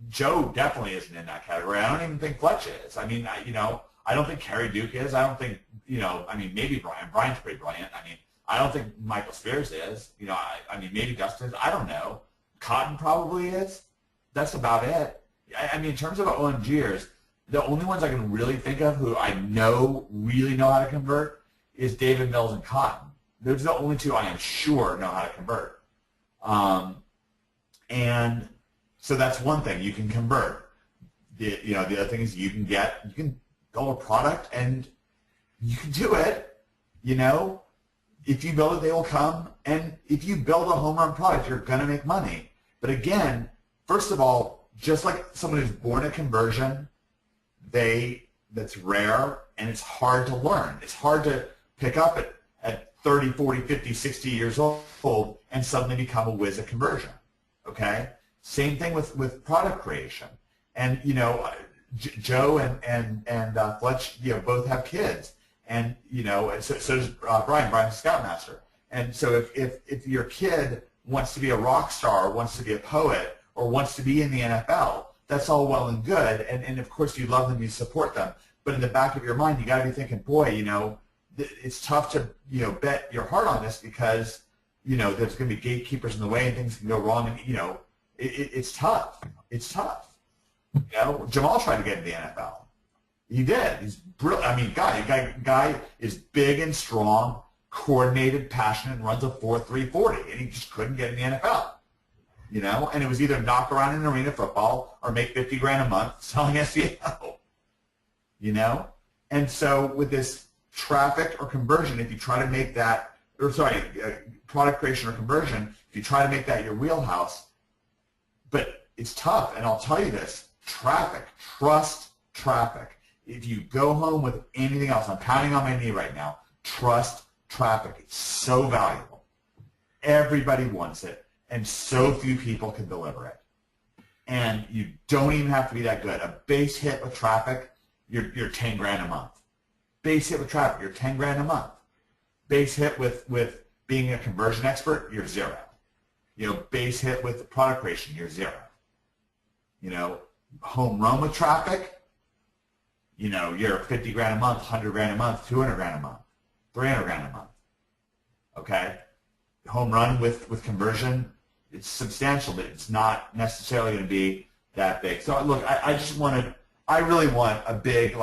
Joe definitely isn't in that category. I don't even think Fletch is. I mean, I don't think Kerry Duke is. I don't think, maybe Brian. Brian's pretty brilliant. I don't think Michael Spears is. Maybe Dustin is. I don't know. Cotton probably is. That's about it. In terms of OMGers, the only ones I can really think of who I really know how to convert is David Mills and Cotton. Those are the only two I am sure know how to convert. And so that's one thing. You can convert. The other thing is you can build a product and you can do it. If you build it, they will come. And if you build a home run product, you're going to make money. But again, first of all, just like someone who's born a conversion, that's rare and it's hard to learn. It's hard to pick up at 30, 40, 50, 60 years old and suddenly become a whiz at conversion. Okay? Same thing with product creation. And Joe and Fletch, both have kids, and and so does Brian. Brian's a Scoutmaster, and so if your kid wants to be a rock star, wants to be a poet, or wants to be in the NFL, that's all well and good, and of course you love them, you support them, but in the back of your mind you got to be thinking, boy, it's tough to bet your heart on this because there's going to be gatekeepers in the way and things can go wrong, and it's tough. It's tough. Jamal tried to get into the NFL. He did. He's brilliant. I mean, guy is big and strong, coordinated, passionate, and runs a 4.3 40, and he just couldn't get in the NFL. And it was either knock around in arena football or make 50 grand a month selling SEO. And so with this traffic or conversion, if you try to make that, product creation or conversion, if you try to make that your wheelhouse, but it's tough, and I'll tell you this, traffic, trust traffic. If you go home with anything else, I'm pounding on my knee right now, trust traffic. It's so valuable. Everybody wants it, and so few people can deliver it. And you don't even have to be that good. A base hit with traffic, you're 10 grand a month. Base hit with traffic, you're 10 grand a month. Base hit with being a conversion expert, you're 0. Base hit with product creation, you're 0. Home run with traffic, you're 50 grand a month, 100 grand a month, 200 grand a month, 300 grand a month. Okay? Home run with conversion, it's substantial, but it's not necessarily going to be that big. So look, I really want a big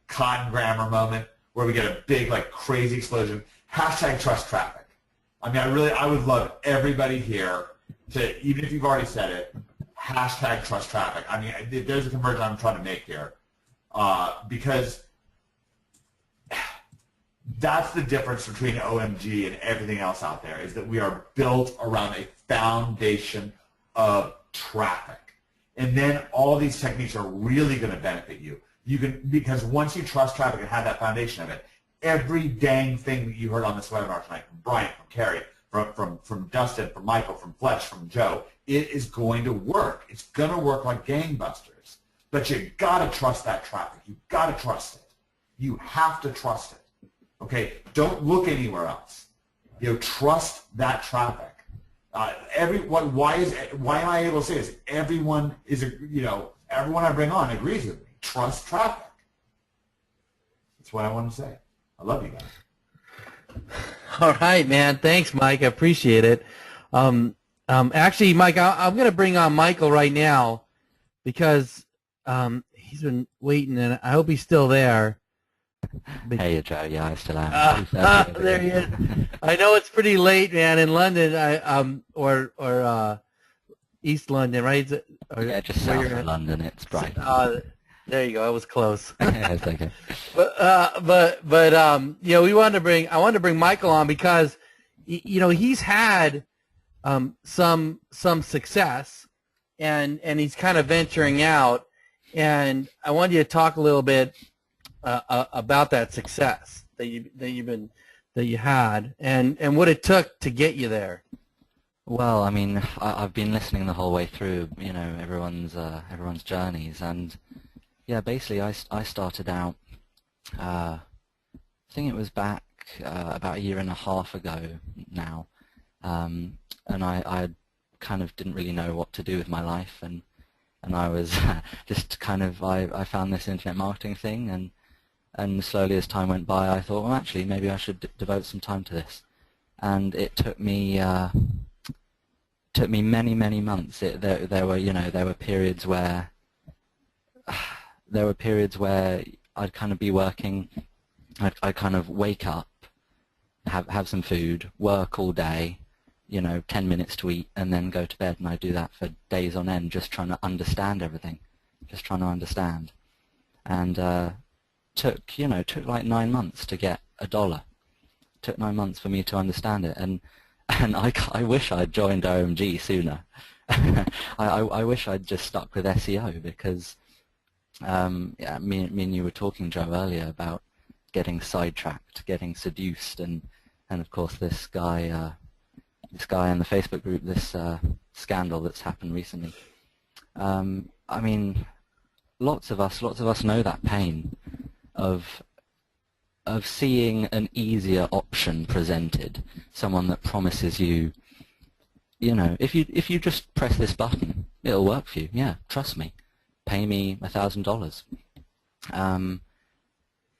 Con grammar moment where we get a big crazy explosion. Hashtag trust traffic. I mean, I would love everybody here to, even if you've already said it, hashtag trust traffic. I mean, there's a conversion I'm trying to make here because that's the difference between OMG and everything else out there, is that we are built around a foundation of traffic. And then all these techniques are really going to benefit you. Because once you trust traffic and have that foundation of it, every dang thing that you heard on this webinar tonight, from Brian, from Carrie, from Dustin, from Michael, from Fletch, from Joe, it is going to work. It's going to work like gangbusters. But you got to trust that traffic. You got to trust it. You have to trust it. Okay? Don't look anywhere else. Trust that traffic. Why am I able to say this? Everyone I bring on agrees with me. Trust traffic. That's what I want to say. I love you guys. All right, man. Thanks, Mike. I appreciate it. Actually, Mike, I'm going to bring on Michael right now because he's been waiting, and I hope he's still there. Hey, Joe. Yeah, I still am. There he is. I know it's pretty late, man, in London, or East London, right? Yeah, just south of London. It's bright. There you go. I was close. It's okay. But I wanted to bring Michael on because he's had some success, and he's kind of venturing out, and I wanted you to talk a little bit about that success that you had and what it took to get you there. Well, I mean, I've been listening the whole way through, everyone's journeys, and yeah, basically I started out, I think it was back about a year and a half ago now, and I kind of didn't really know what to do with my life, and I was just kind of, I found this internet marketing thing, and slowly as time went by, I thought, well, actually, maybe I should devote some time to this, and it took me many months. There were periods where I'd kind of be working. I'd kind of wake up, have some food, work all day, 10 minutes to eat, and then go to bed, and I'd do that for days on end, just trying to understand everything, and took like 9 months to get $1. Took 9 months for me to understand it, and I wish I'd joined OMG sooner. I wish I'd just stuck with SEO because me and you were talking, Joe, earlier about getting sidetracked, getting seduced, and of course this guy in the Facebook group, this scandal that's happened recently. I mean, lots of us know that pain of seeing an easier option presented, someone that promises you, you know, if you just press this button, it'll work for you. Yeah, trust me. Pay me $1,000.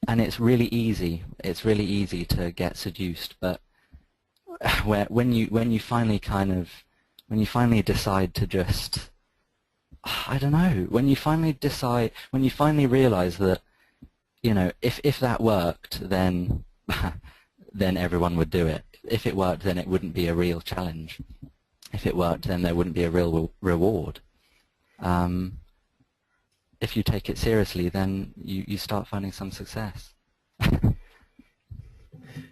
And it's really easy. It's really easy to get seduced. But when you finally decide to just, I don't know, when you finally realize that, you know, if that worked, then then everyone would do it. If it worked, then it wouldn't be a real challenge. If it worked, then there wouldn't be a real reward. If you take it seriously, then you start finding some success.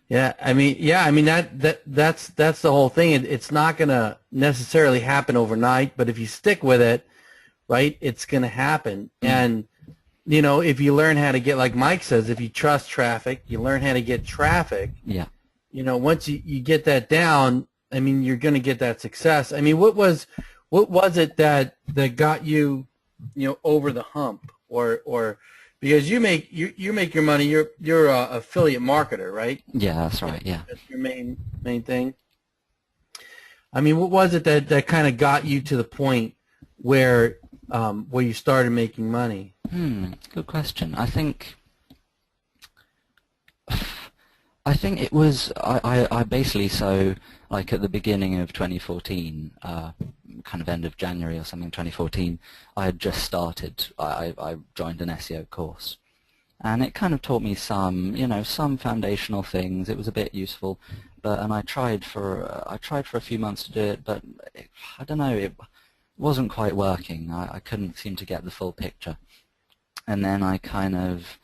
Yeah, I mean that's the whole thing. It's not going to necessarily happen overnight, but if you stick with it, right, it's going to happen. And you know, if you learn how to get, like Mike says, if you trust traffic, you learn how to get traffic. Yeah. You know, once you get that down, I mean, you're going to get that success. I mean, what was it that got you, you know, over the hump, or because you make your money, you're a affiliate marketer, right? Yeah, that's right. Yeah. That's your main thing. I mean, what was it that kind of got you to the point where you started making money? Good question. I think it was I basically, so like at the beginning of 2014, kind of end of January or something, 2014, I had just started. I joined an SEO course, and it kind of taught me some, you know, some foundational things. It was a bit useful, and I tried for a few months to do it, but I don't know, it wasn't quite working. I couldn't seem to get the full picture. And then I kind of,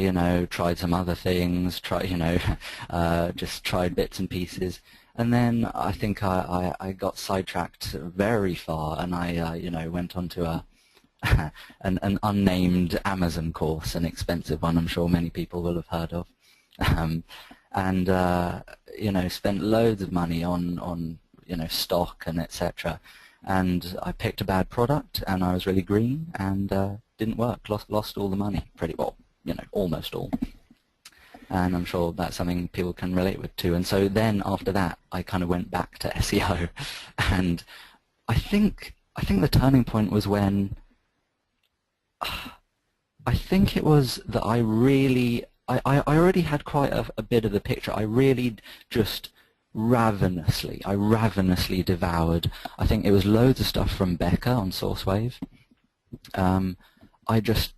you know, tried some other things, just tried bits and pieces. And then I think I got sidetracked very far, and I, you know, went on to an unnamed Amazon course, an expensive one I'm sure many people will have heard of. And, you know, spent loads of money on you know, stock and etc. And I picked a bad product, and I was really green, and didn't work. Lost all the money, pretty well, you know, almost all. And I'm sure that's something people can relate with too. And so then after that, I kind of went back to SEO, and I think the turning point was when I think it was that I already had quite a bit of the picture. I really just ravenously devoured. I think it was loads of stuff from Becca on SourceWave. I just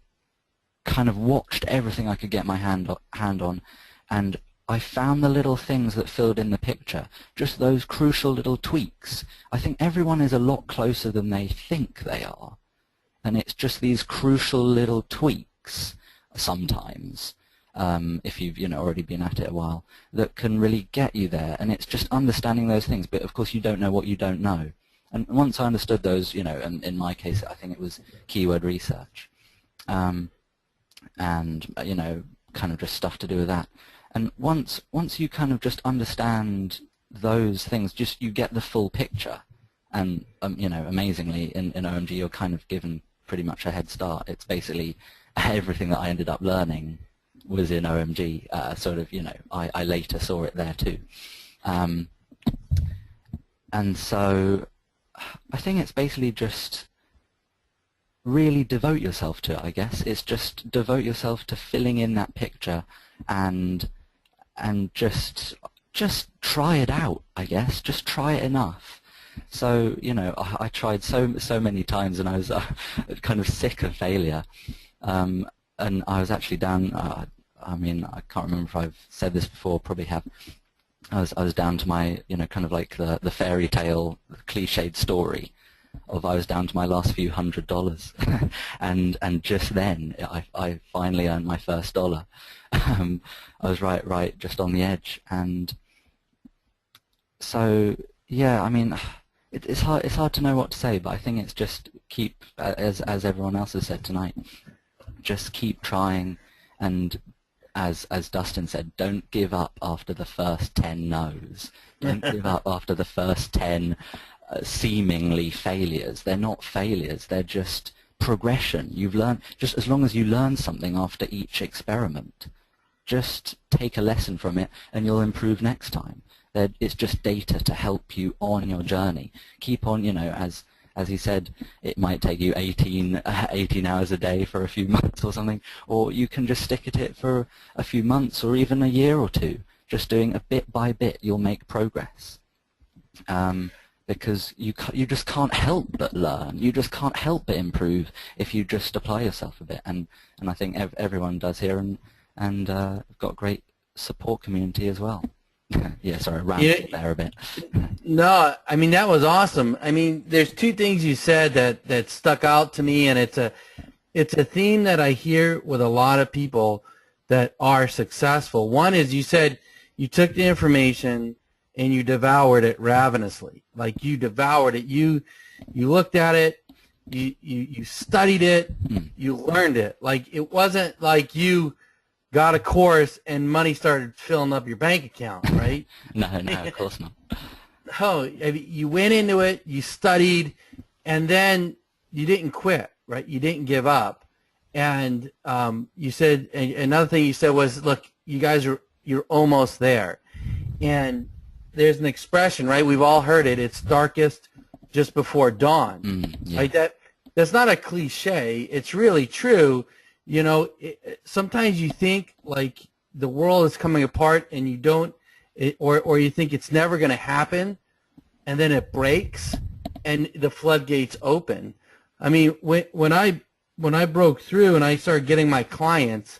kind of watched everything I could get my hand on, and I found the little things that filled in the picture, just those crucial little tweaks. I think everyone is a lot closer than they think they are, and it's just these crucial little tweaks sometimes, if you've, you know, already been at it a while, that can really get you there. And it's just understanding those things, but of course you don't know what you don't know. And once I understood those, you know, and in my case I think it was keyword research, and you know, kind of just stuff to do with that. And once you kind of just understand those things, just you get the full picture. And you know, amazingly in OMG you're kind of given pretty much a head start. It's basically everything that I ended up learning was in OMG. Sort of, you know, I later saw it there too. And so I think it's basically just really devote yourself to it, I guess. It's just devote yourself to filling in that picture, and just try it out, I guess. Just try it enough. So, you know, I tried so many times, and I was kind of sick of failure. And I was actually down, I mean, I can't remember if I've said this before, probably have. I was down to my, you know, kind of like the fairy tale, cliched story of I was down to my last few $100, and just then I finally earned my first dollar. I was right just on the edge, and so yeah, I mean, it's hard to know what to say, but I think it's just keep, as everyone else has said tonight, just keep trying, and as Dustin said, don't give up after the first 10 no's. Don't give up after the first 10 seemingly failures. They're not failures. They're just progression. You've learned, just as long as you learn something after each experiment, just take a lesson from it and you'll improve next time. It's just data to help you on your journey. Keep on, as he said, it might take you 18 hours a day for a few months or something, or you can just stick at it for a few months or even a year or two. Just doing a bit by bit, you'll make progress. Because you just can't help but learn. You just can't help but improve if you just apply yourself a bit. And I think everyone does here, and we've got a great support community as well. Yeah, sorry, rambled there a bit. No, I mean, that was awesome. I mean, there's two things you said that stuck out to me, and it's a theme that I hear with a lot of people that are successful. One is you said you took the information and you devoured it ravenously. Like, you devoured it. You looked at it, you studied it, you learned it. Like, it wasn't like you got a course and money started filling up your bank account, right? No, of course not. Oh, you went into it, you studied, and then you didn't quit, right? You didn't give up. And you said, another thing you said was, look, you guys you're almost there. And there's an expression, right? We've all heard it. It's darkest just before dawn. Yeah. Right? That's not a cliche. It's really true. Sometimes you think like the world is coming apart and you don't, or you think it's never going to happen, and then it breaks and the floodgates open. I mean, when I broke through and I started getting my clients,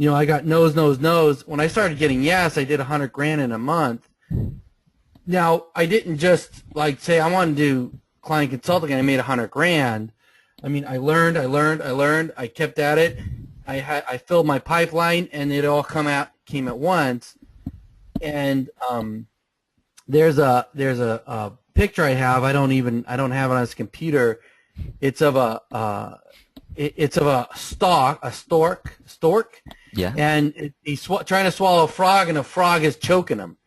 I got no's. When I started getting yes, I did $100,000 in a month. Now, I didn't just like say I want to do client consulting and I made $100,000. I mean, I learned. I kept at it. I filled my pipeline, and it all came at once. And there's a picture I have. I don't have it on this computer. It's of a stork. Yeah. And he's trying to swallow a frog, and a frog is choking him.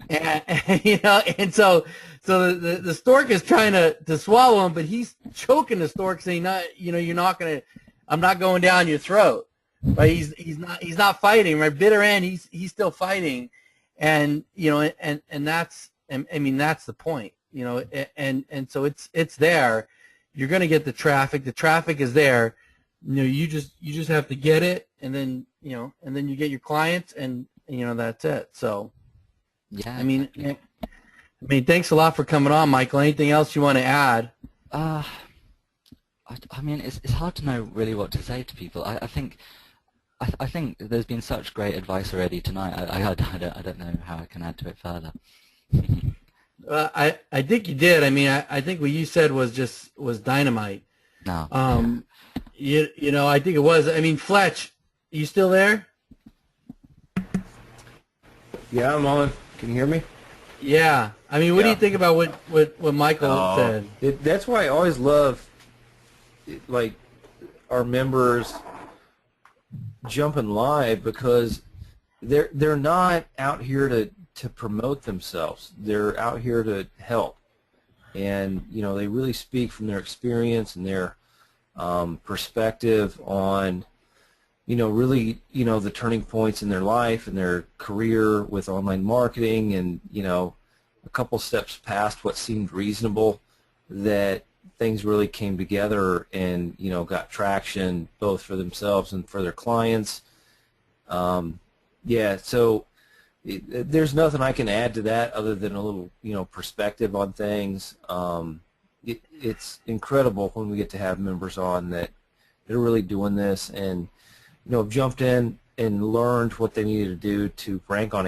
and so the stork is trying to swallow him, but he's choking the stork, saying, I'm not going down your throat. Right? He's not fighting, right? Bitter end, he's still fighting. And that's the point, and so it's there. You're going to get the traffic. The traffic is there. You just have to get it, and then you get your clients, and that's it. So yeah, I mean, thanks a lot for coming on, Michael. Anything else you want to add? I mean, it's hard to know really what to say to people. I think there's been such great advice already tonight. I don't know how I can add to it further. I think you did. I mean, I think what you said was dynamite. No. I think it was. I mean, Fletch, you still there? Yeah, I'm on. Can you hear me? Yeah. I mean, what do you think about what Michael said? That's why I always love, like, our members jumping live, because they're not out here to promote themselves. They're out here to help, and they really speak from their experience and their perspective on really the turning points in their life and their career with online marketing, and a couple steps past what seemed reasonable, that things really came together and got traction both for themselves and for their clients. Yeah, so there's nothing I can add to that other than a little perspective on things. It's incredible when we get to have members on that are really doing this and have jumped in and learned what they needed to do to rank on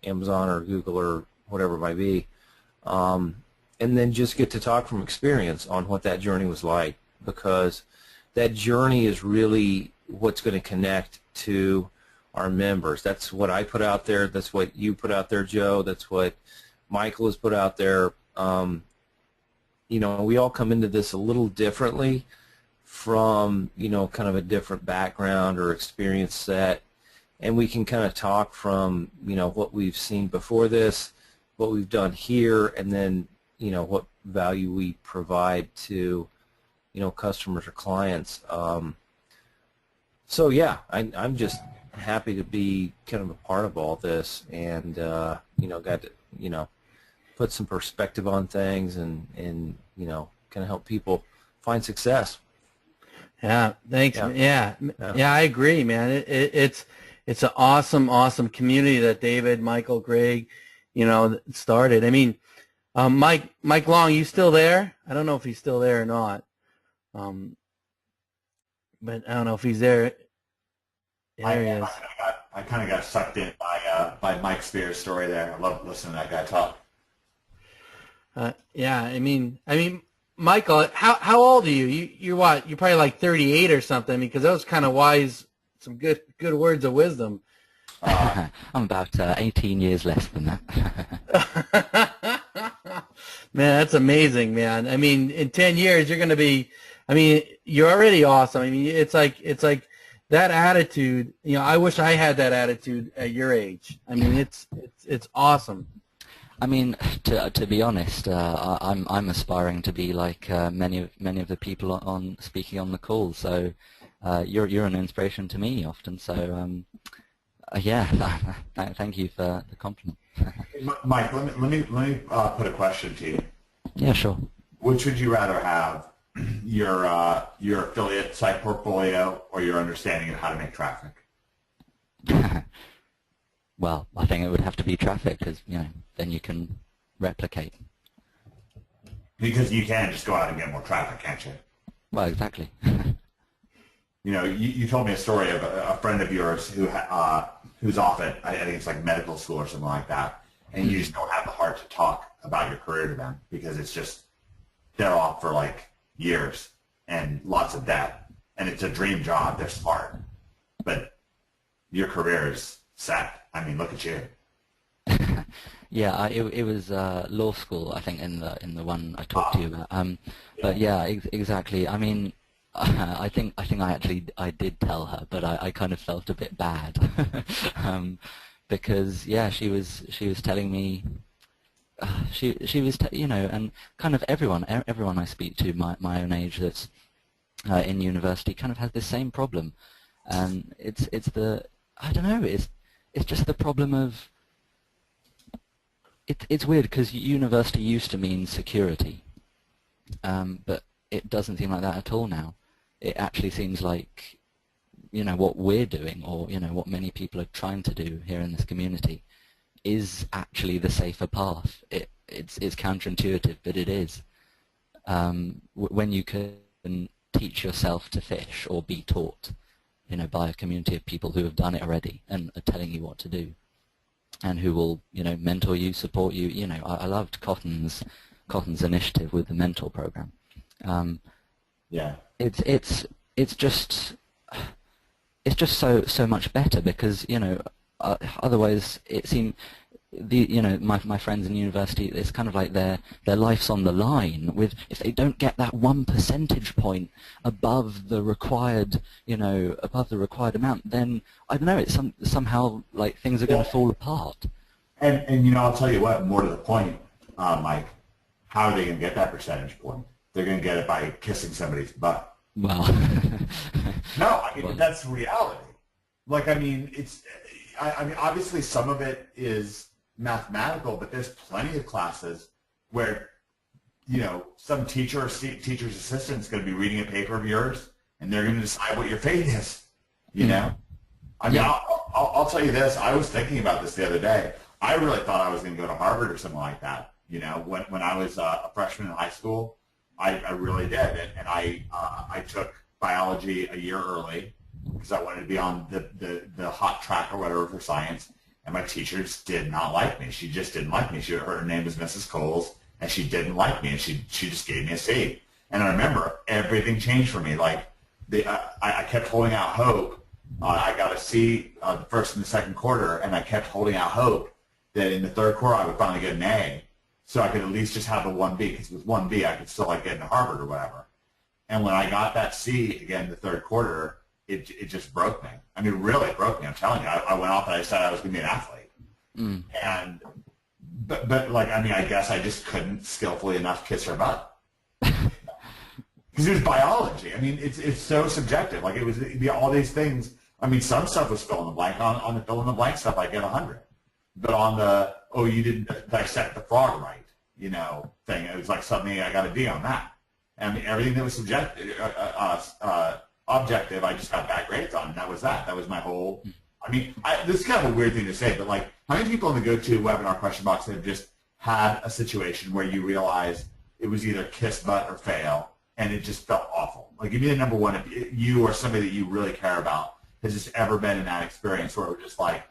Amazon or Google or whatever it might be, and then just get to talk from experience on what that journey was like, because that journey is really what's going to connect to our members. That's what I put out there. That's what you put out there, Joe. That's what Michael has put out there. We all come into this a little differently from, kind of a different background or experience set, and we can kind of talk from, what we've seen before this, what we've done here, and then, what value we provide to customers or clients. So yeah, I'm just happy to be kind of a part of all this, and got to put some perspective on things, and kind of help people find success. Yeah, thanks. Yeah, I agree, man. It's an awesome community that David, Michael, Greg, started. I mean, Mike Long, you still there? I don't know if he's still there or not. But I don't know if he's there. There he is. I kind of got sucked in by Mike Spears' story there. I love listening to that guy talk. Yeah, I mean, Michael, how old are you? You're what? You're probably like 38 or something. Because that was kind of wise, some good words of wisdom. I'm about 18 years less than that. Man, that's amazing, man. I mean, in 10 years, you're going to be. I mean, you're already awesome. I mean, it's like that attitude. I wish I had that attitude at your age. I mean, it's awesome. I mean, to be honest, I'm aspiring to be like many of the people on speaking on the call. So you're an inspiration to me often. So yeah, thank you for the compliment. Mike, let me put a question to you. Yeah, sure. Which would you rather have, your affiliate site portfolio or your understanding of how to make traffic? Well, I think it would have to be traffic, because then you can replicate. Because you can just go out and get more traffic, can't you? Well, exactly. You told me a story of a friend of yours who's off at, I think it's like medical school or something like that, and you just don't have the heart to talk about your career to them because it's just they're off for like years and lots of debt, and it's a dream job. They're smart, but your career is set. I mean, look at you. Yeah, it was law school, I think, in the one I talked to you about. But yeah, exactly. I mean, I think I did tell her, but I kind of felt a bit bad because yeah, she was telling me she was and kind of everyone I speak to my own age that's in university kind of has the same problem, and it's the I don't know, it's just the problem of it's weird because university used to mean security, but it doesn't seem like that at all now. It actually seems like what we're doing, or what many people are trying to do here in this community, is actually the safer path. It's counterintuitive, but it is. When you can teach yourself to fish or be taught, by a community of people who have done it already and are telling you what to do, and who will, mentor you, support you. I loved Cotton's initiative with the mentor program. Yeah. It's just so much better because otherwise it seemed my friends in university, it's kind of like their life's on the line with if they don't get that 1 percentage point above the required amount, then I don't know, it's somehow like things are going to fall apart. And I'll tell you what, more to the point, Mike, how are they going to get that percentage point? They're going to get it by kissing somebody's butt. Well, no, I mean that's reality. Like, I mean, obviously some of it is mathematical, but there's plenty of classes where, some teacher or teacher's assistant is going to be reading a paper of yours, and they're going to decide what your fate is. I mean, I'll tell you this. I was thinking about this the other day. I really thought I was going to go to Harvard or something like that. When I was a freshman in high school, I really did, and I took biology a year early because I wanted to be on the hot track or whatever for science, and my teachers did not like me. She just didn't like me. Her name was Mrs. Coles, and she didn't like me, and she just gave me a C. And I remember everything changed for me. Like I kept holding out hope. I got a C the first and the second quarter, and I kept holding out hope that in the third quarter I would finally get an A, so I could at least just have the 1B, because with 1B I could still get into Harvard or whatever. And when I got that C again the third quarter, it just broke me. I mean, really broke me. I'm telling you. I went off and I decided I was going to be an athlete. And but like, I mean, I guess I just couldn't skillfully enough kiss her butt. because it was biology. I mean, it's so subjective. Like it was all these things. I mean, some stuff was fill in the blank. On the fill in the blank stuff, I get 100. But on the you didn't dissect the frog right, thing, it was like suddenly I got a D on that. And everything that was subjective, objective, I just got bad grades on, and that was that. That was my whole. I mean, this is kind of a weird thing to say, but like, how many people in the GoToWebinar question box have just had a situation where you realize it was either kiss butt or fail, and it just felt awful? Like, give me the number one if you or somebody that you really care about has just ever been in that experience where it was just like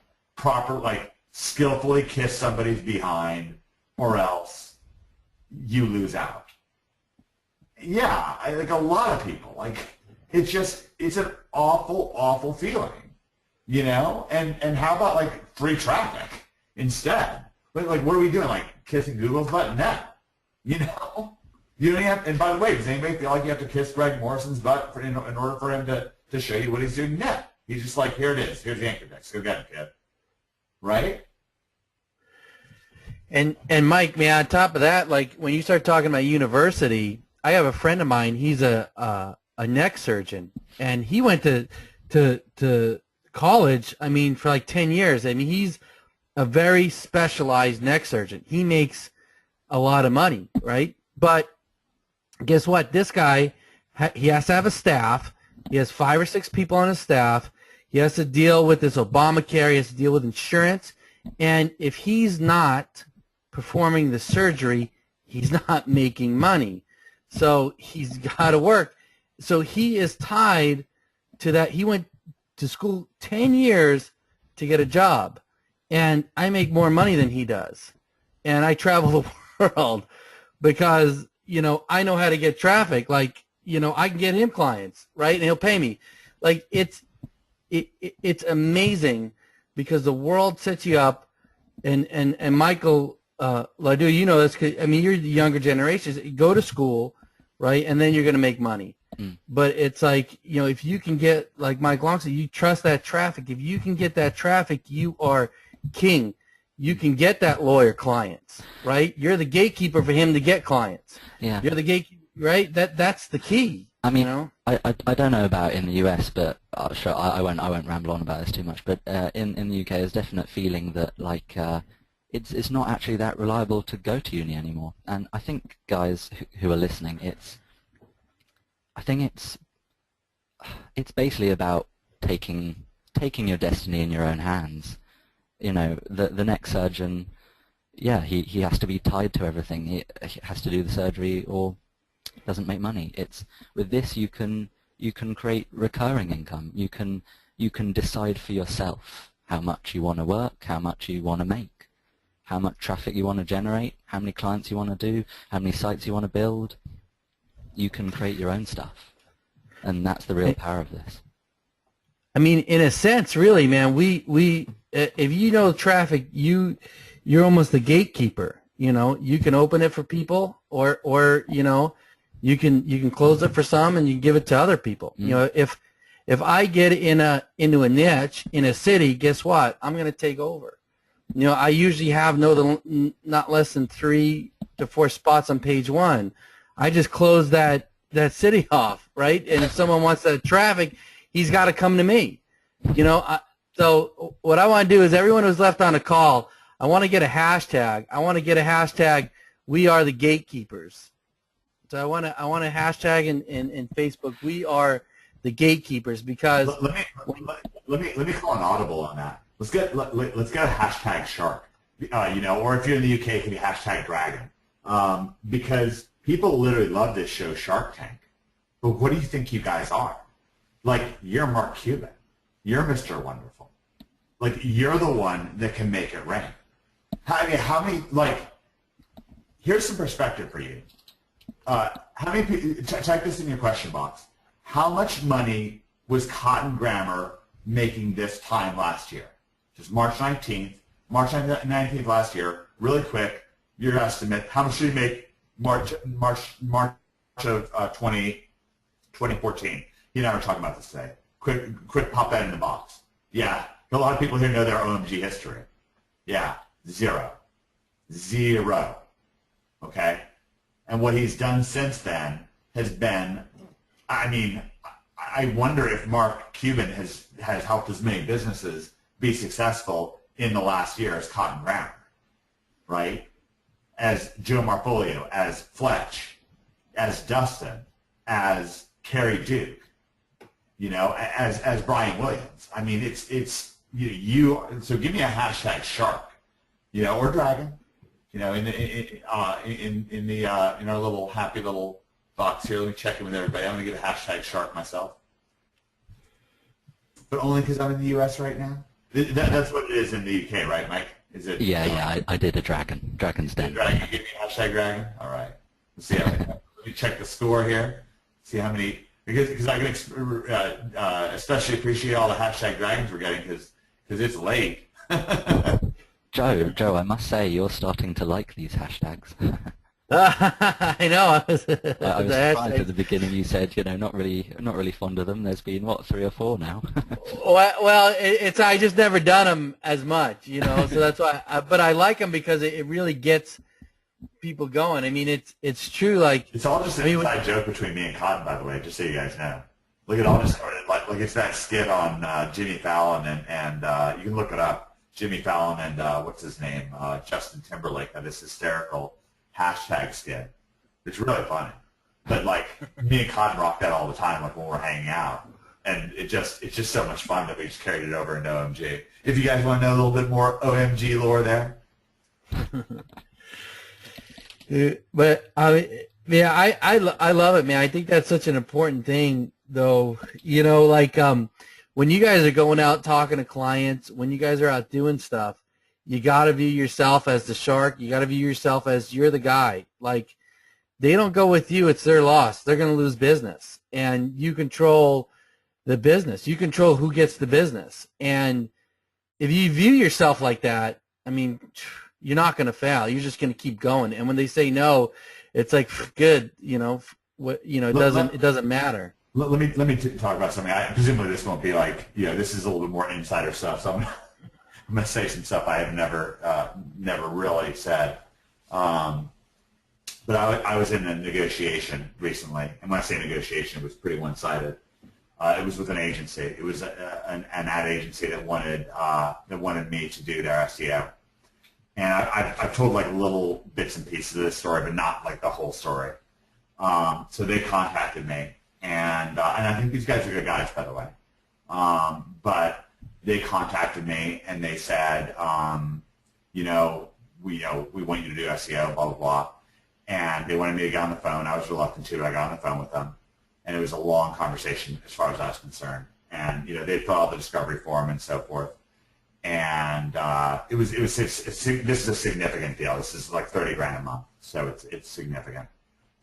skillfully kiss somebody's behind, or else you lose out. Yeah, like a lot of people. Like, it's an awful, awful feeling. And how about like free traffic instead? Like what are we doing? Like kissing Google's butt? No. You don't even have. And by the way, does anybody feel like you have to kiss Greg Morrison's butt in order for him to show you what he's doing? No. He's just like, here it is. Here's the anchor text. Go get him, kid. Right? And Mike, man, on top of that, like when you start talking about university, I have a friend of mine. He's a neck surgeon, and he went to college, I mean, for like 10 years. I mean, he's a very specialized neck surgeon. He makes a lot of money, right? But guess what? This guy, he has to have a staff. He has 5 or 6 people on his staff. He has to deal with this Obamacare. He has to deal with insurance. And if he's not performing the surgery, he's not making money. So he's got to work. So he is tied to that. He went to school 10 years to get a job, and I make more money than he does, and I travel the world because I know how to get traffic. Like I can get him clients, right, and he'll pay me. Like it's amazing because the world sets you up, and Michael Ledoux, you know this, 'cause, I mean, you're the younger generations. You go to school, right, and then you're going to make money. But it's like, if you can get, like Mike Long said, you trust that traffic. If you can get that traffic, you are king. You can get that lawyer clients, right? You're the gatekeeper for him to get clients. Yeah. You're the gatekeeper, right? That's the key. I mean, I don't know about in the US, but sure, I won't ramble on about this too much. But in the UK, there's a definite feeling that like it's not actually that reliable to go to uni anymore. And I think guys who are listening, I think it's basically about taking your destiny in your own hands. The neck surgeon, yeah, he has to be tied to everything. He has to do the surgery or doesn't make money. It's with this you can create recurring income. You can decide for yourself how much you want to work, how much you want to make, how much traffic you want to generate, how many clients you want to do, how many sites you want to build. You can create your own stuff, and that's the real power of this. I mean, in a sense, really, man, we if you know traffic, you're almost the gatekeeper. You can open it for people, or you can close it for some, and you can give it to other people. If I get into a niche in a city, guess what? I'm going to take over. I usually have not less than 3 to 4 spots on page 1. I just close that city off, right? And if someone wants that traffic, he's got to come to me. So what I want to do is everyone who's left on a call, I want to get a hashtag. I want to get a hashtag, we are the gatekeepers. So I want to hashtag in Facebook, we are the gatekeepers, because let me call an audible on that. Let's get a hashtag shark. Or if you're in the UK, it can be hashtag dragon. Because people literally love this show, Shark Tank. But what do you think you guys are? Like, you're Mark Cuban. You're Mr. Wonderful. Like, you're the one that can make it rain. How many, here's some perspective for you. How many people, type this in your question box. How much money was Cotton Grammar making this time last year? Just March 19th last year, really quick, your estimate. How much did he make March of 2014? You and I were talking about this today. Quick, pop that in the box. Yeah, a lot of people here know their OMG history. Yeah, zero. Okay? And what he's done since then has been I mean, I wonder if Mark Cuban has helped as many businesses be successful in the last year as Cotton Grammar, right? As Joe Marfolio, as Fletch, as Dustin, as Kerry Duke, you know, as Brian Williams. I mean, it's so give me a hashtag shark, you know, or dragon, you know, in our little happy little box here. Let me check in with everybody. I'm gonna give a hashtag shark myself, but only because I'm in the U.S. right now. That's what it is in the UK, right, Mike? Is it? Yeah, I did a dragon. Dragon's Den. Dragon. You give me a hashtag dragon. All right. Let's see. Let me check the score here. See how many. Because I can especially appreciate all the hashtag dragons we're getting because it's late. Joe, I must say you're starting to like these hashtags. I know. I was surprised at the beginning. You said, you know, not really fond of them. There's been what, 3 or 4 now. Well, it's I just never done them as much, you know. So that's why. But I like them because it really gets people going. I mean, it's true. Like it's all just an inside joke between me and Cotton, by the way, just so you guys know. Look, it all just started like it's that skit on Jimmy Fallon and you can look it up. Jimmy Fallon and what's his name, Justin Timberlake, had this hysterical hashtag skit. It's really funny. But like me and Cotton rock that all the time, like when we're hanging out. And it's just so much fun that we just carried it over into OMG. If you guys want to know a little bit more OMG lore there. But I love it, man. I think that's such an important thing, though. You know, like when you guys are going out talking to clients, when you guys are out doing stuff, you got to view yourself as the shark. You got to view yourself as you're the guy. Like, they don't go with you. It's their loss. They're going to lose business. And you control the business. You control who gets the business. And if you view yourself like that, I mean, you're not going to fail. You're just going to keep going. And when they say no, it's like, good, you know, it doesn't matter. Let me talk about something. Presumably this won't be like, you know, this is a little bit more insider stuff. So I'm going to say some stuff I have never really said. But I was in a negotiation recently, and when I say negotiation, it was pretty one-sided. It was with an agency. It was an ad agency that wanted me to do their SEO. And I've told like little bits and pieces of this story, but not like the whole story. So they contacted me, and I think these guys are good guys, by the way. But they contacted me and they said, we want you to do SEO, blah, blah, blah. And they wanted me to get on the phone. I was reluctant to, but I got on the phone with them. And it was a long conversation as far as I was concerned. And, you know, they filled out the discovery form and so forth. And this is a significant deal. This is like $30,000 a month. So it's significant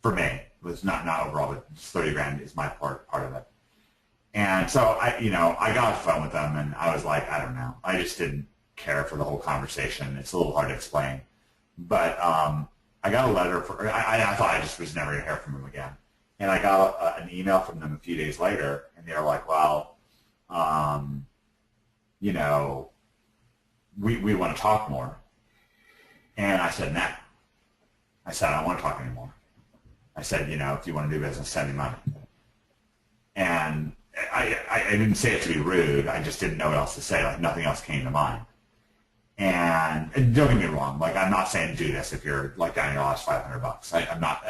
for me. It's not overall, but $30,000 is my part of it. And so I got on the phone with them and I was like, I don't know. I just didn't care for the whole conversation. It's a little hard to explain. But I got a letter I thought I just was never going to hear from them again. And I got an email from them a few days later, and they were like, well, we want to talk more. And I said, nah. I said, I don't want to talk anymore. I said, if you want to do business, send me money. And I didn't say it to be rude. I just didn't know what else to say. Like, nothing else came to mind. And don't get me wrong. Like, I'm not saying do this if you're like down your last $500. I'm not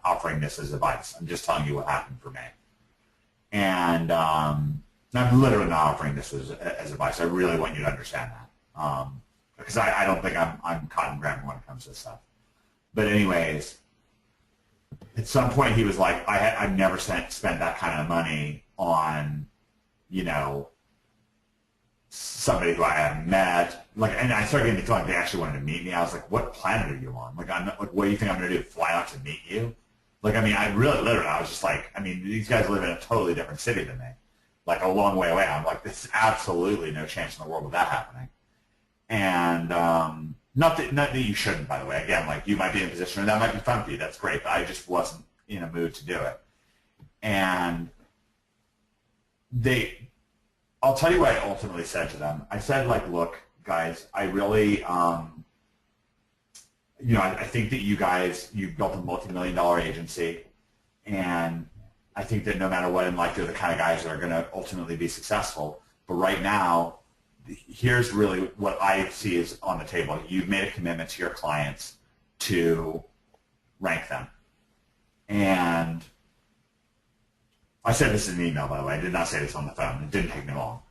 offering this as advice. I'm just telling you what happened for me. And I'm literally not offering this as advice. I really want you to understand that. Because I don't think I'm Cotton Grammar when it comes to this stuff. But anyways, at some point he was like, I've never spent that kind of money on, somebody who I haven't met. Like, and I started getting to feel like they actually wanted to meet me. I was like, what planet are you on? Like, what do you think I'm going to do? Fly out to meet you? Like, I mean, I was just like, I mean, these guys live in a totally different city than me, like a long way away. I'm like, there's absolutely no chance in the world of that happening. And not that you shouldn't, by the way. Again, like, you might be in a position, and that might be fun for you. That's great. But I just wasn't in a mood to do it. And I'll tell you what I ultimately said to them. I said, like, look, guys, I really, I think that you built a multi-million-dollar agency, and I think that no matter what in life, they're the kind of guys that are going to ultimately be successful. But right now, here's really what I see is on the table. You've made a commitment to your clients to rank them. And I said this in an email, by the way. I did not say this on the phone. It didn't take me long.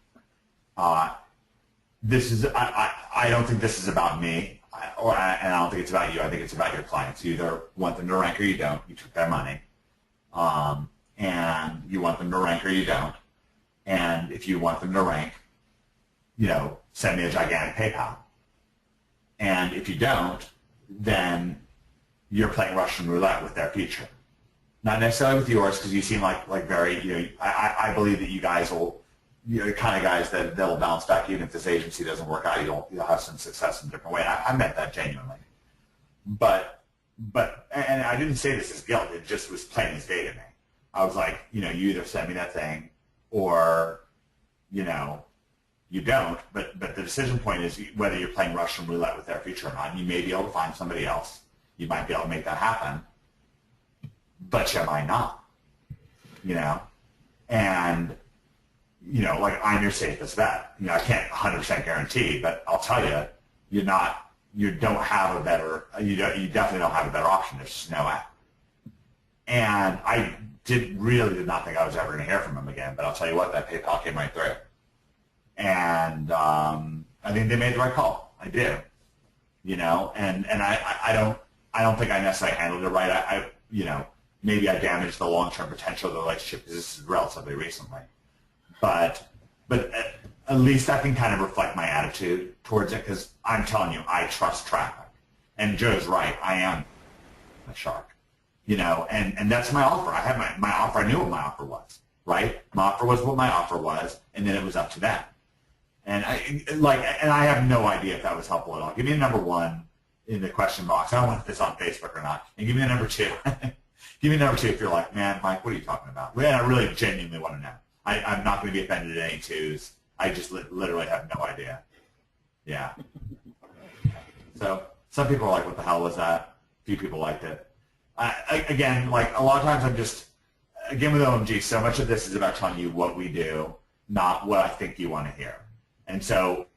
This is, I don't think this is about me, and I don't think it's about you. I think it's about your clients. You either want them to rank or you don't. You took their money. And you want them to rank or you don't. And if you want them to rank, send me a gigantic PayPal. And if you don't, then you're playing Russian roulette with their future. Not necessarily with yours, because you seem like very, I believe that you guys will, you're the kind of guys that they'll bounce back. Even if this agency doesn't work out, you'll have some success in a different way. And I meant that genuinely. But and I didn't say this as guilt. It just was plain as day to me. I was like, you either send me that thing or, you don't. But the decision point is whether you're playing Russian roulette with their future or not. You may be able to find somebody else. You might be able to make that happen. But you might not. And, like I'm your safest bet. I can't 100% guarantee, but I'll tell you, you don't have a better, you definitely don't have a better option. There's just no way. And I really did not think I was ever going to hear from him again, but I'll tell you what, that PayPal came right through. And I think they made the right call. I do. And I don't think I necessarily handled it right. Maybe I damaged the long-term potential of the relationship because this is relatively recently. But at least I can kind of reflect my attitude towards it, because I'm telling you, I trust traffic. And Joe's right. I am a shark. And that's my offer. I have my offer. I knew what my offer was, right? My offer was what my offer was, and then it was up to them. And I have no idea if that was helpful at all. Give me a number one in the question box. I don't know if it's on Facebook or not. And give me a number two. Give me a number two if you're like, man, Mike, what are you talking about? And I really genuinely want to know. I'm not going to be offended at any twos. I just literally have no idea. Yeah. So some people are like, what the hell was that? A few people liked it. Again, like a lot of times I'm just, again with OMG, so much of this is about telling you what we do, not what I think you want to hear. And so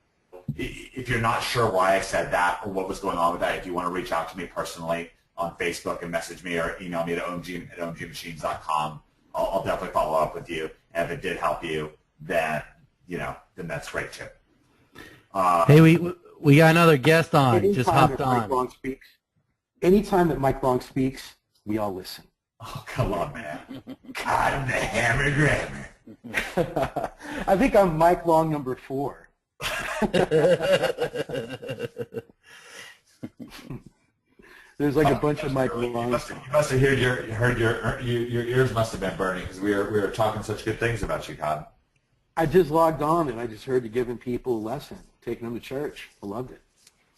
if you're not sure why I said that or what was going on with that, if you want to reach out to me personally on Facebook and message me or email me to omg@omgmachines.com, I'll definitely follow up with you. And if it did help you, then then that's great too. Hey, we got another guest on. Just hopped on. Anytime that Mike Long speaks, we all listen. Oh, come on, man. God, I'm the hammer grabber. I think I'm Mike Long number 4. There's like a bunch of Mike Longs. You must have your ears must have been burning because we were talking such good things about you, Todd. I just logged on and I just heard you giving people a lesson, taking them to church. I loved it.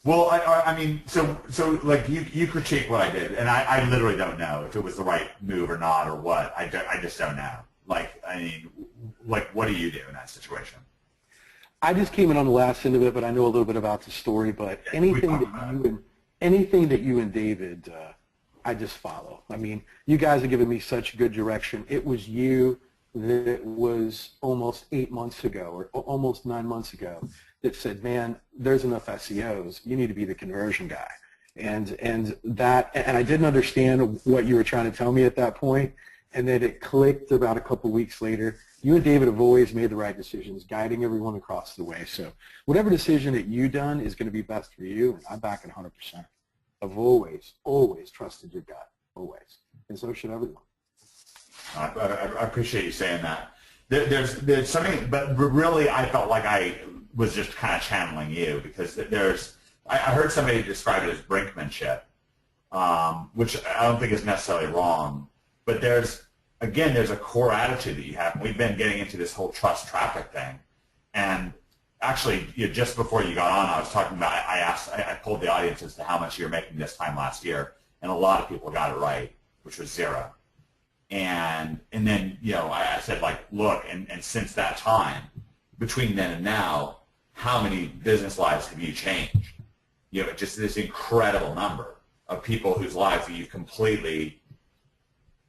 Well, I mean, so like you critique what I did, and I literally don't know if it was the right move or not or what. I just don't know. Like, I mean, like, what do you do in that situation? I just came in on the last end of it, but I know a little bit about the story. But anything that you and David, I just follow. I mean, you guys have given me such good direction. It was you that was almost 8 months ago or almost 9 months ago that said, man, there's enough SEOs. You need to be the conversion guy. And I didn't understand what you were trying to tell me at that point, and then it clicked about a couple weeks later. You and David have always made the right decisions, guiding everyone across the way. So whatever decision that you've done is going to be best for you, and I'm back at 100%. I've always trusted your gut, always. And so should everyone. I appreciate you saying that. There's something, but really I felt like I was just kind of channeling you, because I heard somebody describe it as brinkmanship, which I don't think is necessarily wrong, but there's a core attitude that you have. We've been getting into this whole trust traffic thing, and actually, just before you got on, I was talking about, I polled the audience as to how much you were making this time last year, and a lot of people got it right, which was 0. And then, I said, like, look, and since that time, between then and now, how many business lives have you changed? Just this incredible number of people whose lives you've completely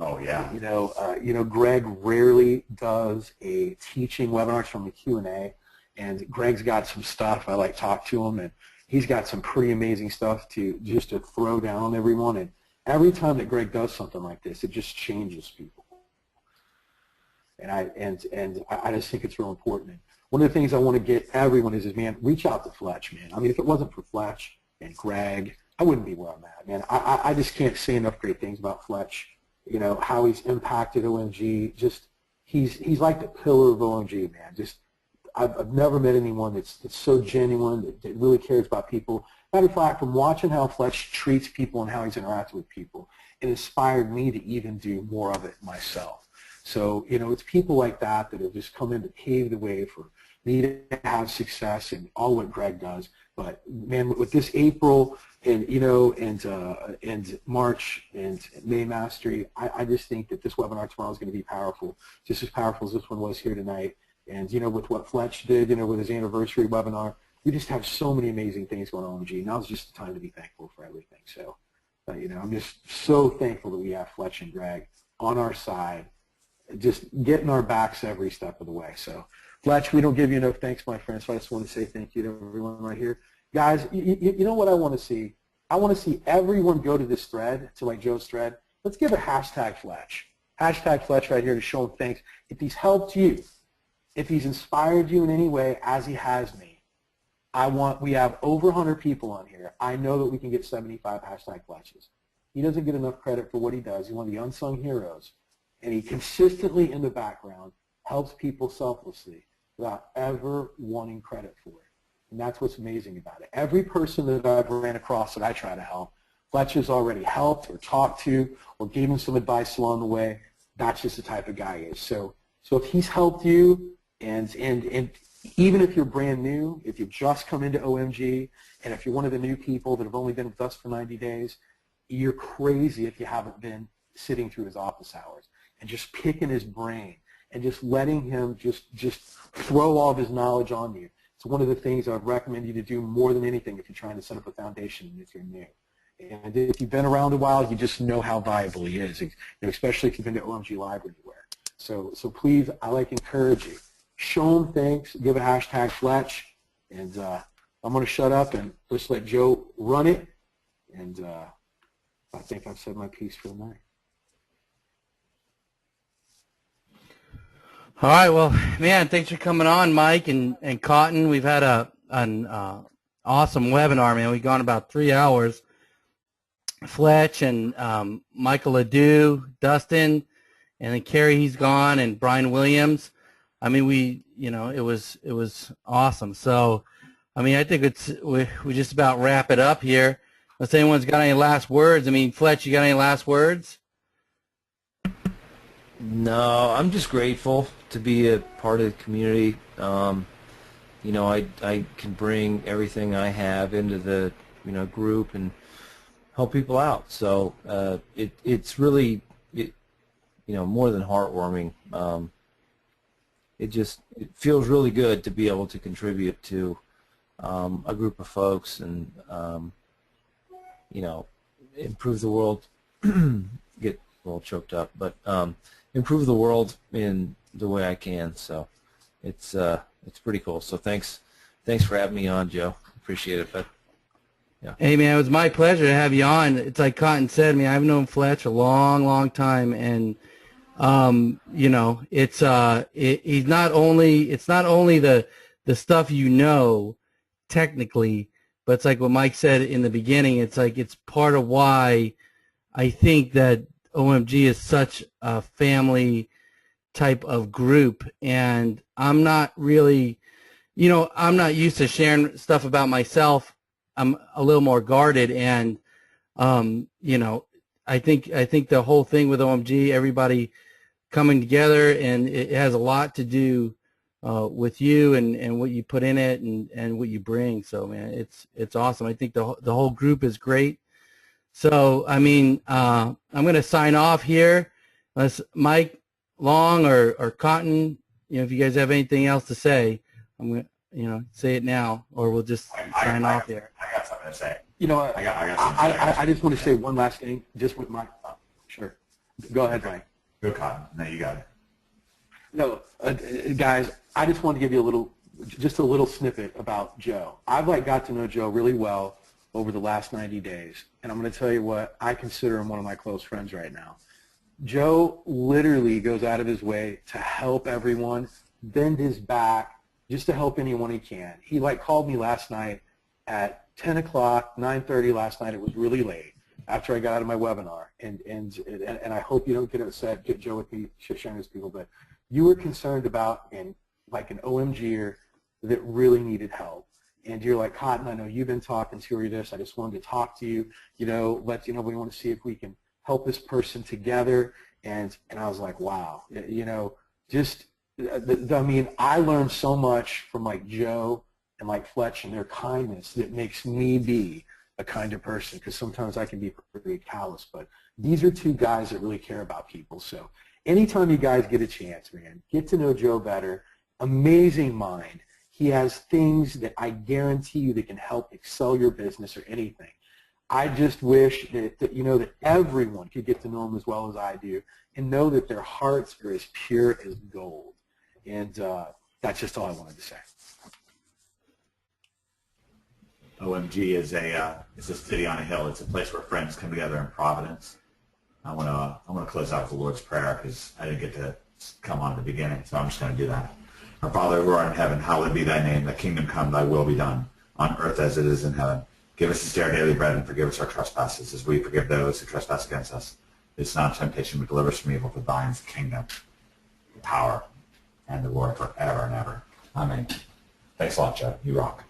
Oh yeah. Greg rarely does a teaching webinars from the Q&A, and Greg's got some stuff. I like talk to him, and he's got some pretty amazing stuff to throw down on everyone. And every time that Greg does something like this, it just changes people. And I just think it's real important. And one of the things I want to get everyone is man, reach out to Fletch, man. I mean, if it wasn't for Fletch and Greg, I wouldn't be where I'm at, man. I just can't say enough great things about Fletch. How he's impacted OMG. He's like the pillar of OMG, man. I've never met anyone that's so genuine, that really cares about people. Matter of fact, from watching how Fletch treats people and how he's interacted with people, it inspired me to even do more of it myself. So, it's people like that have just come in to pave the way for me to have success and all what Greg does. But man, with this April and and March and May Mastery, I just think that this webinar tomorrow is going to be powerful, just as powerful as this one was here tonight. And with what Fletch did, with his anniversary webinar, we just have so many amazing things going on with OMG. Now's just the time to be thankful for everything. So, I'm just so thankful that we have Fletch and Greg on our side, just getting our backs every step of the way. So, Fletch, we don't give you enough thanks, my friend, so I just want to say thank you to everyone right here. Guys, you know what I want to see? I want to see everyone go to this thread, to like Joe's thread. Let's give a hashtag Fletch. Hashtag Fletch right here to show him thanks. If he's helped you, if he's inspired you in any way, as he has me, we have over 100 people on here. I know that we can get 75 hashtag Fletches. He doesn't get enough credit for what he does. He's one of the unsung heroes. And he consistently, in the background, helps people selflessly without ever wanting credit for it. And that's what's amazing about it. Every person that I've ran across that I try to help, Fletch has already helped or talked to or gave him some advice along the way. That's just the type of guy he is. So if he's helped you, and even if you're brand new, if you've just come into OMG, and if you're one of the new people that have only been with us for 90 days, you're crazy if you haven't been sitting through his office hours and just picking his brain and just letting him just throw all of his knowledge on you. It's one of the things I would recommend you to do more than anything if you're trying to set up a foundation and if you're new. And if you've been around a while, you just know how valuable he is, especially if you've been to OMG Live or anywhere. So please, I encourage you. Show him thanks, give a hashtag Fletch, and I'm going to shut up and just let Joe run it. And I think I've said my piece for the night. All right, well, man, thanks for coming on, Mike and Cotton. We've had an awesome webinar, man. We've gone about 3 hours. Fletch and Michael Ledoux, Dustin, and then Kerry, he's gone, and Brian Williams. I mean, it was awesome. So, I mean, I think we just about wrap it up here. Unless anyone's got any last words. I mean, Fletch, you got any last words? No, I'm just grateful to be a part of the community. I can bring everything I have into the group and help people out. So it's really more than heartwarming. It feels really good to be able to contribute to a group of folks and improve the world. Get a little choked up, but improve the world in the way I can. So it's pretty cool. So thanks for having me on, Joe. Appreciate it. But yeah. Hey man, it was my pleasure to have you on. It's like Cotton said, I mean, I've known Fletch a long time, and it's not only the stuff technically, but it's like what Mike said in the beginning. It's like it's part of why I think that OMG is such a family type of group, and I'm not really, I'm not used to sharing stuff about myself. I'm a little more guarded, and I think the whole thing with OMG, everybody coming together, and it has a lot to do with you and what you put in it and what you bring. So man, it's awesome. I think the whole group is great. So I mean, I'm going to sign off here. Unless Mike, Long, or Cotton, if you guys have anything else to say, I'm going to say it now, or we'll just sign off here. I got something to say. I just want to say one last thing, just with my sure. Go ahead, Mike. Go Cotton. No, you got it. No, guys, I just wanted to give you just a little snippet about Joe. I've got to know Joe really well over the last 90 days, and I'm going to tell you what, I consider him one of my close friends right now. Joe literally goes out of his way to help everyone, bend his back, just to help anyone he can. He called me last night at 10 o'clock, 9:30 last night. It was really late after I got out of my webinar, and I hope you don't get upset, get Joe with me sharing this, people, but you were concerned about an OMGer that really needed help. And you're like, Cotton, I know you've been talking to this. I just wanted to talk to you, let you know we want to see if we can help this person together. And I was like, wow, I learned so much from Joe and Fletch and their kindness that makes me be a kinder person, because sometimes I can be pretty callous, but these are two guys that really care about people. So anytime you guys get a chance, man, get to know Joe better. Amazing mind. He has things that I guarantee you that can help excel your business or anything. I just wish that everyone could get to know him as well as I do and know that their hearts are as pure as gold. And that's just all I wanted to say. OMG is it's a city on a hill. It's a place where friends come together in Providence. I want to close out with the Lord's Prayer because I didn't get to come on at the beginning, so I'm just going to do that. Our Father who art in heaven, hallowed be thy name. Thy kingdom come, thy will be done, on earth as it is in heaven. Give us this day our daily bread, and forgive us our trespasses, as we forgive those who trespass against us. It's not temptation, but deliver us from evil. For thine is the kingdom, the power, and the glory forever and ever. Amen. Thanks a lot, Joe. You rock.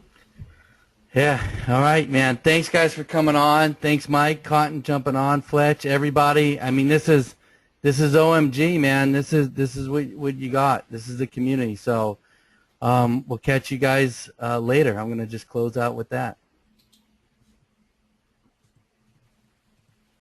Yeah, all right, man. Thanks, guys, for coming on. Thanks, Mike, Cotton, jumping on, Fletch, everybody. I mean, this is OMG, man. This is what you got. This is the community. So we'll catch you guys later. I'm going to just close out with that.